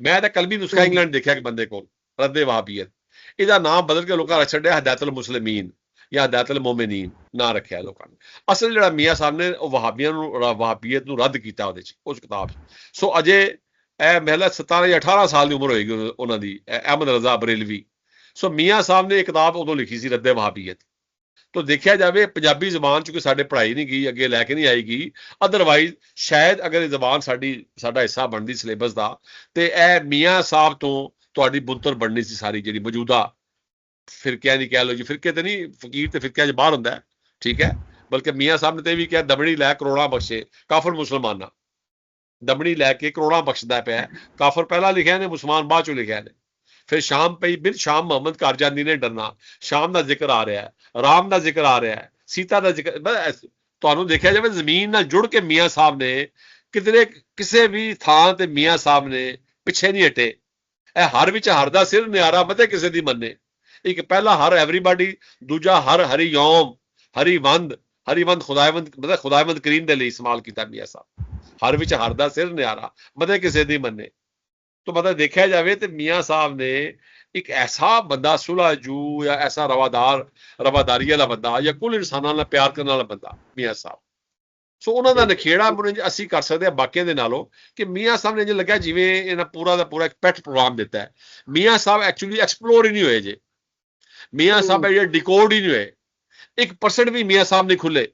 ਮੈਂ ਤਾਂ ਕਲਮੀ ਨੁਸਖਾ ਇੰਗਲੈਂਡ ਦੇਖਿਆ ਇੱਕ ਬੰਦੇ ਕੋਲ, ਰੱਦੇ ਵਹਾਬੀਅਤ। ਇਹਦਾ ਨਾਮ ਬਦਲ ਕੇ ਲੋਕਾਂ ਰੱਖ ਛੱਡਿਆ ਹਦਾਇਤੁਲ ਮੁਸਲਿਮੀਨ ਜਾਂ ਹਦਾਇਤੁਲ ਮੋਮਿਨੀਨ ਨਾਂ ਰੱਖਿਆ ਲੋਕਾਂ ਨੇ। ਅਸਲ ਜਿਹੜਾ ਮੀਆਂ ਸਾਹਿਬ ਨੇ ਉਹ ਵਹਾਬੀਅਤ ਨੂੰ ਰੱਦ ਕੀਤਾ ਉਹਦੇ 'ਚ, ਉਸ ਕਿਤਾਬ 'ਚ। ਸੋ ਅਜੇ ਇਹ ਮਹਿਲਾ 17 ਜਾਂ 18 ਸਾਲ ਦੀ ਉਮਰ ਹੋਏਗੀ ਉਹਨਾਂ ਦੀ, ਅਹਿਮਦ ਰਜ਼ਾ ਬਰੇਲਵੀ। ਸੋ ਮੀਆਂ ਸਾਹਿਬ ਨੇ ਇਹ ਕਿਤਾਬ ਉਦੋਂ ਲਿਖੀ ਸੀ, ਰੱਦੇ ਵਹਾਬੀਅਤ। ਤੋ ਦੇਖਿਆ ਜਾਵੇ ਪੰਜਾਬੀ ਜ਼ਬਾਨ 'ਚ ਕੋਈ ਸਾਡੇ ਪੜ੍ਹਾਈ ਨਹੀਂ ਗਈ, ਅੱਗੇ ਲੈ ਕੇ ਨਹੀਂ ਆਏਗੀ। ਅਦਰਵਾਈਜ਼ ਸ਼ਾਇਦ ਅਗਰ ਇਹ ਜ਼ਬਾਨ ਸਾਡਾ ਹਿੱਸਾ ਬਣਦੀ ਸਿਲੇਬਸ ਦਾ, ਤੇ ਇਹ ਮੀਆਂ ਸਾਹਿਬ ਤੋਂ ਤੁਹਾਡੀ ਬੁੱਤਰ ਬਣਨੀ ਸੀ ਸਾਰੀ ਜਿਹੜੀ ਮੌਜੂਦਾ ਫਿਰਕਿਆਂ ਦੀ, ਕਹਿ ਲਓ ਜੀ। ਫਿਰਕੇ ਤੇ ਨਹੀਂ, ਫਕੀਰ ਤੇ ਫਿਰਕਿਆਂ 'ਚ ਬਾਹਰ ਹੁੰਦਾ, ਠੀਕ ਹੈ। ਬਲਕਿ ਮੀਆਂ ਸਾਹਿਬ ਨੇ ਤੇ ਵੀ ਕਿਹਾ ਦਮੜੀ ਲੈ ਕਰੋੜਾਂ ਬਖਸ਼ੇ ਕਾਫਰ ਮੁਸਲਮਾਨਾਂ। ਦਮੜੀ ਲੈ ਕੇ ਕਰੋੜਾਂ ਬਖਸ਼ਦਾ ਪਿਆ। ਕਾਫਰ ਪਹਿਲਾਂ ਲਿਖਿਆ ਨੇ, ਮੁਸਲਮਾਨ ਬਾਅਦ ਚੋਂ ਲਿਖਿਆ ਨੇ। ਫਿਰ ਸ਼ਾਮ ਪਈ ਬਿਨ ਸ਼ਾਮ ਮੁਹੰਮਦ ਘਰ ਜਾਂਦੀ ਨੇ ਡਰਨਾ, ਸ਼ਾਮ ਦਾ ਜ਼ਿਕਰ ਆ ਰਿਹਾ, ਰਾਮ ਦਾ ਜ਼ਿਕਰ ਆ ਰਿਹਾ, ਸੀਤਾ ਦਾ ਜ਼ਿਕਰ। ਤੁਹਾਨੂੰ ਦੇਖਿਆ ਜਾਵੇ ਜ਼ਮੀਨ ਨਾਲ ਜੁੜ ਕੇ ਮੀਆਂ ਸਾਹਿਬ ਨੇ ਕਿਧਰੇ ਕਿਸੇ ਵੀ ਥਾਂ ਤੇ ਮੀਆਂ ਸਾਹਿਬ ਨੇ ਪਿੱਛੇ ਨਹੀਂ ਹਟੇ। ਇਹ ਹਰ ਵਿੱਚ ਹਰ ਦਾ ਸਿਰ ਨਿਆਰਾ ਮਤੇ ਕਿਸੇ ਦੀ ਮੰਨੇ। ਇੱਕ ਪਹਿਲਾ ਹਰ ਐਵਰੀਬਾਡੀ, ਦੂਜਾ ਹਰ ਹਰੀ ਯੌਮ, ਹਰੀਵੰਦ ਖੁਦਾਵੰਦ ਮਤਲਬ ਖੁਦਾਵੰਦ ਕਰੀਮ ਦੇ ਲਈ ਇਸਤੇਮਾਲ ਕੀਤਾ ਮੀਆਂ ਸਾਹਿਬ। ਹਰ ਵਿੱਚ ਹਰ ਦਾ ਸਿਰ ਨਿਆਰਾ ਮਤੇ ਕਿਸੇ ਦੀ ਮੰਨੇ। तो मतलब देखा जाए तो मियाँ साहब ने एक ऐसा बंदा सुलहजू या ऐसा रवादारी वाला बंदा या कुल इंसानां नाल प्यार करने वाला बंदा मियाँ साहब। सो उन्हों का नखेड़ा असीं कर सकते हैं बाकियां दे नालों कि मियाँ साहब ने जो लग्या जिवें इन्हां पूरा दा पूरा एक पैट प्रोग्राम दिता है। मियाँ साहब एक्चुअली एक्सप्लोर ही नहीं होए जे, मियाँ साहब है डिकोड ही नहीं होए, 1% भी मियाँ साहब नहीं खुले।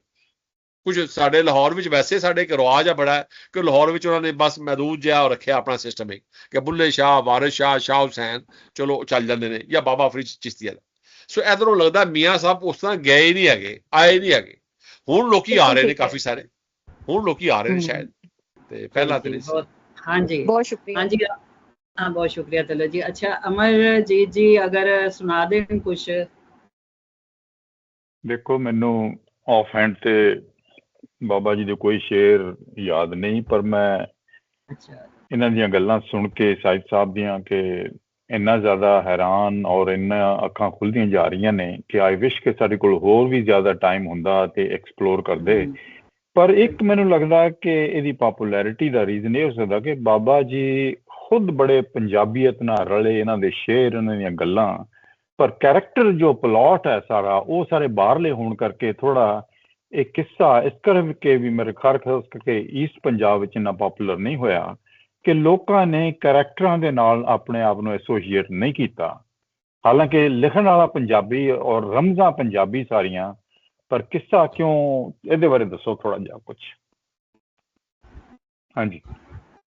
कुछ साढ़े लाहौर में वैसे साढ़े एक रिवाज है बड़ा कि लाहौर में उन्होंने बस महदूद जहा रखा अपना सिस्टम एक कि बुल्ले शाह, वारिस शाह, शाह हुसैन चलो चल जाते हैं या बाबा फरीद चिश्ती वाला। सो इधरों लगता मियाँ साहब उस तरह गए ही नहीं है, आए नहीं है। हुण लोकी आ रहे हैं काफी सारे, हुण लोकी आ रहे हैं शायद, ते पहला ते नहीं। हाँ जी बहुत शुक्रिया। हाँ जी हाँ बहुत शुक्रिया तलो जी। अच्छा अमरजीत जी अगर सुना दें कुछ। देखो मैनू ऑफ हैंड ते बाबा जी दे कोई शेर याद नहीं, पर मैं इन्हां दियां गल्लां सुन के साहिब साहब दियां के इन्ना ज़्यादा हैरान और इन्ना अखां खुलदियां जा रही ने कि आई विश के साडे कोल होर भी ज़्यादा टाइम हुंदा ते एक्सप्लोर करदे। पर एक मैनू लगदा कि इहदी पॉपुलैरिटी दा रीजन ये हो सकदा कि बाबा जी खुद बड़े पंजाबीयत नाल रले, इन्हां दे शेर, इन्हां दियां गल्लां, पर कैरेक्टर जो प्लॉट है सारा वो सारे बाहरले होण करके थोड़ा एक किस्सा इस करके भी मेरे ख्याल करके ईस्ट पंजाब विच इन्ना पॉपुलर नहीं होया कि लोकां ने करैक्टरां दे नाल अपने आप नूं एसोसीएट नहीं कीता। हालांकि लिखण वाला पंजाबी और रमज़ां पंजाबी सारियां, पर किस्सा क्यों इहदे बारे दसो थोड़ा जिहा कुछ। हाँ जी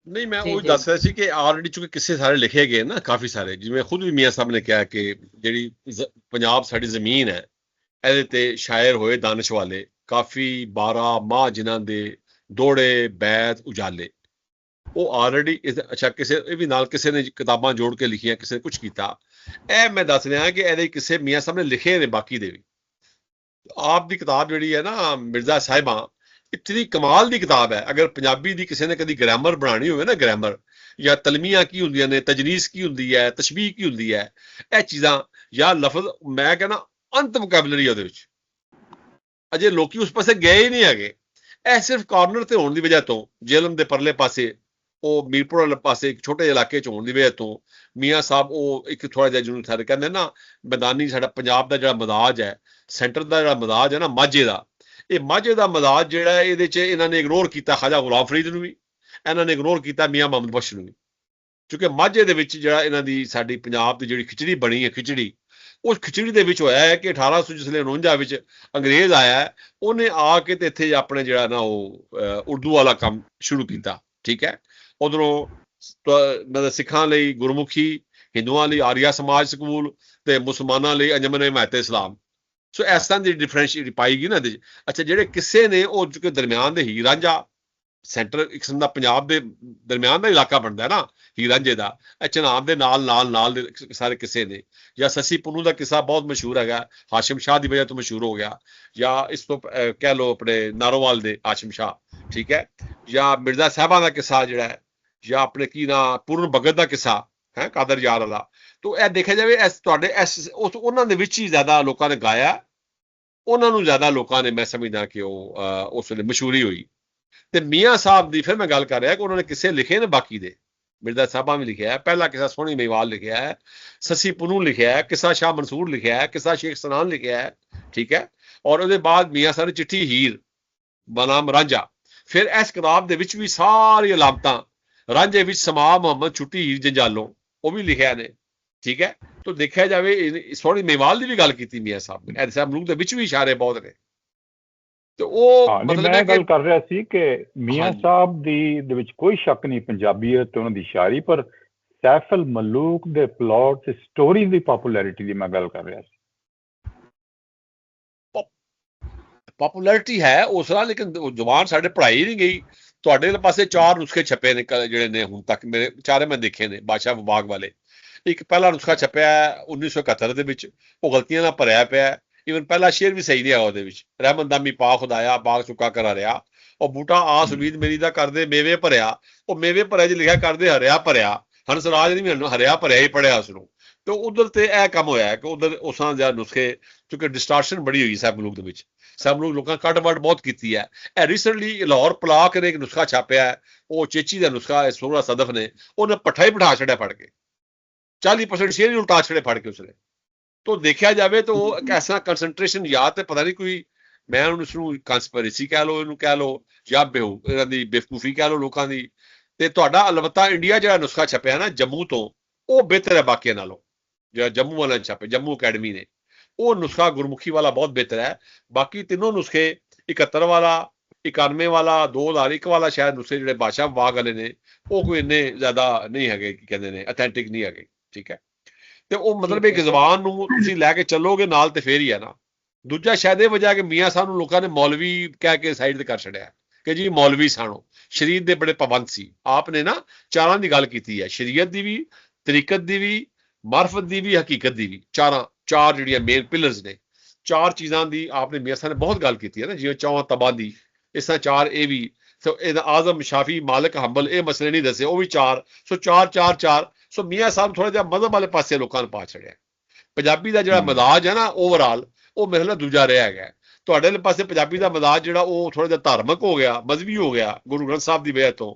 नहीं मैं वो दस रहा सी कि ऑलरेडी चूंकि किस्से सारे लिखे गए ना काफी सारे, जिवें खुद भी मियाँ साहब ने कहा कि जिहड़ी पंजाब साडी जमीन है ਇਹਦੇ ਤੇ ਸ਼ਾਇਰ ਹੋਏ ਦਾਨਿਸ਼ ਵਾਲੇ ਕਾਫੀ 12 ਮਾਹ ਜਿਨ੍ਹਾਂ ਦੇ ਦੋੜੇ ਬੈਤ ਉਜਾਲੇ ਉਹ ਆਲਰੇਡੀ ਅੱਛਾ ਕਿਸੇ ਇਹ ਵੀ ਨਾਲ ਕਿਸੇ ਨੇ ਕਿਤਾਬਾਂ ਜੋੜ ਕੇ ਲਿਖੀਆਂ, ਕਿਸੇ ਨੇ ਕੁਝ ਕੀਤਾ। ਇਹ ਮੈਂ ਦੱਸ ਰਿਹਾ ਕਿ ਇਹਦੇ ਕਿਸੇ ਮੀਆਂ ਸਾਹਿਬ ਨੇ ਲਿਖੇ ਨੇ ਬਾਕੀ ਦੇ ਵੀ। ਆਪ ਦੀ ਕਿਤਾਬ ਜਿਹੜੀ ਹੈ ਨਾ ਮਿਰਜ਼ਾ ਸਾਹਿਬਾਂ, ਇਤਨੀ ਕਮਾਲ ਦੀ ਕਿਤਾਬ ਹੈ। ਅਗਰ ਪੰਜਾਬੀ ਦੀ ਕਿਸੇ ਨੇ ਕਦੀ ਗ੍ਰਾਮਰ ਬਣਾਉਣੀ ਹੋਵੇ ਨਾ, ਗ੍ਰਾਮਰ ਜਾਂ ਤਲਮੀਆਂ ਕੀ ਹੁੰਦੀਆਂ ਨੇ, ਤਜਨੀਸ ਕੀ ਹੁੰਦੀ ਹੈ, ਤਸ਼ਬੀਹ ਕੀ ਹੁੰਦੀ ਹੈ, ਇਹ ਚੀਜ਼ਾਂ ਜਾਂ ਲਫ਼ਜ਼ ਮੈਂ ਕਹਿੰਦਾ ਅੰਤ ਵੋਕੈਬਲਰੀ ਉਹਦੇ ਵਿੱਚ। ਅਜੇ ਲੋਕੀ ਉਸ ਪਾਸੇ ਗਏ ਹੀ ਨਹੀਂ ਹੈਗੇ। ਇਹ ਸਿਰਫ ਕਾਰਨਰ ਤੇ ਹੋਣ ਦੀ ਵਜ੍ਹਾ ਤੋਂ, ਜੇਲਮ ਦੇ ਪਰਲੇ ਪਾਸੇ ਉਹ ਮੀਰਪੁਰ ਵਾਲੇ ਪਾਸੇ ਇੱਕ ਛੋਟੇ ਜਿਹੇ ਇਲਾਕੇ 'ਚ ਹੋਣ ਦੀ ਵਜ੍ਹਾ ਤੋਂ ਮੀਆਂ ਸਾਹਿਬ ਉਹ ਇੱਕ ਥੋੜਾ ਜਿਹਾ ਜਿਹਨੂੰ ਸਾਰੇ ਕਹਿੰਦੇ ਨਾ ਮੈਦਾਨੀ, ਸਾਡਾ ਪੰਜਾਬ ਦਾ ਜਿਹੜਾ ਮਦਾਜ ਹੈ, ਸੈਂਟਰ ਦਾ ਜਿਹੜਾ ਮਦਾਜ ਹੈ ਨਾ ਮਾਝੇ ਦਾ, ਇਹ ਮਾਝੇ ਦਾ ਮਦਾਜ ਜਿਹੜਾ ਇਹਦੇ 'ਚ ਇਹਨਾਂ ਨੇ ਇਗਨੋਰ ਕੀਤਾ ਖਾਜਾ ਗੁਲਾਮ ਫਰੀਦ ਨੂੰ ਵੀ, ਇਹਨਾਂ ਨੇ ਇਗਨੋਰ ਕੀਤਾ ਮੀਆਂ ਮੁਹੰਮਦ ਬਖਸ਼ ਨੂੰ ਵੀ। ਕਿਉਂਕਿ ਮਾਝੇ ਦੇ ਵਿੱਚ ਜਿਹੜਾ ਇਹਨਾਂ ਦੀ ਸਾਡੀ ਪੰਜਾਬ ਦੀ ਜਿਹੜੀ ਖਿਚੜੀ ਬਣੀ ਹੈ, ਖਿਚੜੀ ਉਸ ਖਿਚੜੀ ਦੇ ਵਿੱਚ ਹੋਇਆ ਹੈ ਕਿ 1849 ਵਿੱਚ ਅੰਗਰੇਜ਼ ਆਇਆ, ਉਹਨੇ ਆ ਕੇ ਤੇ ਇੱਥੇ ਆਪਣੇ ਜਿਹੜਾ ਨਾ ਉਹ ਉਰਦੂ ਵਾਲਾ ਕੰਮ ਸ਼ੁਰੂ ਕੀਤਾ। ਠੀਕ ਹੈ, ਉਧਰੋਂ ਮਤਲਬ ਸਿੱਖਾਂ ਲਈ ਗੁਰਮੁਖੀ, ਹਿੰਦੂਆਂ ਲਈ ਆਰੀਆ ਸਮਾਜ ਸਕੂਲ ਤੇ ਮੁਸਲਮਾਨਾਂ ਲਈ ਅੰਜਮਨ ਹਿਮਾਇਤ ਇਸਲਾਮ। ਸੋ ਇਸ ਤਰ੍ਹਾਂ ਦੀ ਡਿਫਰੈਂਸ਼ੀਏਟ ਪਾਈ ਗਈ ਨਾ ਇਹਦੇ 'ਚ। ਅੱਛਾ, ਜਿਹੜੇ ਕਿੱਸੇ ਨੇ ਉਹ ਜੋ ਦਰਮਿਆਨ ਦੇ ਹੀਰ ਰਾਂਝਾ, ਸੈਂਟਰ ਇੱਕ ਕਿਸਮ ਦਾ ਪੰਜਾਬ ਦੇ ਦਰਮਿਆਨ ਦਾ ਇਲਾਕਾ ਬਣਦਾ ਨਾ ਹੀਰ ਰਾਂਝੇ ਦਾ। ਇਹ ਚਨਾਬ ਦੇ ਨਾਲ ਦੇ ਸਾਰੇ ਕਿੱਸੇ ਨੇ। ਜਾਂ ਸੱਸੀ ਪੁੰਨੂ ਦਾ ਕਿੱਸਾ ਬਹੁਤ ਮਸ਼ਹੂਰ ਹੈਗਾ, ਹਾਸ਼ਮ ਸ਼ਾਹ ਦੀ ਵਜ੍ਹਾ ਤੋਂ ਮਸ਼ਹੂਰ ਹੋ ਗਿਆ। ਜਾਂ ਇਸ ਤੋਂ ਕਹਿ ਲਓ ਆਪਣੇ ਨਾਰੋਵਾਲ ਦੇ ਹਾਸ਼ਮ ਸ਼ਾਹ, ਠੀਕ ਹੈ। ਜਾਂ ਮਿਰਜ਼ਾ ਸਾਹਿਬਾਂ ਦਾ ਕਿੱਸਾ ਜਿਹੜਾ ਹੈ, ਜਾਂ ਆਪਣੇ ਕੀ ਨਾ ਪੂਰਨ ਭਗਤ ਦਾ ਕਿੱਸਾ ਹੈ ਕਾਦਰ ਯਾਰ ਵਾਲਾ। ਤੋ ਇਹ ਦੇਖਿਆ ਜਾਵੇ ਇਸ ਤੁਹਾਡੇ ਇਸ ਉਹਨਾਂ ਦੇ ਵਿੱਚ ਹੀ ਜ਼ਿਆਦਾ ਲੋਕਾਂ ਨੇ ਗਾਇਆ, ਉਹਨਾਂ ਨੂੰ ਜ਼ਿਆਦਾ ਲੋਕਾਂ ਨੇ, ਮੈਂ ਸਮਝਦਾ ਕਿ ਉਹ ਉਸ ਵੇਲੇ ਮਸ਼ਹੂਰੀ ਹੋਈ। ਤੇ ਮੀਆਂ ਸਾਹਿਬ ਦੀ ਫਿਰ ਮੈਂ ਗੱਲ ਕਰ ਰਿਹਾ ਕਿ ਉਹਨਾਂ ਨੇ ਕਿਸੇ ਲਿਖੇ ਨੇ ਬਾਕੀ ਦੇ। ਮਿਰਜ਼ਾ ਸਾਹਿਬਾਂ ਵੀ ਲਿਖਿਆ ਹੈ, ਪਹਿਲਾ ਕਿੱਸਾ ਸੋਹਣੀ ਮੇਵਾਲ ਲਿਖਿਆ ਹੈ, ਸੱਸੀ ਪੁੰਨੂ ਲਿਖਿਆ ਹੈ, ਕਿੱਸਾ ਸ਼ਾਹ ਮਨਸੂਰ ਲਿਖਿਆ ਹੈ, ਕਿੱਸਾ ਸ਼ੇਖ ਸਨਾਨ ਲਿਖਿਆ ਹੈ, ਠੀਕ ਹੈ। ਔਰ ਉਹਦੇ ਬਾਅਦ ਮੀਆਂ ਸਾਹਿਬ ਨੇ ਚਿੱਠੀ ਹੀਰ ਬਨਾਮ ਰਾਂਝਾ। ਫਿਰ ਇਸ ਕਿਤਾਬ ਦੇ ਵਿੱਚ ਵੀ ਸਾਰੀ ਅਲਾਮਤਾਂ ਰਾਂਝੇ ਵਿੱਚ ਸਮਾ ਮੁਹੰਮਦ ਛੁੱਟੀ ਹੀਰ ਜੰਜਾਲੋਂ ਉਹ ਵੀ ਲਿਖਿਆ ਨੇ, ਠੀਕ ਹੈ। ਤੋ ਦੇਖਿਆ ਜਾਵੇ ਸੋਹਣੀ ਮੇਵਾਲ ਦੀ ਵੀ ਗੱਲ ਕੀਤੀ ਮੀਆਂ ਸਾਹਿਬ ਨੇ। ਐਸਾ ਮਲੂਕ ਦੇ ਵਿੱਚ ਵੀ ਇਸ਼ਾਰੇ ਬਹੁਤ ਨੇ। ਤੇ ਉਹ ਮਤਲਬ ਮੈਂ ਗੱਲ ਕਰ ਰਿਹਾ ਸੀ ਕਿ ਮੀਆਂ ਸਾਹਿਬ ਦੇ ਵਿੱਚ ਕੋਈ ਸ਼ੱਕ ਨਹੀਂ ਪੰਜਾਬੀਅਤ ਤੇ ਉਹਨਾਂ ਦੀ ਸ਼ਾਇਰੀ, ਪਰ ਸੈਫ ਅਲ ਮਲੂਕ ਦੇ ਪਲਾਟ ਤੇ ਸਟੋਰੀ ਦੀ ਪਪੂਲੈਰਿਟੀ ਦੀ ਮੈਂ ਗੱਲ ਕਰ ਰਿਹਾ ਸੀ। ਪਪੂਲੈਰਿਟੀ ਹੈ ਉਸ ਨਾਲ, ਲੇਕਿਨ ਜ਼ੁਬਾਨ ਸਾਡੇ ਪੜ੍ਹਾਈ ਨਹੀਂ ਗਈ। ਤੁਹਾਡੇ ਪਾਸੇ 4 ਨੁਸਖੇ ਛਪੇ ਨੇ ਜਿਹੜੇ ਨੇ ਹੁਣ ਤੱਕ, ਮੇਰੇ ਚਾਰੇ ਮੈਂ ਦੇਖੇ ਨੇ ਬਾਦਸ਼ਾਹ ਵਿਭਾਗ ਵਾਲੇ। ਇੱਕ ਪਹਿਲਾ ਨੁਸਖਾ ਛਪਿਆ 1971 ਦੇ ਵਿੱਚ, ਉਹ ਗਲਤੀਆਂ ਨਾਲ ਭਰਿਆ ਪਿਆ। ਈਵਨ ਪਹਿਲਾ ਸ਼ੇਰ ਵੀ ਸਹੀ ਨਹੀਂ ਆਇਆ ਉਹਦੇ ਵਿੱਚ। ਰਹਿਮਤ ਦਾਮੀ ਪਾ ਖੁਦਾਇਆ ਬਾਗ ਚੁੱਕਾ ਕਰਾ ਰਿਹਾ, ਉਹ ਬੂਟਾ ਆਸ ਉਮੀਦ ਮੇਰੀ ਦਾ ਕਰਦੇ ਮੇਵੇ ਭਰਿਆ। ਉਹ ਮੇਵੇ ਭਰਿਆ ਚ ਲਿਖਿਆ ਕਰਦੇ ਹਰਿਆ ਭਰਿਆ। ਹੰਸਰਾਜ ਨੇ ਵੀ ਹਰਿਆ ਭਰਿਆ ਹੀ ਪੜਿਆ ਉਸਨੂੰ। ਤੇ ਉਧਰ ਤੇ ਇਹ ਕੰਮ ਹੋਇਆ ਕਿ ਉਧਰ ਉਸਾਂ ਜਿਹਾ ਨੁਸਖੇ, ਕਿਉਂਕਿ ਡਿਸਟਾਰਸ਼ਨ ਬੜੀ ਹੋਈ ਸਾਹਿਬ ਮਲੂਕ ਦੇ ਵਿੱਚ। ਸਾਹਿਬ ਮਲੂਕ ਲੋਕਾਂ ਕੱਟ ਵੱਟ ਬਹੁਤ ਕੀਤੀ ਹੈ। ਇਹ ਰੀਸੈਂਟਲੀ ਲਾਹੌਰ ਪਲਾਕ ਨੇ ਇੱਕ ਨੁਸਖਾ ਛਾਪਿਆ ਹੈ, ਉਹ ਚੇਚੀ ਦਾ ਨੁਸਖਾ, ਸੋਹਰਾ ਸਦਫ ਨੇ, ਉਹਨੇ ਪੱਠਾ ਹੀ ਬਿਠਾ ਛੜਿਆ ਫੜ ਕੇ, 40% ਸ਼ੇਰ ਹੀ ਉਲਟਾ ਛੜੇ ਫੜ ਕੇ ਉਸਨੇ। ਤੋ ਦੇਖਿਆ ਜਾਵੇ ਤਾਂ ਉਹ ਇੱਕ ਐਸਾ ਕੰਸਨਟ੍ਰੇਸ਼ਨ, ਜਾਂ ਤੇ ਪਤਾ ਨਹੀਂ ਕੋਈ, ਮੈਂ ਉਹਨੂੰ ਇਸਨੂੰ ਕੰਸਪੀਰੇਸੀ ਕਹਿ ਲਓ, ਇਹਨੂੰ ਕਹਿ ਲਓ, ਜਾਂ ਇਹਨਾਂ ਦੀ ਬੇਵਕੂਫੀ ਕਹਿ ਲਓ ਲੋਕਾਂ ਦੀ। ਤੇ ਤੁਹਾਡਾ ਅਲਬત્ਤਾ ਇੰਡੀਆ ਜਿਹੜਾ ਨੁਸਖਾ ਛਪਿਆ ਨਾ ਜੰਮੂ ਤੋਂ, ਉਹ ਬਿਹਤਰ ਹੈ ਬਾਕੀਆਂ ਨਾਲੋਂ। ਜਿਹੜਾ ਜੰਮੂ ਵਾਲਾ ਛਾਪੇ, ਜੰਮੂ ਅਕੈਡਮੀ ਨੇ, ਉਹ ਨੁਸਖਾ ਗੁਰਮੁਖੀ ਵਾਲਾ ਬਹੁਤ ਬਿਹਤਰ ਹੈ। ਬਾਕੀ ਤਿੰਨੋਂ ਨੁਸਖੇ 71 ਵਾਲਾ, 91 ਵਾਲਾ, 2001 ਵਾਲਾ ਸ਼ਾਇਦ ਨੁਸਖੇ ਜਿਹੜੇ ਬਾਦਸ਼ਾਹ ਵਿਭਾਗ ਵਾਲੇ ਨੇ, ਉਹ ਕੋਈ ਇੰਨੇ ਜ਼ਿਆਦਾ ਨਹੀਂ ਹੈਗੇ, ਕੀ ਕਹਿੰਦੇ ਨੇ, ਅਥੈਂਟਿਕ ਨਹੀਂ ਹੈਗੇ, ਠੀਕ ਹੈ। ਤੇ ਉਹ ਮਤਲਬ ਇੱਕ ਜ਼ਬਾਨ ਨੂੰ ਤੁਸੀਂ ਲੈ ਕੇ ਚੱਲੋਗੇ ਨਾਲ ਤੇ ਫੇਰ ਹੀ ਹੈ ਨਾ। ਦੂਜਾ ਸ਼ਾਇਦ ਇਹ ਵਜ੍ਹਾ ਕਿ ਮੀਆਂ ਸਾਹਿਬ ਨੂੰ ਲੋਕਾਂ ਨੇ ਮੌਲਵੀ ਕਹਿ ਕੇ ਸਾਈਡ ਤੇ ਕਰ ਛੱਡਿਆ ਕਿ ਜੀ ਮੌਲਵੀ ਸਾਣੋ। ਸ਼ਰੀਅਤ ਦੇ ਬੜੇ ਪਾਬੰਦ ਸੀ। ਆਪ ਨੇ ਨਾ ਚਾਰਾਂ ਦੀ ਗੱਲ ਕੀਤੀ ਹੈ, ਸ਼ਰੀਅਤ ਦੀ ਵੀ, ਤਰੀਕਤ ਦੀ ਵੀ, ਮਾਰਫਤ ਦੀ ਵੀ, ਹਕੀਕਤ ਦੀ ਵੀ। ਚਾਰ ਜਿਹੜੀਆਂ ਮੇਨ ਪਿਲਰਸ ਨੇ, 4 ਚੀਜ਼ਾਂ ਦੀ ਆਪਨੇ ਮੀਆਂ ਸਾਹਿਬ ਨੇ ਬਹੁਤ ਗੱਲ ਕੀਤੀ ਹੈ ਨਾ। ਜਿਵੇਂ ਚੌਂ ਤਬਾਂ ਦੀ, ਇਸ ਤਰ੍ਹਾਂ 4 ਇਹ ਵੀ। ਸੋ ਇਹਦਾ ਆਜ਼ਮ, ਸ਼ਾਫੀ, ਮਾਲਕ, ਹੰਬਲ ਇਹ ਮਸਲੇ ਨਹੀਂ ਦੱਸੇ, ਉਹ ਵੀ 4। ਸੋ 4। ਸੋ ਮੀਆਂ ਸਾਹਿਬ ਥੋੜਾ ਜਿਹਾ ਮਜ਼ਹਬ ਵਾਲੇ ਪਾਸੇ ਲੋਕਾਂ ਨੂੰ ਪਾ ਛੜਿਆ। ਪੰਜਾਬੀ ਦਾ ਜਿਹੜਾ ਮਜ਼ਾਜ ਹੈ ਨਾ ਓਵਰਆਲ, ਉਹ ਮੇਰੇ ਨਾਲ ਦੂਜਾ ਰਿਹਾ ਹੈਗਾ। ਤੁਹਾਡੇ ਵਾਲੇ ਪਾਸੇ ਪੰਜਾਬੀ ਦਾ ਮਜ਼ਾਜ ਜਿਹੜਾ ਉਹ ਥੋੜਾ ਜਿਹਾ ਧਾਰਮਿਕ ਹੋ ਗਿਆ, ਮਜ਼ਹਬੀ ਹੋ ਗਿਆ ਗੁਰੂ ਗ੍ਰੰਥ ਸਾਹਿਬ ਦੀ ਵਜ੍ਹਾ ਤੋਂ।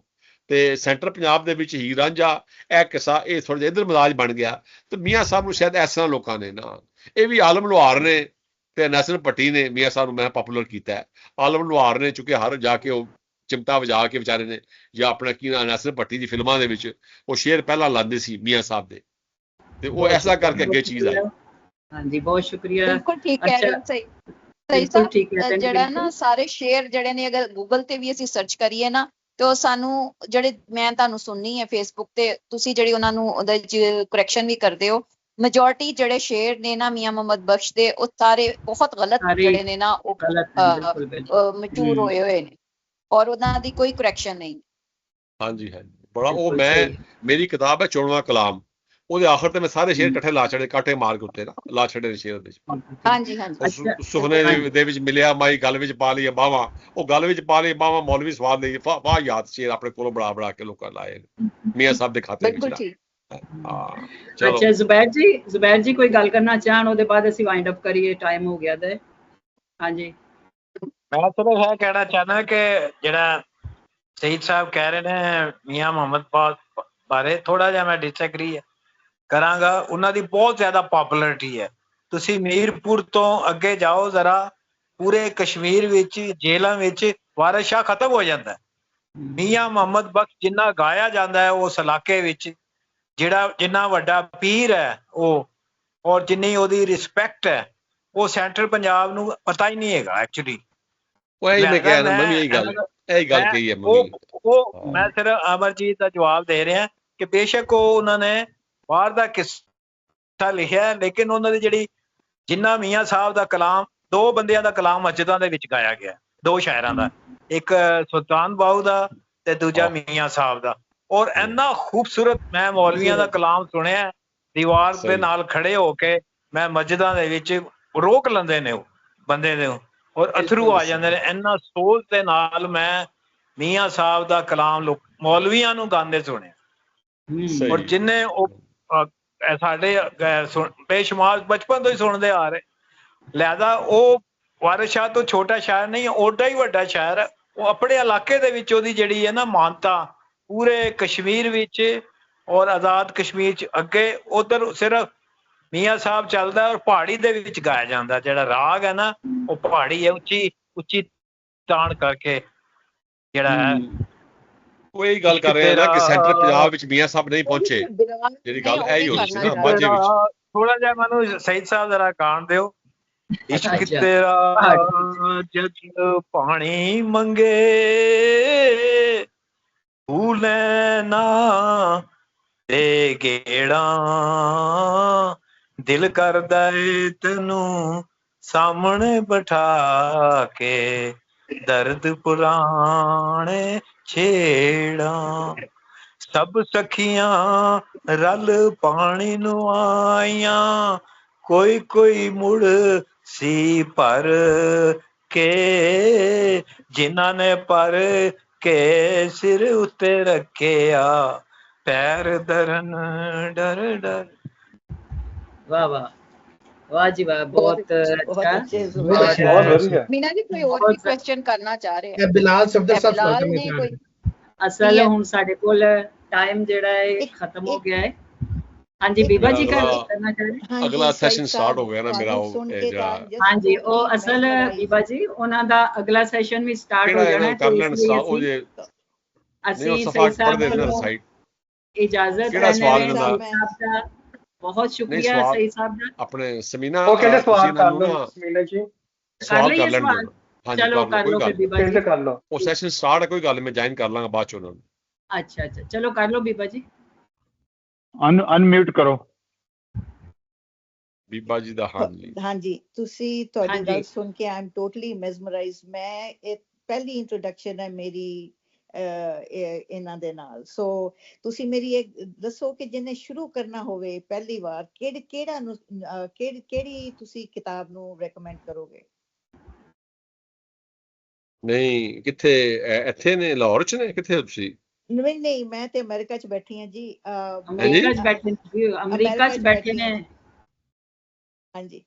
ਤੇ ਸੈਂਟਰ ਪੰਜਾਬ ਦੇ ਵਿੱਚ ਹੀਰ ਰਾਂਝਾ ਇਹ ਕਿੱਸਾ, ਇਹ ਥੋੜਾ ਜਿਹਾ ਇੱਧਰ ਮਜ਼ਾਜ ਬਣ ਗਿਆ। ਤੇ ਮੀਆਂ ਸਾਹਿਬ ਨੂੰ ਸ਼ਾਇਦ ਇਸ ਤਰ੍ਹਾਂ ਲੋਕਾਂ ਨੇ ਨਾ, ਇਹ ਵੀ ਆਲਮ ਲੁਹਾਰ ਨੇ ਤੇ ਨਸਰ ਭੱਟੀ ਨੇ ਮੀਆਂ ਸਾਹਿਬ ਨੂੰ ਮੈਂ ਪਪੂਲਰ ਕੀਤਾ। ਆਲਮ ਲੁਹਾਰ ਨੇ ਚੁੱਕਿਆ ਹਰ ਜਾ ਕੇ ਉਹ ਚਿਮਟਾ ਵਜਾ ਕੇ ਵਿਚਾਰੇ ਨੇ, ਜਾਂ ਆਪਣਾ ਕੀ ਨਾ ਨਸਰ ਭੱਟੀ ਦੀ ਫਿਲਮਾਂ ਦੇ ਵਿੱਚ ਉਹ ਸ਼ੇਰ ਪਹਿਲਾਂ ਲਾਉਂਦੇ ਸੀ ਮੀਆਂ ਸਾਹਿਬ ਦੇ, ਤੇ ਉਹ ਐਸਾ ਕਰਕੇ ਅੱਗੇ ਚੀਜ਼ ਆਈ। ਹਾਂਜੀ, ਬਹੁਤ ਸ਼ੁਕਰੀਆ। ਬਿਲਕੁਲ ਠੀਕ ਕਹਿ ਰਹੇ ਹੋ, ਸਹੀ ਸਾਹਿਬ। ਜਿਹੜਾ ਨਾ ਸਾਰੇ ਸ਼ੇਰ ਜਿਹੜੇ ਨੇ, ਅਗਰ ਗੂਗਲ ਤੇ ਵੀ ਅਸੀਂ ਸਰਚ ਕਰੀਏ ਨਾ, ਤੇ ਉਹ ਸਾਨੂੰ ਜਿਹੜੇ, ਮੈਂ ਤੁਹਾਨੂੰ ਸੁਣਨੀ ਹੈ ਫੇਸਬੁੱਕ ਤੇ, ਤੁਸੀਂ ਜਿਹੜੀ ਉਹਨਾਂ ਨੂੰ ਉਹਦੇ ਚ ਕਰੈਕਸ਼ਨ ਵੀ ਕਰਦੇ ਹੋ। ਮੈਜੋਰਟੀ ਜਿਹੜੇ ਸ਼ੇਰ ਨੇ ਨਾ ਮੀਆਂ ਮੁਹੰਮਦ ਬਖਸ਼ ਦੇ, ਉਹ ਸਾਰੇ ਬਹੁਤ ਗਲਤ ਜਿਹੜੇ ਨੇ ਨਾ, ਉਹ ਮਸ਼ਹੂਰ ਹੋਏ ਨੇ, ਔਰ ਉਹਨਾਂ ਦੀ ਕੋਈ ਕਰੈਕਸ਼ਨ ਨਹੀਂ। ਹਾਂਜੀ ਬੜਾ ਉਹ, ਮੈਂ ਮੇਰੀ ਕਿਤਾਬ ਹੈ ਚੋਣਵਾ ਕਲਾਮ, ਉਹਦੇ ਆਖਰ ਤੇ ਮੈਂ ਸਾਰੇ ਸ਼ੇਰ ਇਕੱਠੇ ਲਾ ਛੜੇ, ਕਾਟੇ ਮਾਰ ਕੇ ਉੱਤੇ ਨਾ ਲਾ ਛੜੇ ਨੇ ਸ਼ੇਰ ਦੇ। ਹਾਂਜੀ। ਸੁਖਨੇ ਦੇ ਵਿੱਚ ਮਿਲਿਆ ਮਾਈ, ਗੱਲ ਵਿੱਚ ਪਾ ਲਈ ਬਾਹਾਂ, ਉਹ ਗੱਲ ਵਿੱਚ ਪਾ ਲਈ ਬਾਹਾਂ, ਮੌਲਵੀ ਸਵਾਦ ਲਈ ਵਾਹ ਯਾਦ ਸ਼ੇਰ ਆਪਣੇ ਕੋਲੋਂ ਬਣਾ ਕੇ ਲੋਕਾਂ ਲਾਏ ਮੀਆਂ ਸਾਹਿਬ ਦੇ ਖਾਤੇ ਵਿੱਚ। ਅੱਛਾ ਜ਼ੁਬੈਰ ਜੀ ਕੋਈ ਗੱਲ ਕਰਨਾ ਚਾਹਣ, ਉਹਦੇ ਬਾਅਦ ਅਸੀਂ ਵਾਈਂਡ ਅਪ ਕਰੀਏ, ਟਾਈਮ ਹੋ ਗਿਆ ਤੇ। ਹਾਂਜੀ, ਮੈਂ ਸਿਰਫ ਇਹ ਕਹਿਣਾ ਚਾਹੁੰਦਾ ਕਿ ਜਿਹੜਾ ਸਈਦ ਸਾਹਿਬ ਕਹਿ ਰਹੇ ਨੇ ਮੀਆਂ ਮੁਹੰਮਦ ਬਾਰੇ, ਥੋੜਾ ਜਿਹਾ ਮੈਂ ਡਿਸਐਗਰੀ ਕਰਾਂਗਾ। ਉਹਨਾਂ ਦੀ ਬਹੁਤ ਜ਼ਿਆਦਾ ਪਪੂਲੈਰਿਟੀ ਹੈ। ਤੁਸੀਂ ਮੀਰਪੁਰ ਤੋਂ ਅੱਗੇ ਜਾਓ ਜ਼ਰਾ, ਪੂਰੇ ਕਸ਼ਮੀਰ ਵਿੱਚ ਜੇਲ੍ਹਾਂ ਵਿੱਚ ਵਾਰਿਸ ਸ਼ਾਹ ਖਤਮ ਹੋ ਜਾਂਦਾ। ਮੀਆਂ ਮੁਹੰਮਦ ਬਖਸ਼ ਜਿੰਨਾ ਗਾਇਆ ਜਾਂਦਾ ਹੈ ਉਸ ਇਲਾਕੇ ਵਿੱਚ, ਜਿੰਨਾ ਵੱਡਾ ਪੀਰ ਹੈ ਉਹ, ਔਰ ਜਿੰਨੀ ਉਹਦੀ ਰਿਸਪੈਕਟ ਹੈ, ਉਹ ਸੈਂਟਰਲ ਪੰਜਾਬ ਨੂੰ ਪਤਾ ਹੀ ਨਹੀਂ ਹੈਗਾ ਐਕਚੁਅਲੀ। ਮੈਂ ਸਿਰਫ ਅਮਰਜੀਤ ਦਾ ਜਵਾਬ ਦੇ ਰਿਹਾ ਕਿ ਬੇਸ਼ੱਕ ਉਹ ਉਹਨਾਂ ਨੇ ਬਾਹਰ ਦਾ ਕਿੱਸਾ ਲਿਖਿਆ, ਲੇਕਿਨ ਉਹਨਾਂ ਦੀ ਜਿਹੜੀ ਜਿੰਨਾ ਮੀਆਂ ਸਾਹਿਬ ਦਾ ਕਲਾਮ, 2 ਬੰਦਿਆਂ ਦਾ ਕਲਾਮ ਮਸਜਿਦਾਂ ਦੇ ਵਿੱਚ ਗਾਇਆ ਗਿਆ, 2 ਸ਼ਾਇਰਾਂ ਦਾ, ਇੱਕ ਸੁਲਤਾਨ ਬਾਹੂ ਦਾ ਤੇ ਦੂਜਾ ਮੀਆਂ ਸਾਹਿਬ ਦਾ। ਔਰ ਇੰਨਾ ਖੂਬਸੂਰਤ ਮੈਂ ਮੌਲਵੀਆਂ ਦਾ ਕਲਾਮ ਸੁਣਿਆ, ਦੀਵਾਰ ਦੇ ਨਾਲ ਖੜੇ ਹੋ ਕੇ ਮੈਂ ਮਸਜਿਦਾਂ ਦੇ ਵਿੱਚ ਰੋਕ ਲੈਂਦੇ ਨੇ ਉਹ ਬੰਦੇ ਦੇ, ਔਰ ਅਥਰੂ ਆ ਜਾਂਦੇ ਨੇ। ਇੰਨਾ ਸੋਚ ਦੇ ਨਾਲ ਮੈਂ ਮੀਆਂ ਸਾਹਿਬ ਦਾ ਕਲਾਮ ਮੌਲਵੀਆਂ ਨੂੰ ਗਾਉਂਦੇ ਸੁਣਿਆ। ਔਰ ਜਿੰਨੇ ਉਹ ਸਾਡੇ ਬੇਸ਼ੁਮਾਰ ਬਚਪਨ ਤੋਂ ਹੀ ਸੁਣਦੇ ਆ ਰਹੇ। ਲਿਹਾਜ਼ਾ ਉਹ ਵਾਰਿਸ ਸ਼ਾਹ ਤੋਂ ਛੋਟਾ ਸ਼ਾਇਰ ਨਹੀਂ, ਓਡਾ ਹੀ ਵੱਡਾ ਸ਼ਾਇਰ ਹੈ। ਉਹ ਆਪਣੇ ਇਲਾਕੇ ਦੇ ਵਿੱਚ ਉਹਦੀ ਜਿਹੜੀ ਹੈ ਨਾ ਮਾਨਤਾ ਪੂਰੇ ਕਸ਼ਮੀਰ ਵਿੱਚ ਔਰ ਆਜ਼ਾਦ ਕਸ਼ਮੀਰ 'ਚ ਅੱਗੇ ਉਧਰ ਸਿਰਫ ਮੀਆਂ ਸਾਹਿਬ ਚੱਲਦਾ, ਔਰ ਪਹਾੜੀ ਦੇ ਵਿੱਚ ਗਾਇਆ ਜਾਂਦਾ। ਜਿਹੜਾ ਰਾਗ ਹੈ ਨਾ ਉਹ ਪਹਾੜੀ ਹੈ, ਉੱਚੀ ਤਾਣ ਕਰਕੇ ਜਿਹੜਾ ਹੈ। ਉਹ ਇਹ ਗੱਲ ਕਰ ਰਹੇ ਆ ਨਾ ਕਿ ਸੈਂਟਰ ਪੰਜਾਬ ਵਿੱਚ ਮੀਆਂ ਸਾਹਿਬ ਨਹੀਂ ਪਹੁੰਚੇ, ਜਿਹੜੀ ਗੱਲ ਇਹ ਹੀ ਹੋਈ ਸੀ ਨਾ ਮਾਝੇ ਵਿੱਚ। ਥੋੜਾ ਜਿਹਾ ਮੈਨੂੰ ਸਈਦ ਸਾਹਿਬ ਜ਼ਰਾ ਗਾਣ ਦਿਓ। ਇਸ਼ਕ ਤੇਰਾ ਜਦ ਪਾਣੀ ਮੰਗੇ ਭੂਲੇ ਨਾ ਤੇ ਗੇੜਾ, ਦਿਲ ਕਰਦਾ ਏ ਤੈਨੂੰ ਸਾਹਮਣੇ ਬਿਠਾ ਕੇ ਦਰਦ ਪੁਰਾਣੇ ਛੇੜਾਂ। ਸਭ ਸਖੀਆਂ ਰਲ ਪਾਣੀ ਨੂੰ ਆਈਆਂ, ਕੋਈ ਕੋਈ ਮੁੜ ਸੀ ਭਰ ਕੇ, ਜਿਨ੍ਹਾਂ ਨੇ ਪਰ ਕੇ ਸਿਰ ਉੱਤੇ ਰੱਖਿਆ ਪੈਰ ਧਰਨ ਡਰ ਡਰ। ਵਾਹ ਵਾਹ ਵਾਹ ਜੀ ਵਾਹ, ਬਹੁਤ ਅੱਛਾ। मीना जी कोई और भी क्वेश्चन करना चाह रहे हैं? बिलाल सफदर साहब ਅਸਲ ਹੁਣ ਸਾਡੇ ਕੋਲ ਟਾਈਮ ਜਿਹੜਾ ਹੈ ਖਤਮ ਹੋ ਗਿਆ ਹੈ। ਹਾਂਜੀ ਬੀਬਾ ਜੀ ਕਰਨਾ ਚਾਹ ਰਹੇ? ਅਗਲਾ ਸੈਸ਼ਨ ਸਟਾਰਟ ਹੋ ਗਿਆ ਨਾ ਮੇਰਾ ਉਹ ਹਾਂਜੀ, ਉਹ ਅਸਲ ਬੀਬਾ ਜੀ ਉਹਨਾਂ ਦਾ ਅਗਲਾ ਸੈਸ਼ਨ ਵੀ ਸਟਾਰਟ ਹੋ ਜਾਣਾ ਹੈ। ਅਸੀਂ ਸਹੀ ਸਾਹਿਬ ਇਜਾਜ਼ਤ ਦਾ ਬਹੁਤ ਸ਼ੁਕਰੀਆ ਸਹੀ ਸਾਹਿਬ ਦਾ। ਆਪਣੇ ਸਮੀਨਾ ਉਹ ਕਹਿੰਦੇ ਸਵਾਲ ਕਰ ਲਓ ਸਮੀਨਾ ਜੀ, ਸਵਾਲ ਕਰ ਲੈਣ ਦਿਓ। ਚਲੋ ਕਰ ਲਓ ਬੀਬਾ ਜੀ, ਕਰ ਲਓ। ਉਹ ਸੈਸ਼ਨ ਸਟਾਰਟ ਹੈ, ਕੋਈ ਗੱਲ ਮੈਂ ਜੁਆਇਨ ਕਰ ਲਾਂਗਾ ਬਾਅਦ ਚ ਉਹਨਾਂ ਨੂੰ। ਅੱਛਾ ਅੱਛਾ ਚਲੋ ਕਰ ਲਓ ਬੀਬਾ ਜੀ। ਅਨਮਿਊਟ ਕਰੋ ਬੀਬਾ ਜੀ ਦਾ। ਹਾਂਜੀ ਤੁਸੀਂ ਤੁਹਾਡੀ ਗੱਲ ਸੁਣ ਕੇ ਆਈ ਐਮ ਟੋਟਲੀ ਮੈਸਮਰਾਈਜ਼ਡ। ਮੈਂ ਇਹ ਪਹਿਲੀ ਇੰਟਰੋਡਕਸ਼ਨ ਹੈ ਮੇਰੀ ਇਹਨਾਂ ਦੇ ਨਾਲ। ਸੋ ਤੁਸੀਂ ਮੇਰੀ ਇਹ ਦੱਸੋ ਕਿ ਜਿਹਨੇ ਸ਼ੁਰੂ ਕਰਨਾ ਹੋਵੇ ਪਹਿਲੀ ਵਾਰ ਕਿਹੜੀ ਤੁਸੀਂ ਕਿਤਾਬ ਨੂੰ ਰეკਮੈਂਡ ਕਰੋਗੇ? ਨਹੀਂ ਕਿੱਥੇ ਇੱਥੇ ਨੇ ਲਾਹੌਰ ਚ ਨੇ ਕਿੱਥੇ ਤੁਸੀਂ? ਨਹੀਂ ਮੈਂ ਤੇ ਅਮਰੀਕਾ ਚ ਬੈਠੀ ਹਾਂ ਜੀ। ਅਮਰੀਕਾ ਚ ਬੈਠੇ ਨੇ। ਹਾਂਜੀ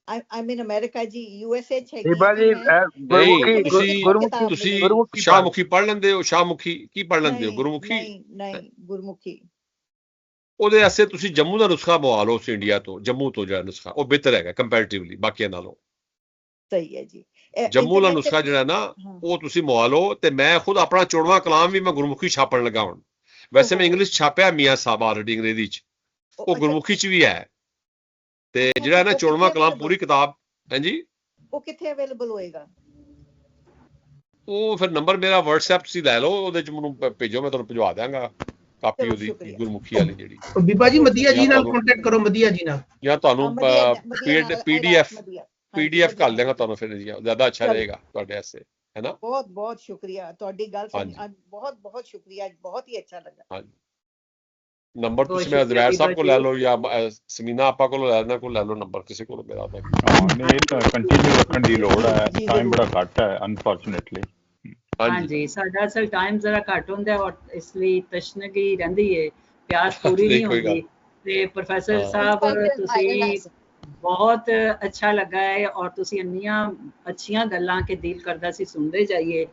I'm in America ਜੀ, USA ਚ ਹੈ ਤੁਸੀਂ ਸ਼ਾਹਮੁਖੀ ਪੜ੍ਹ ਲੈਂਦੇ ਹੋ? ਸ਼ਾਹਮੁਖੀ ਕੀ ਪੜ੍ਹ ਲੈਂਦੇ ਹੋ? ਗੁਰਮੁਖੀ? ਨਹੀਂ ਗੁਰਮੁਖੀ। ਉਹਦੇ ਵਾਸਤੇ ਤੁਸੀਂ ਜੰਮੂ ਦਾ ਨੁਸਖਾ ਮੰਗਵਾ ਲਓ, ਇੰਡੀਆ ਤੋਂ ਜੰਮੂ ਤੋਂ ਜਿਹੜਾ ਨੁਸਖਾ ਉਹ ਬਿਹਤਰ ਹੈਗਾ ਕੰਪੈਰੀਟਿਵਲੀ ਬਾਕੀਆਂ ਨਾਲੋਂ। ਸਹੀ ਹੈ ਜੀ। ਜੰਮੂ ਦਾ ਨੁਸਖਾ ਜਿਹੜਾ ਨਾ ਉਹ ਤੁਸੀਂ ਮੰਗਵਾ ਲਓ। ਤੇ ਮੈਂ ਖੁਦ ਆਪਣਾ 14ਵਾਂ ਕਲਾਮ ਵੀ ਮੈਂ ਗੁਰਮੁਖੀ ਛਾਪਣ ਲੱਗਾ ਹੁਣ। ਵੈਸੇ ਮੈਂ ਇੰਗਲਿਸ਼ ਛਾਪਿਆ ਮੀਆਂ ਸਾਹਿਬ ਆਲਰੇਡੀ ਅੰਗਰੇਜ਼ੀ ਚ, ਉਹ ਗੁਰਮੁਖੀ ਚ ਵੀ ਹੈ। ਤੇ ਜਿਹੜਾ ਨਾ 14ਵਾਂ ਕਲਾਮ ਪੂਰੀ ਕਿਤਾਬ ਹੈ ਜੀ, ਉਹ ਕਿੱਥੇ ਅਵੇਲੇਬਲ ਹੋਏਗਾ? ਉਹ ਫਿਰ ਨੰਬਰ ਮੇਰਾ WhatsApp ਸੀ ਲੈ ਲਓ, ਉਹਦੇ ਚ ਮੈਨੂੰ ਭੇਜੋ, ਮੈਂ ਤੁਹਾਨੂੰ ਭਿਜਵਾ ਦਿਆਂਗਾ ਕਾਪੀ ਉਹਦੀ ਗੁਰਮੁਖੀ ਵਾਲੀ ਜਿਹੜੀ। ਬੀਬਾ ਜੀ ਮਦੀਆ ਜੀ ਨਾਲ ਕੰਟੈਕਟ ਕਰੋ, ਮਦੀਆ ਜੀ ਨਾਲ, ਜਾਂ ਤੁਹਾਨੂੰ PDF ਕਰ ਦੇਗਾ ਤੁਹਾਨੂੰ, ਫਿਰ ਜ਼ਿਆਦਾ ਅੱਛਾ ਰਹੇਗਾ ਤੁਹਾਡੇ ਵਾਸਤੇ, ਹੈ ਨਾ। ਬਹੁਤ ਬਹੁਤ ਸ਼ੁਕਰੀਆ, ਤੁਹਾਡੀ ਗੱਲ ਸੁਣ ਬਹੁਤ ਬਹੁਤ ਸ਼ੁਕਰੀਆ, ਬਹੁਤ ਹੀ ਅੱਛਾ ਲੱਗਾ। ਹਾਂਜੀ ਨੰਬਰ ਤੁਸੀਂ ਮੈਂ ਜ਼ਬੈਰ ਸਾਹਿਬ ਕੋਲ ਲੈ ਲਓ ਜਾਂ ਸਮੀਨਾ ਆਪਾ ਕੋਲ ਲੈ ਲਓ ਨੰਬਰ ਕਿਸੇ ਕੋਲ ਮੇਰਾ। ਨਹੀਂ ਤਾਂ ਕੰਟੀਨਿਊ ਰੱਖਣ ਦੀ ਲੋੜ ਹੈ, ਟਾਈਮ ਬੜਾ ਘੱਟ ਹੈ ਅਨਫੋਰਚੂਨੇਟਲੀ। ਹਾਂਜੀ ਸਾਡਾ ਅਸਲ ਟਾਈਮ ਜ਼ਰਾ ਘੱਟ ਹੁੰਦਾ ਔਰ ਇਸ ਲਈ ਤਸ਼ਨਗੀ ਰਹਿੰਦੀ ਹੈ, ਪਿਆਸ ਪੂਰੀ ਨਹੀਂ ਹੁੰਦੀ। ਤੇ ਪ੍ਰੋਫੈਸਰ ਸਾਹਿਬ ਤੁਸੀਂ ਬਹੁਤ ਅੱਛਾ ਲੱਗਾ ਹੈ ਔਰ ਤੁਸੀਂ ਇੰਨੀਆਂ ਅੱਛੀਆਂ ਗੱਲਾਂ ਕਿ ਦਿਲ ਕਰਦਾ ਸੀ ਸੁਣਦੇ ਜਾਈਏ,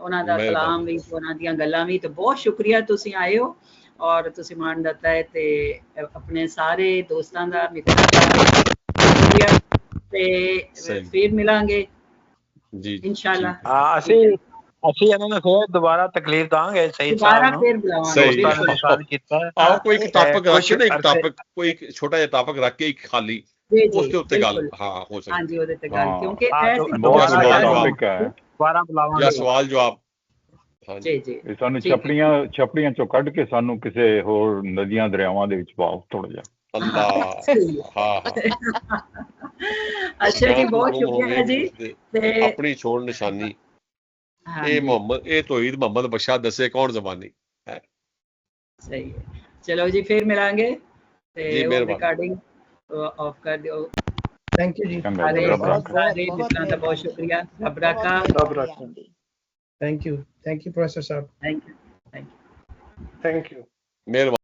ਉਹਨਾਂ ਦਾ ਕਲਾਮ ਵੀ ਉਹਨਾਂ ਦੀਆਂ ਗੱਲਾਂ ਵੀ। ਤੇ ਬਹੁਤ ਸ਼ੁਕਰੀਆ ਤੁਸੀਂ ਆਏ ਹੋ ਔਰ ਤੁਸੀਂ ਮਾਣ ਦਿੱਤਾ ਹੈ। ਤੇ ਆਪਣੇ ਸਾਰੇ ਦੋਸਤਾਂ ਦਾ ਸ਼ੁਕਰੀਆ ਤੇ ਫਿਰ ਮਿਲਾਂਗੇ ਜੀ ਇਨਸ਼ਾਅੱਲਾ। ਅਸੀਂ ਇਹਨਾਂ ਨੂੰ ਫਿਰ ਦੁਬਾਰਾ ਤਕਲੀਫ ਦਾਂਗੇ, ਸਹੀ ਦੁਬਾਰਾ ਫਿਰ ਬੁਲਾਵਾਂਗੇ। ਆਓ ਕੋਈ ਇੱਕ ਟਾਪਿਕ ਰੱਖ ਕੇ, ਇੱਕ ਟਾਪਿਕ ਕੋਈ ਛੋਟਾ ਜਿਹਾ ਟਾਪਿਕ ਰੱਖ ਕੇ ਇੱਕ ਖਾਲੀ ਉਸ ਦੇ ਉੱਤੇ ਗੱਲ ਹੋ ਸਕਦੀ। ਹਾਂਜੀ ਉਹਦੇ ਤੇ ਗੱਲ, ਕਿਉਂਕਿ ਦੁਬਾਰਾ ਬੁਲਾਵਾਂਗੇ ਜਾਂ ਸਵਾਲ ਜਵਾਬ। ਜੀ ਜੀ ਇਹ ਸਾਨੂੰ ਛਪੜੀਆਂ ਚੋਂ ਕੱਢ ਕੇ ਸਾਨੂੰ ਕਿਸੇ ਹੋਰ ਨਦੀਆਂ ਦਰਿਆਵਾਂ ਦੇ ਵਿੱਚ ਪਾਓ ਥੋੜਾ ਜਿਹਾ। ਅੱਲਾ ਹਾਂ ਅੱਛਾ ਜੀ, ਬਹੁਤ ਸ਼ੁਕਰੀਆ ਜੀ। ਤੇ ਆਪਣੀ ਛੋੜ ਨਿਸ਼ਾਨੀ ਇਹ ਤੋਹੀਦ ਮੁਹੰਮਦ ਬਖਸ਼ਾ ਦੱਸੇ ਕੌਣ ਜ਼ਬਾਨੀ ਹੈ। ਸਹੀ ਹੈ, ਚਲੋ ਜੀ ਫਿਰ ਮਿਲਾਂਗੇ ਤੇ ਰਿਕਾਰਡਿੰਗ ਆਫ ਕਰ ਦਿਓ। ਥੈਂਕ ਯੂ ਜੀ, ਸਾਰੇ ਮਿੱਤਰਾਂ ਦਾ ਬਹੁਤ ਸ਼ੁਕਰੀਆ। ਰੱਬ ਰਾਖਾ। Thank you professor Sahib. Thank you. Thank you. ਮਿਹਰਬਾਨੀ।